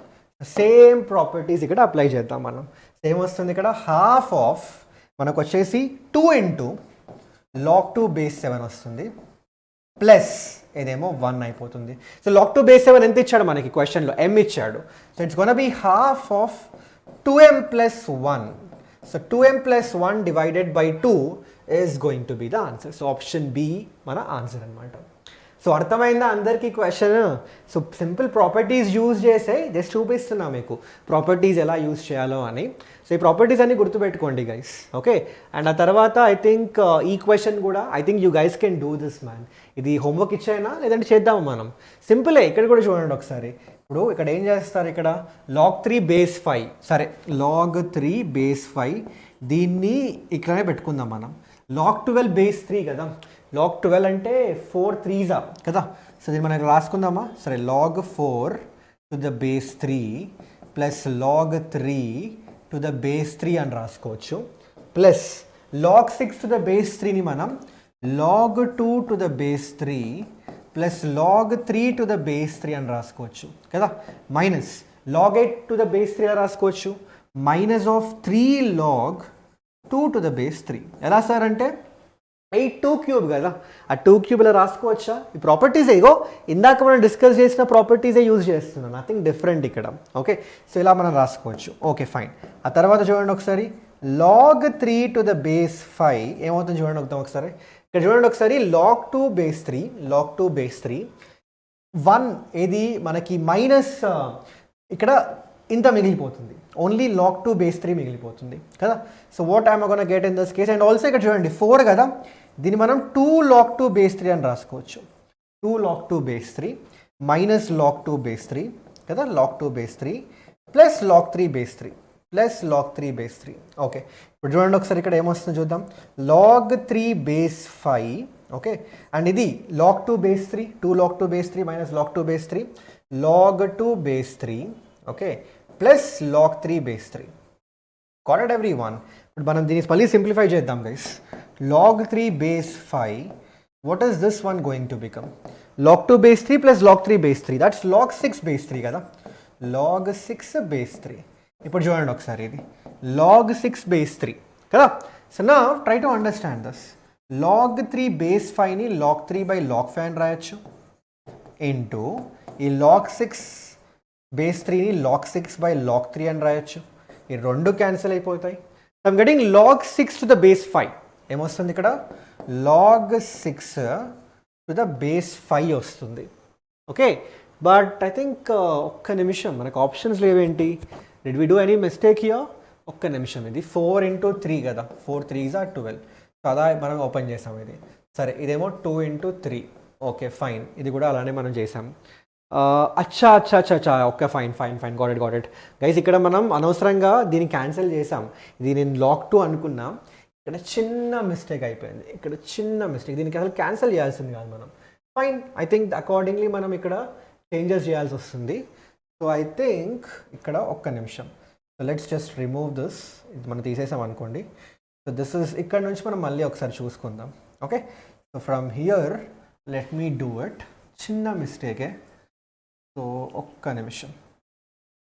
Same properties ఇక్కడ apply చేద్దాం మనం. Same వస్తుంది ఇక్కడ, హాఫ్ ఆఫ్ మనకు వచ్చేసి 2 into log 2 base 7 వస్తుంది, ప్లస్ ఇదేమో 1 అయిపోతుంది. సో log 2 base 7 ఎంత ఇచ్చాడు మనకి క్వశ్చన్లో? m ఇచ్చాడు. So it's gonna be half of 2m plus 1. So 2m plus 1 divided by 2 is going to be the answer. So option B మన ఆన్సర్ అనమాట. సో అర్థమైందా అందరికీ question? So simple properties use చేసే జస్ట్ చూపిస్తున్నా మీకు properties ఎలా use చేయాలో అని. సో ఈ ప్రాపర్టీస్ అన్ని గుర్తుపెట్టుకోండి గైస్. ఓకే, అండ్ ఆ తర్వాత ఐ థింక్ ఈ క్వశ్చన్ కూడా I think you guys can do this man. ఇది హోంవర్క్ ఇచ్చాయినా లేదంటే చేద్దాము మనం? సింపులే, ఇక్కడ కూడా చూడండి ఒకసారి. ఇప్పుడు ఇక్కడ ఏం చేస్తారు? ఇక్కడ log 3 base 5, సరే log 3 base 5 దీన్ని ఇక్కడనే పెట్టుకుందాం మనం. log 12 base 3 కదా, log 12 అంటే 4 3s కదా. సో దీన్ని మనం రాసుకుందామా? సరే log 4 to the base 3 plus log 3 to the base 3 అని రాసుకోవచ్చు, plus log 6 to the base 3ని మనం log 2 to the base 3 plus log 3 to the base 3 అని రాసుకోవచ్చు కదా, minus log 8 to the base 3 రాసుకోవచ్చు, minus of 3 log 2 to the base 3. ఎలా sir అంటే 8 2³ కదా, ఆ 2³ ఇలా రాసుకోవచ్చా? ఈ ప్రాపర్టీసే, ఇగో ఇందాక మనం డిస్కస్ చేసిన ప్రాపర్టీసే యూజ్ చేస్తున్నాం, నథింగ్ డిఫరెంట్ ఇక్కడ. ఓకే, సో ఇలా మనం రాసుకోవచ్చు. Okay fine. ఆ తర్వాత చూడండి ఒకసారి, log 3 to the base 5 ఏమవుతుంది చూడండి ఒకసారి. ఇక్కడ చూడండి ఒకసారి, log 2 base 3 log 2 base 3 1 ఏది మనకి మైనస్ ఇక్కడ ఇంత మిగిలిపోతుంది, ఓన్లీ log 2 base 3 మిగిలిపోతుంది కదా. So what I'm gonna get in this case? And also ఇక్కడ చూడండి 4 కదా, దీన్ని మనం 2 log 2 base 3 అని రాసుకోవచ్చు. 2 log 2 base 3 minus log 2 base 3 కదా, log 2 base 3 plus log 3 base 3 plus log 3 base 3. Okay, ఇప్పుడు చూడండి ఒకసారి ఇక్కడ ఏమొస్తుందో చూద్దాం. log 3 base 5 ఓకే, అండ్ ఇది log 2 base 3 2 log 2 base 3 minus log 2 base 3 log 2 base 3 okay, plus log 3 base 3. Got it everyone? ఇప్పుడు మనం దీన్ని మళ్ళీ సింప్లిఫై చేద్దాం guys. log 3 base 5 what is this one going to become? log 2 base 3 plus log 3 base 3, that's log 6 base 3 కదా, log 6 base 3. ఇప్పుడు చూడండి ఒకసారి, ఇది log 6 base 3 కదా. సో నా try to understand this. log 3 base 5ని log 3 by log 5 అని రాయొచ్చు, ఇంటూ ఈ log 6 base 3ని log 6 by log 3 అని రాయొచ్చు. ఈ రెండు క్యాన్సిల్ అయిపోతాయి. I'm getting log 6 to the base 5. ఏమొస్తుంది ఇక్కడ, log 6 to the base 5 వస్తుంది. ఓకే, బట్ ఐ థింక్ ఒక్క నిమిషం, మనకు ఆప్షన్స్ లేవేంటి, did we do any mistake here? ఒక్క నిమిషం, ఇది 4 into 3 కదా, 4 3s are 12. సో అలా మనం ఓపెన్ చేసాం ఇది. సరే, ఇదేమో 2 into 3. ఓకే ఫైన్, ఇది కూడా అలానే మనం చేసాం. అచ్చా అచ్చా అచ్చా అచ్చా, okay fine fine fine, got it guys. ఇక్కడ మనం అనవసరంగా దీన్ని క్యాన్సిల్ చేసాం. ఇది నేను log 2 అనుకున్నా, ఇక్కడ చిన్న మిస్టేక్ అయిపోయింది, ఇక్కడ చిన్న మిస్టేక్. దీనికి అసలు క్యాన్సిల్ చేయాల్సింది కాదు మనం. ఫైన్, ఐ థింక్ అకార్డింగ్లీ మనం ఇక్కడ చేంజెస్ చేయాల్సి వస్తుంది. సో ఐ థింక్ ఇక్కడ ఒక్క నిమిషం, so let's just remove this. ఇది మనం తీసేసాం అనుకోండి. సో దిస్ ఇస్, ఇక్కడ నుంచి మనం మళ్ళీ ఒకసారి చూసుకుందాం. Okay, so from here let me do it. చిన్న మిస్టేకే, సో ఒక్క నిమిషం.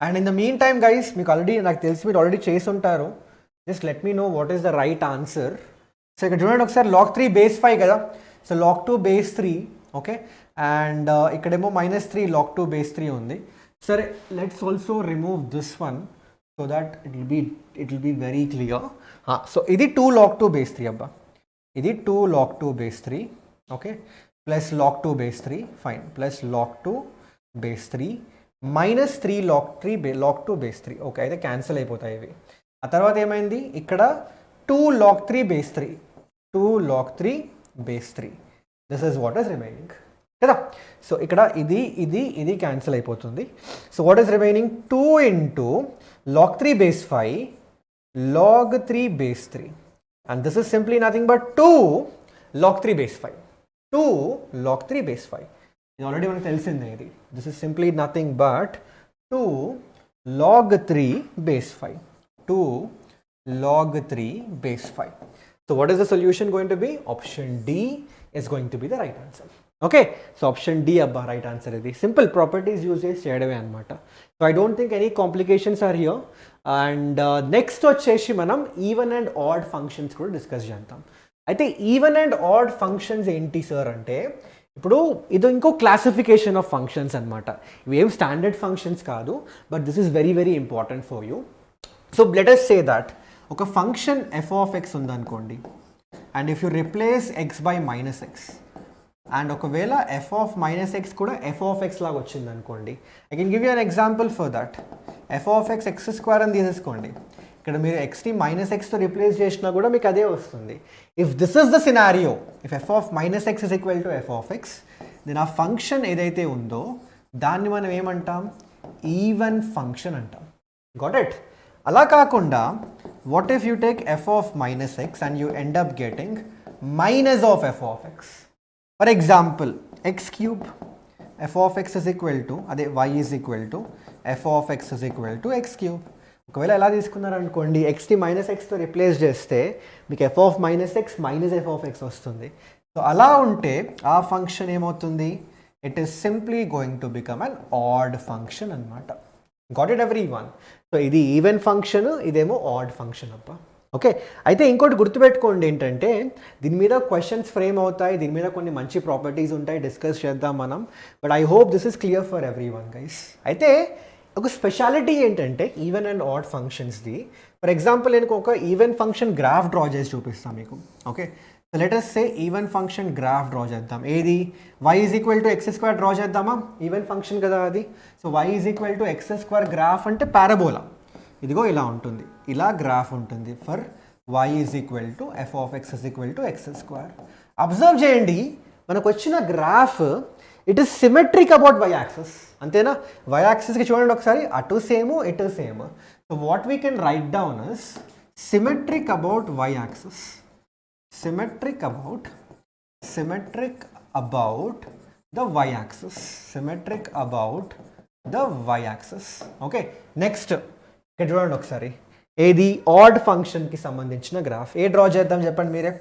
And in the mean time guys, మీకు ఆల్రెడీ, నాకు తెలిసి మీరు ఆల్రెడీ చేసి ఉంటారు, just let me know what is the right answer. So ఇక్కడ చూడండి ఒకసారి, log 3 base 5 కదా, so log 2 base 3. Okay, and ఇక్కడేమో -3 log 2 base 3 ఉంది. సరే, let's also remove this one so that it will be very clear. So ఇది 2 log 2 base 3 అబ్బా, ఇది 2 log 2 base 3. Okay, plus log 2 base 3, fine, plus log 2 base 3 -3 log 2 base 3. Okay, అయితే cancel అయిపోతాయి ఇవి. ఆ తర్వాత ఏమైంది, ఇక్కడ 2 log 3 base 3, 2 log 3 base 3. This is what is remaining కదా. సో ఇక్కడ ఇది ఇది ఇది క్యాన్సిల్ అయిపోతుంది. So what is remaining, 2 into log 3 base 5 log 3 base 3, and this is simply nothing but 2 log 3 base 5, 2 log 3 base 5. ఇది ఆల్రెడీ మనకు తెలిసిందే ఇది. This is simply nothing but 2 log 3 base 5, 2 log 3 base 5. So what is the solution going to be? Option D is going to be the right answer. Okay, so option D అబ్బా right answer. ఇది simple properties use చేసి చేయడమే అనమాట. So I don't think any complications are here. And next వచ్చేసి మనం even and odd functions కూడా discuss చేద్దాం. అయితే ఈవెన్ అండ్ ఆడ్ ఫంక్షన్స్ ఏంటి సార్ అంటే, ఇప్పుడు ఇది ఇంకో క్లాసిఫికేషన్ ఆఫ్ ఫంక్షన్స్ అనమాట. ఇవేం స్టాండర్డ్ ఫంక్షన్స్ కాదు, but this is very very important for you. So let us say that ఒక ఫంక్షన్ f of x ఉందనుకోండి, and if you replace x by -x, and ఒకవేళ f of -x కూడా f of x లాగా వచ్చింది అనుకోండి, I can give you an example for that. f of x x² అని తీసేసుకోండి, ఇక్కడ మీరు xని -xతో రిప్లేస్ చేసినా కూడా మీకు అదే వస్తుంది. If this is the scenario, if f of -x is equal to f of x, then ఆ ఫంక్షన్ ఏదైతే ఉందో దాన్ని మనం ఏమంటాం, ఈవెన్ ఫంక్షన్ అంటాం. Got it? అలా కాకుండా what if you take f of -x and you end up getting minus of f of x. For example, x³ f of x is equal to, అదే y is equal to f of x is equal to x³. ఒకవేళ ఎలా తీసుకున్నారనుకోండి, xని -xతో replace చేస్తే మీకు f of -x minus f of x వస్తుంది. So అలా ఉంటే ఆ ఫంక్షన్ ఏమవుతుంది, it is simply going to become an odd function అనమాట. Got it everyone? So ఇది ఈవెన్ ఫంక్షన్, ఇదేమో ఆడ్ ఫంక్షన్ అప్ప. ఓకే, అయితే ఇంకోటి గుర్తుపెట్టుకోండి ఏంటంటే, దీని మీద క్వశ్చన్స్ ఫ్రేమ్ అవుతాయి, దీని మీద కొన్ని మంచి ప్రాపర్టీస్ ఉంటాయి, డిస్కస్ చేద్దాం మనం. But I hope this is clear for everyone guys. అయితే ఒక స్పెషాలిటీ ఏంటంటే ఈవెన్ అండ్ ఆడ్ ఫంక్షన్స్ది. ఫర్ ఎగ్జాంపుల్ నేను ఒక ఈవెన్ ఫంక్షన్ గ్రాఫ్ డ్రా చేసి చూపిస్తాను మీకు. Okay, so let us say even function graph draw చేద్దాం. ఏది, y is equal to x² draw చేద్దామా, ఈవెన్ ఫంక్షన్ కదా అది. So y is equal to x² graph అంటే పారాబోలా, ఇదిగో ఇలా ఉంటుంది, ఇలా గ్రాఫ్ ఉంటుంది for y is equal to f of x is equal to x². Observe చేయండి, మనకు వచ్చిన graph it is symmetric about y access, అంతేనా? y యాక్సెస్కి చూడండి ఒకసారి, అటు సేమ్ ఇటు same. So what we can write down is symmetric about y access, symmetric about the y axis, symmetric about the y axis. Okay, next ఇక్కడ చూడండి ఒకసారి, ఏది add ఫంక్షన్కి సంబంధించిన గ్రాఫ్. ఏ డ్రా చేద్దాం చెప్పండి మీరే,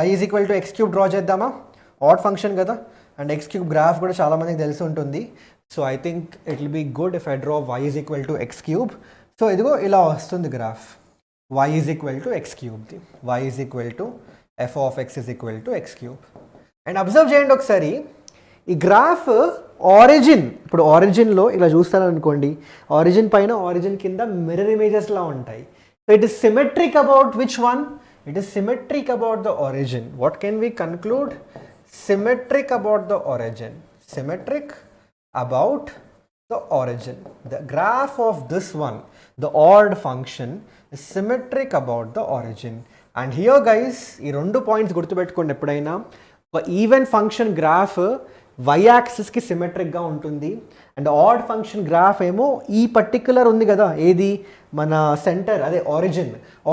y is equal to x³ draw చేద్దామా, ఆడ్ ఫంక్షన్ కదా. అండ్ ఎక్స్ క్యూబ్ గ్రాఫ్ కూడా చాలామందికి తెలిసి ఉంటుంది. So I think it will be good if I draw y is equal to x cube. So ఇదిగో ఇలా వస్తుంది graph, y is equal to x క్యూబ్ది, y is equal to f of x is equal to x cube. And observe చేయండి ఒకసారి, ఈ graph origin, ఇప్పుడు ఆరిజిన్లో ఇలా చూస్తారనుకోండి, ఆరిజిన్ పైన ఆరిజిన్ కింద మిర్రర్ ఇమేజెస్లా ఉంటాయి. So it is symmetric about which one? It is symmetric about the origin. What can we conclude? Symmetric about the origin. Symmetric about the origin. The graph of this one, the odd function, is symmetric about the origin. And here guys, ఈ రెండు points గుర్తుపెట్టుకోండి ఎప్పుడైనా. ఒక even function graph y యాక్సిస్కి సిమెట్రిక్గా ఉంటుంది, and odd function graph ఏమో ఈ particular ఉంది కదా, ఏది మన సెంటర్, అదే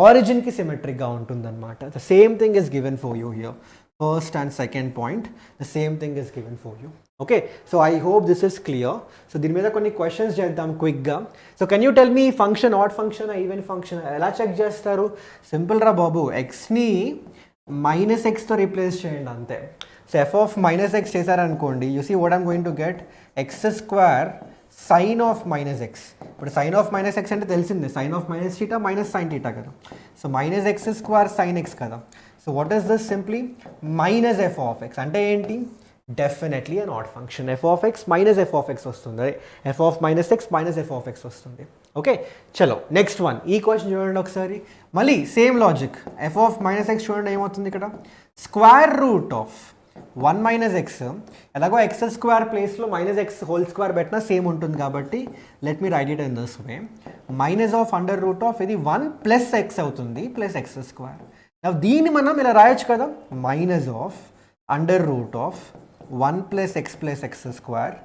ఆరిజిన్కి సిమెట్రిక్గా ఉంటుంది అనమాట. The same thing is given for you here. First and second point, the same thing is given for you. Okay, so I hope this is clear. So దీని మీద కొన్ని క్వశ్చన్స్ చేద్దాం క్విక్గా. So can you tell me function odd function even function ఎలా check చేస్తారు? Simple రా బాబు, ఎక్స్ని మైనస్ ఎక్స్తో రీప్లేస్ చేయండి అంతే. So f of minus x చేశారనుకోండి, you see what I'm going to get x square sine of minus x. ఇప్పుడు సైన్ ఆఫ్ మైనస్ ఎక్స్ అంటే తెలిసిందే, sine of minus theta minus sine theta కదా. So minus x square sine x కదా. So what is this? Simply minus f of x. అంటే ఏంటి? Definitely an odd function. F of x minus f of x వస్తుంది, అదే f of minus x minus f of x వస్తుంది. Okay, చలో next one. ఈ question చూడండి ఒకసారి, మళ్ళీ same logic. F of minus X చూడండి ఏమవుతుంది ఇక్కడ, square root of 1 minus X. ఎలాగో ఎక్స్ స్క్వేర్ ప్లేస్లో మైనస్ ఎక్స్ హోల్ స్క్వేర్ పెట్టినా సేమ్ ఉంటుంది కాబట్టి let me right it in this way. Minus of under root of ఇది 1 ప్లస్ ఎక్స్ అవుతుంది, ప్లస్ ఎక్స్ స్క్వేర్. దీన్ని మనం ఇలా రాయొచ్చు కదా, minus of under root of 1 plus X square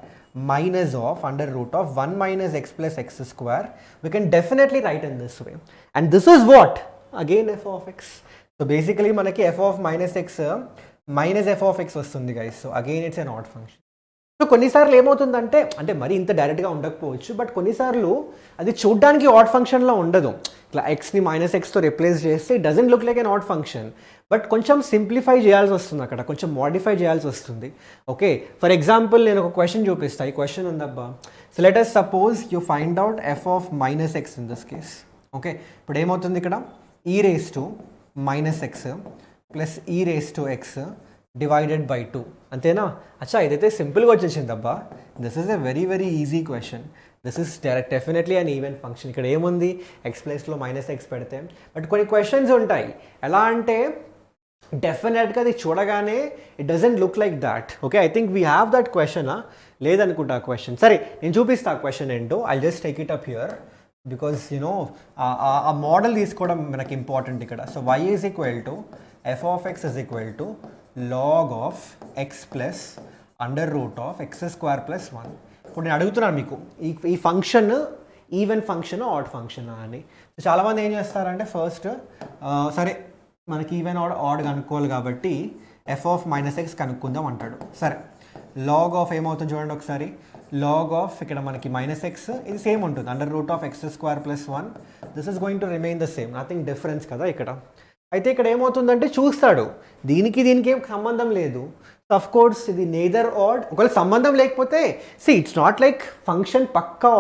minus of under root of 1 minus x plus x square. We can definitely write in this way. And this is what? Again f of x. So basically manaki f of minus x minus f of x వస్తుంది guys. So again it's an odd function. So కొన్నిసార్లు ఏమవుతుందంటే, అంటే మరి ఇంత డైరెక్ట్గా ఉండకపోవచ్చు, but కొన్నిసార్లు అది చూడ్డానికి ఆడ్ ఫంక్షన్లో ఉండదు. ఇట్లా ఎక్స్ని మైనస్ ఎక్స్తో రిప్లేస్ చేస్తే it doesn't look like an add function, but కొంచెం సింప్లిఫై చేయాల్సి వస్తుంది, అక్కడ కొంచెం మోడిఫై చేయాల్సి వస్తుంది. ఓకే, ఫర్ ఎగ్జాంపుల్ నేను ఒక క్వశ్చన్ చూపిస్తాను. ఈ క్వశ్చన్ ఉందబ్బా. So let us suppose you find out f of minus x in this case. Okay, ఇప్పుడు ఏమవుతుంది ఇక్కడ, e raise to minus x plus e raise to x divided by 2 అంతేనా? అచ్చా, ఇదైతే సింపుల్గా వచ్చేసింది అబ్బా. This is a very very easy question. This is definitely an even function. ఇక్కడ ఏముంది, ఎక్స్ ప్లేస్లో మైనస్ ఎక్స్ పెడితే. బట్ కొన్ని క్వశ్చన్స్ ఉంటాయి, ఎలా అంటే డెఫినెట్గా అది చూడగానే it doesn't look like that. Okay, I think we have that question. లేదనుకుంటా ఆ క్వశ్చన్. సరే, నేను చూపిస్తా ఆ క్వశ్చన్ ఏంటో. I just take it up here because you know ఆ మోడల్ తీసుకోవడం మనకి ఇంపార్టెంట్ ఇక్కడ. So y is equal to f of X is equal to log of x plus under root of x square plus 1. ఇప్పుడు నేను అడుగుతున్నాను మీకు, ఈ function even function odd function అని. సో చాలామంది ఏం చేస్తారంటే ఫస్ట్ సరే మనకి ఈవెన్ ఆడ్ కనుక్కోవాలి కాబట్టి ఎఫ్ ఆఫ్ మైనస్ ఎక్స్ కనుక్కుందాం అంటాడు. సరే, లాగ్ ఆఫ్ ఏమవుతుంది చూడండి ఒకసారి. లాగ్ ఆఫ్ ఇక్కడ మనకి మైనస్ ఎక్స్, ఇది సేమ్ ఉంటుంది, under root of x square plus 1. This is going to remain the same, nothing difference కదా ఇక్కడ. అయితే ఇక్కడ ఏమవుతుందంటే చూస్తాడు, దీనికి ఏం సంబంధం లేదు. అఫ్ కోర్స్ ఇది నేదర్ ఆడ్. ఒకవేళ సంబంధం లేకపోతే see it's not like function పక్కా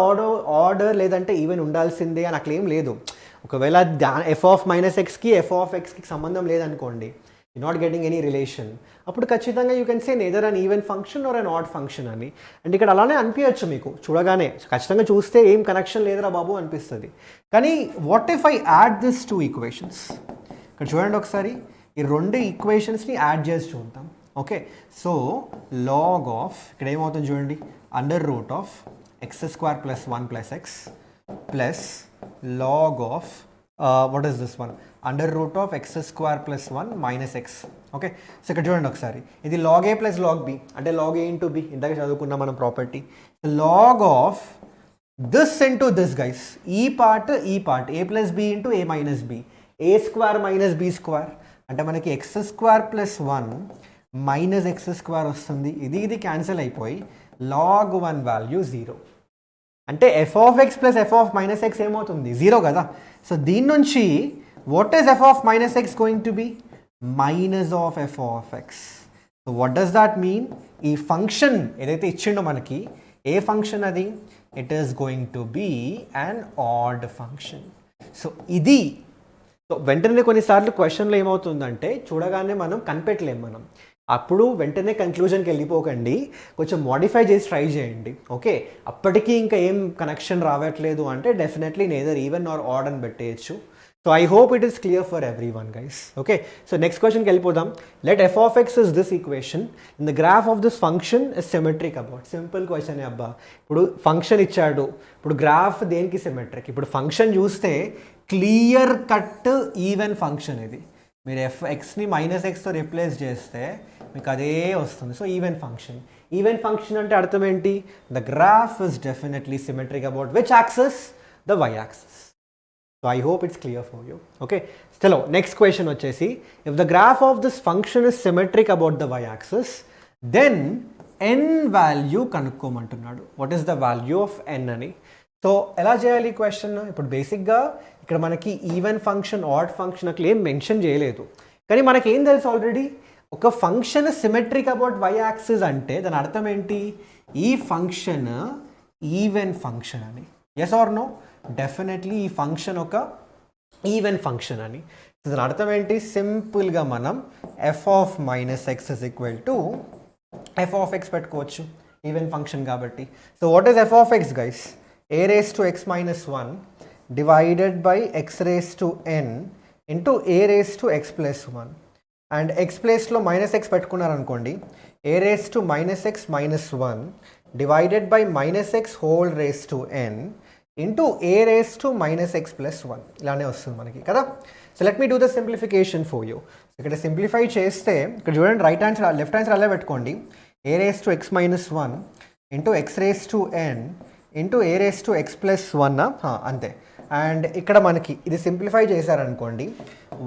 ఆర్డర్ లేదంటే ఈవెన్ ఉండాల్సిందే అని అట్లా ఏం లేదు. ఒకవేళ ఎఫ్ ఆఫ్ మైనస్ ఎక్స్కి ఎఫ్ ఆఫ్ ఎక్స్కి సంబంధం లేదనుకోండి, you not getting any relation, అప్పుడు ఖచ్చితంగా you can say neither an even function or an odd function అని. అండ్ ఇక్కడ అలానే అనిపించచ్చు మీకు చూడగానే, ఖచ్చితంగా చూస్తే ఏం కనెక్షన్ లేదురా బాబు అనిపిస్తుంది. కానీ what if I add this 2 equations? ఇక్కడ చూడండి ఒకసారి, ఈ 2 ఈక్వేషన్స్ని యాడ్ చేసి చూద్దాం. ఓకే, సో లాగ్ ఆఫ్ ఇక్కడ ఏమవుతుంది చూడండి, under root of x square plus 1 plus x plus log of what is this one, under root of x square plus 1 minus x. Okay, so ఇక్కడ చూడండి ఒకసారి, ఇది log a plus log b, అంటే log a into b, ఇందాక చదువుకున్నాం మనం property. Log of this into this guys, ఈ part a plus b into a minus b, a square minus b square, అంటే మనకి x square plus 1 minus x square వస్తుంది. ఇది cancel అయిపోయి log 1 value 0. అంటే f of x plus f of minus x ఏమవుతుంది, 0 కదా. So దీని నుంచి what is f of minus x going to be, minus of f of x. So what does that mean? ఈ function ఏదైతే ఇచ్చిండో మనకి, ఏ ఫంక్షన్ అది? It is going to be an odd function. So ఇది, so వెంటనే కొన్నిసార్లు క్వశ్చన్లో ఏమవుతుందంటే చూడగానే మనం కనిపెట్టలేం మనం, అప్పుడు వెంటనే కన్క్లూజన్కి వెళ్ళిపోకండి, కొంచెం మోడిఫై చేసి ట్రై చేయండి. ఓకే, అప్పటికీ ఇంకా ఏం కనెక్షన్ రావట్లేదు అంటే definitely neither even or odd అని పెట్టేయచ్చు. So I hope it is clear for everyone guys. Okay, so next క్వశ్చన్కి వెళ్ళిపోదాం. Let f of x is this equation in the graph of this function is symmetric about. Simple question అబ్బా. ఇప్పుడు function ఇచ్చాడు, ఇప్పుడు graph దేనికి symmetric? ఇప్పుడు function చూస్తే clear cut even function ఇది. మీరు ఎక్స్ని -xతో రిప్లేస్ చేస్తే మీకు అదే వస్తుంది. So even function. Even function అంటే అర్థం ఏంటి? The graph is definitely symmetric about which axis? The y axis. So I hope it's clear for you. Okay, చలో నెక్స్ట్ క్వశ్చన్ వచ్చేసి, if the graph of this function is symmetric about the y axis then n value కనుక్కోమంటున్నాడు. What is the value of n అని. So ఎలా చేయాలి question? ఇప్పుడు బేసిక్గా ఇక్కడ మనకి ఈవెన్ ఫంక్షన్, ఆడ్ ఫంక్షన్ అట్లా ఏం మెన్షన్ చేయలేదు, కానీ మనకి ఏం తెలుసు ఆల్రెడీ, ఒక function symmetric about y axis అంటే దాని అర్థం ఏంటి? ఈ ఫంక్షన్ ఈవెన్ ఫంక్షన్ అని. Yes or no? డెఫినెట్లీ ఈ ఫంక్షన్ ఒక ఈవెన్ ఫంక్షన్ అని. దాని అర్థం ఏంటి? సింపుల్గా మనం f of -x is equal to f of x పెట్టుకోవచ్చు, ఈవెన్ ఫంక్షన్ కాబట్టి. So what is f of x guys? a raised to x minus 1 divided by x raised to n into a raised to x plus 1. And x place లో -x పెట్టుకున్నారనుకోండి, a raised to -x minus 1 divided by -x whole raised to n into a raised to -x plus 1. ఇలానే వస్తుంది మనకి కదా. So let me do the simplification for you. ఇక్కడ simplify చేస్తే ఇక్కడ చూడండి, right hand side left hand side అలా పెట్టుకోండి, a raised to x minus 1 into x raised to n into a raise to x plus 1 అంతే. And ఇక్కడ మనకి ఇది సింప్లిఫై చేశారనుకోండి,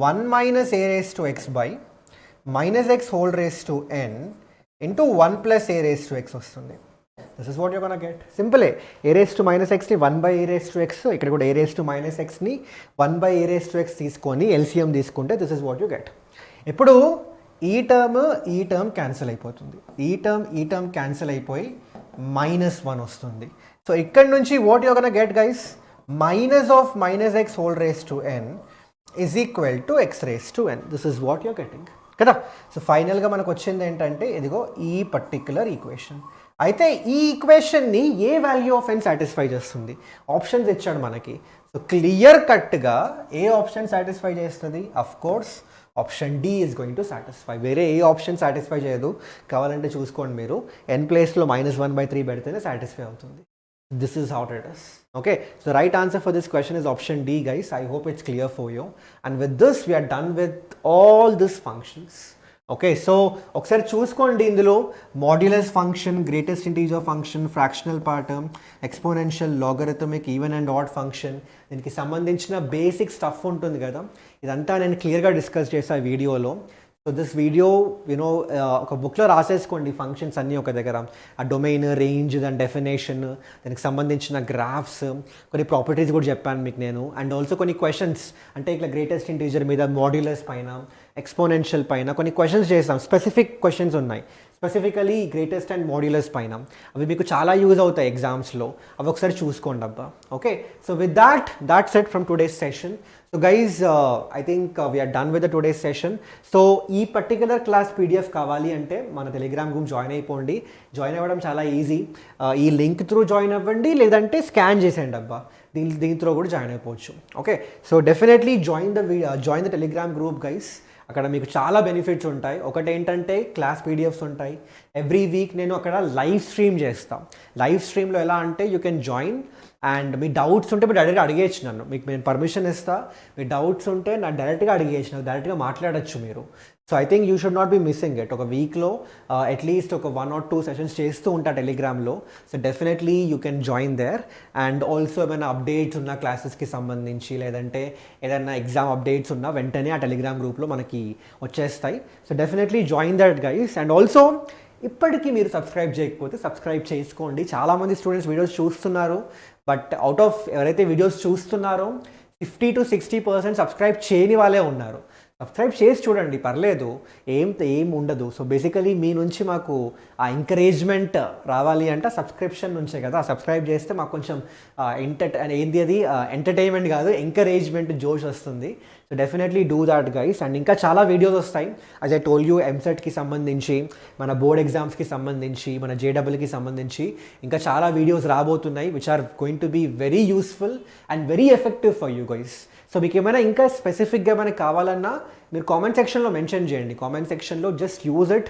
1 minus a raise to x by -x whole raise to n into 1 plus a raise to x వస్తుంది. This is what you gonna get. సింపులే. A raise to -xని 1 by a raise to x, ఇక్కడ కూడా a raise to -xని 1 by a raise to x తీసుకొని LCM తీసుకుంటే this is what you get. ఇప్పుడు ఈ టర్మ్ క్యాన్సిల్ అయిపోతుంది, ఈ టర్మ్ క్యాన్సిల్ అయిపోయి -1 వస్తుంది. సో ఇక్కడ నుంచి what you gonna get guys? Minus of -x whole raise to n is equal to x raise to n. This is what you getting కదా. So ఫైనల్గా మనకు వచ్చింది ఏంటంటే ఇదిగో ఈ పర్టిక్యులర్ ఈక్వేషన్. అయితే ఈ ఈక్వేషన్ని ఏ వాల్యూ ఆఫ్ n సాటిస్ఫై చేస్తుంది? ఆప్షన్స్ ఇచ్చాడు మనకి. సో క్లియర్ కట్గా ఏ ఆప్షన్ సాటిస్ఫై చేస్తుంది? Of course option D is going to satisfy. వేరే ఏ ఆప్షన్ సాటిస్ఫై చేయదు. కావాలంటే చూసుకోండి మీరు, n ప్లేస్లో -1/3 పెడితేనే సాటిస్ఫై అవుతుంది. This is how it is. Okay, so the right answer for this question is option D guys. I hope it's clear for you. And with this we are done with all these functions. Okay, so ఒకసారి చూసుకోండి, ఇందులో modulus function, greatest integer function, fractional part, exponential, logarithmic, even and add function, దీనికి సంబంధించిన basic stuff ఉంటుంది కదా, ఇదంతా నేను క్లియర్గా డిస్కస్ చేశాను వీడియోలో. సో దిస్ వీడియో ఒక బుక్లో రాసేసుకోండి ఫంక్షన్స్ అన్నీ ఒక దగ్గర, ఆ డొమైన్, రేంజ్, దాని డెఫినేషన్, దానికి సంబంధించిన గ్రాఫ్స్, కొన్ని ప్రాపర్టీస్ కూడా చెప్పాను మీకు నేను. అండ్ ఆల్సో కొన్ని క్వశ్చన్స్, అంటే ఇట్లా గ్రేటెస్ట్ ఇంటీజర్ మీద, మాడ్యులస్ పైన, ఎక్స్పోనెన్షియల్ పైన కొన్ని క్వశ్చన్స్ చేస్తాం. స్పెసిఫిక్ క్వశ్చన్స్ ఉన్నాయి స్పెసిఫికలీ గ్రేటెస్ట్ అండ్ మాడ్యులస్ పైన. అవి మీకు చాలా యూజ్ అవుతాయి ఎగ్జామ్స్లో, అవి ఒకసారి చూసుకోండి అబ్బా. Okay, so with that's it from today's session. So guys, I think we are done with the today's session. So ఈ పర్టికులర్ క్లాస్ పీడిఎఫ్ కావాలి అంటే మన టెలిగ్రామ్ గ్రూప్ జాయిన్ అయిపోండి. జాయిన్ అవ్వడం చాలా ఈజీ. ఈ లింక్ త్రూ జాయిన్ అవ్వండి, లేదంటే స్కాన్ చేసేయండి అబ్బా, దీని త్రూ కూడా జాయిన్ అయిపోవచ్చు. Okay, so definitely join the Telegram group guys. అక్కడ మీకు చాలా బెనిఫిట్స్ ఉంటాయి. ఒకటి ఏంటంటే క్లాస్ పీడిఎఫ్స్ ఉంటాయి. ఎవ్రీ వీక్ నేను అక్కడ లైవ్ స్ట్రీమ్ చేస్తాను. లైవ్ స్ట్రీమ్లో ఎలా అంటే you can join and me doubts ఉంటే మీరు డైరెక్ట్గా అడిగేయచ్చు నన్ను. మీకు నేను పర్మిషన్ ఇస్తా, మీ డౌట్స్ ఉంటే నాకు డైరెక్ట్గా అడిగేయచ్చు, నాకు డైరెక్ట్గా మాట్లాడచ్చు మీరు. So I think you should not be missing it. ఒక వీక్లో అట్లీస్ట్ ఒక 1 or 2 సెషన్స్ చేస్తూ ఉంటా టెలిగ్రామ్లో. So definitely you can join there. And also ఏమైనా అప్డేట్స్ ఉన్న క్లాసెస్కి సంబంధించి, లేదంటే ఏదైనా ఎగ్జామ్ అప్డేట్స్ ఉన్నా వెంటనే ఆ టెలిగ్రామ్ గ్రూప్లో మనకి వచ్చేస్తాయి. So definitely join that guys. And also ఇప్పటికీ మీరు సబ్స్క్రైబ్ చేయకపోతే సబ్స్క్రైబ్ చేసుకోండి. చాలామంది స్టూడెంట్స్ వీడియోస్ చూస్తున్నారు, బట్ అవుట్ ఆఫ్ ఎవరైతే వీడియోస్ చూస్తున్నారో 50 to 60% సబ్స్క్రైబ్ చేయని వాళ్ళే ఉన్నారు. సబ్స్క్రైబ్ చేసి చూడండి, పర్లేదు, ఏం ఉండదు. సో బేసికలీ మీ నుంచి మాకు ఆ ఎంకరేజ్మెంట్ రావాలి అంటే సబ్స్క్రిప్షన్ నుంచే కదా. సబ్స్క్రైబ్ చేస్తే మాకు కొంచెం ఎంటర్టైన్మెంట్ కాదు, ఎంకరేజ్మెంట్, జోష్ వస్తుంది. So definitely do that guys. And ఇంకా చాలా వీడియోస్ వస్తాయి. యాజ్ ఐ టోల్ యూ, ఎంసెట్కి సంబంధించి, మన బోర్డ్ ఎగ్జామ్స్కి సంబంధించి, మన జేడబ్ల్యూకి సంబంధించి ఇంకా చాలా వీడియోస్ రాబోతున్నాయి which are going to be very useful and very effective for you guys. So మీకు ఏమైనా ఇంకా స్పెసిఫిక్గా ఏమైనా కావాలన్నా మీరు కామెంట్ సెక్షన్లో మెన్షన్ చేయండి. కామెంట్ సెక్షన్లో just use it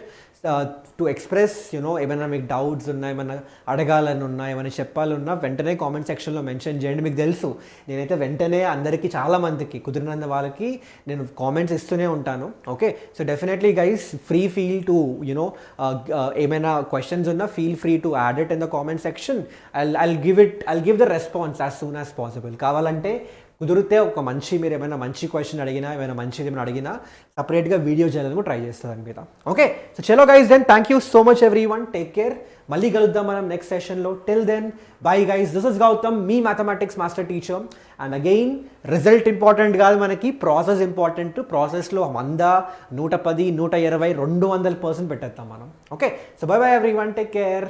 to express ఏమైనా మీకు డౌట్స్ ఉన్నా, ఏమైనా అడగాలని ఉన్నా, ఏమైనా చెప్పాలన్నా వెంటనే కామెంట్ సెక్షన్లో మెన్షన్ చేయండి. మీకు తెలుసు నేనైతే వెంటనే అందరికీ, చాలామందికి కుదిరినంత వాళ్ళకి నేను కామెంట్స్ ఇస్తూనే ఉంటాను. Okay, so definitely guys free feel to ఏమైనా క్వశ్చన్స్ ఉన్నా feel free to add it in the comment section. I'll give the response as soon as possible. కావాలంటే కుదిరితే మీరు ఏమైనా మంచి క్వశ్చన్ అడిగినా, ఏమైనా మంచిది ఏమైనా అడిగినా సపరేట్గా వీడియో చేయాలని ట్రై చేస్తాను దాని మీద. ఓకే, సో చలో guys, then thank you so much everyone, take care. మళ్ళీ కలుద్దాం మనం నెక్స్ట్ సెషన్లో. Till then bye guys, this is Gautam, మీ mathematics master teacher. And again, result important కాదు మనకి, ప్రాసెస్ ఇంపార్టెంట్. ప్రాసెస్లో 100, 110, 120, 200% పెట్టేస్తాం మనం. Okay, so by by everyone, take care.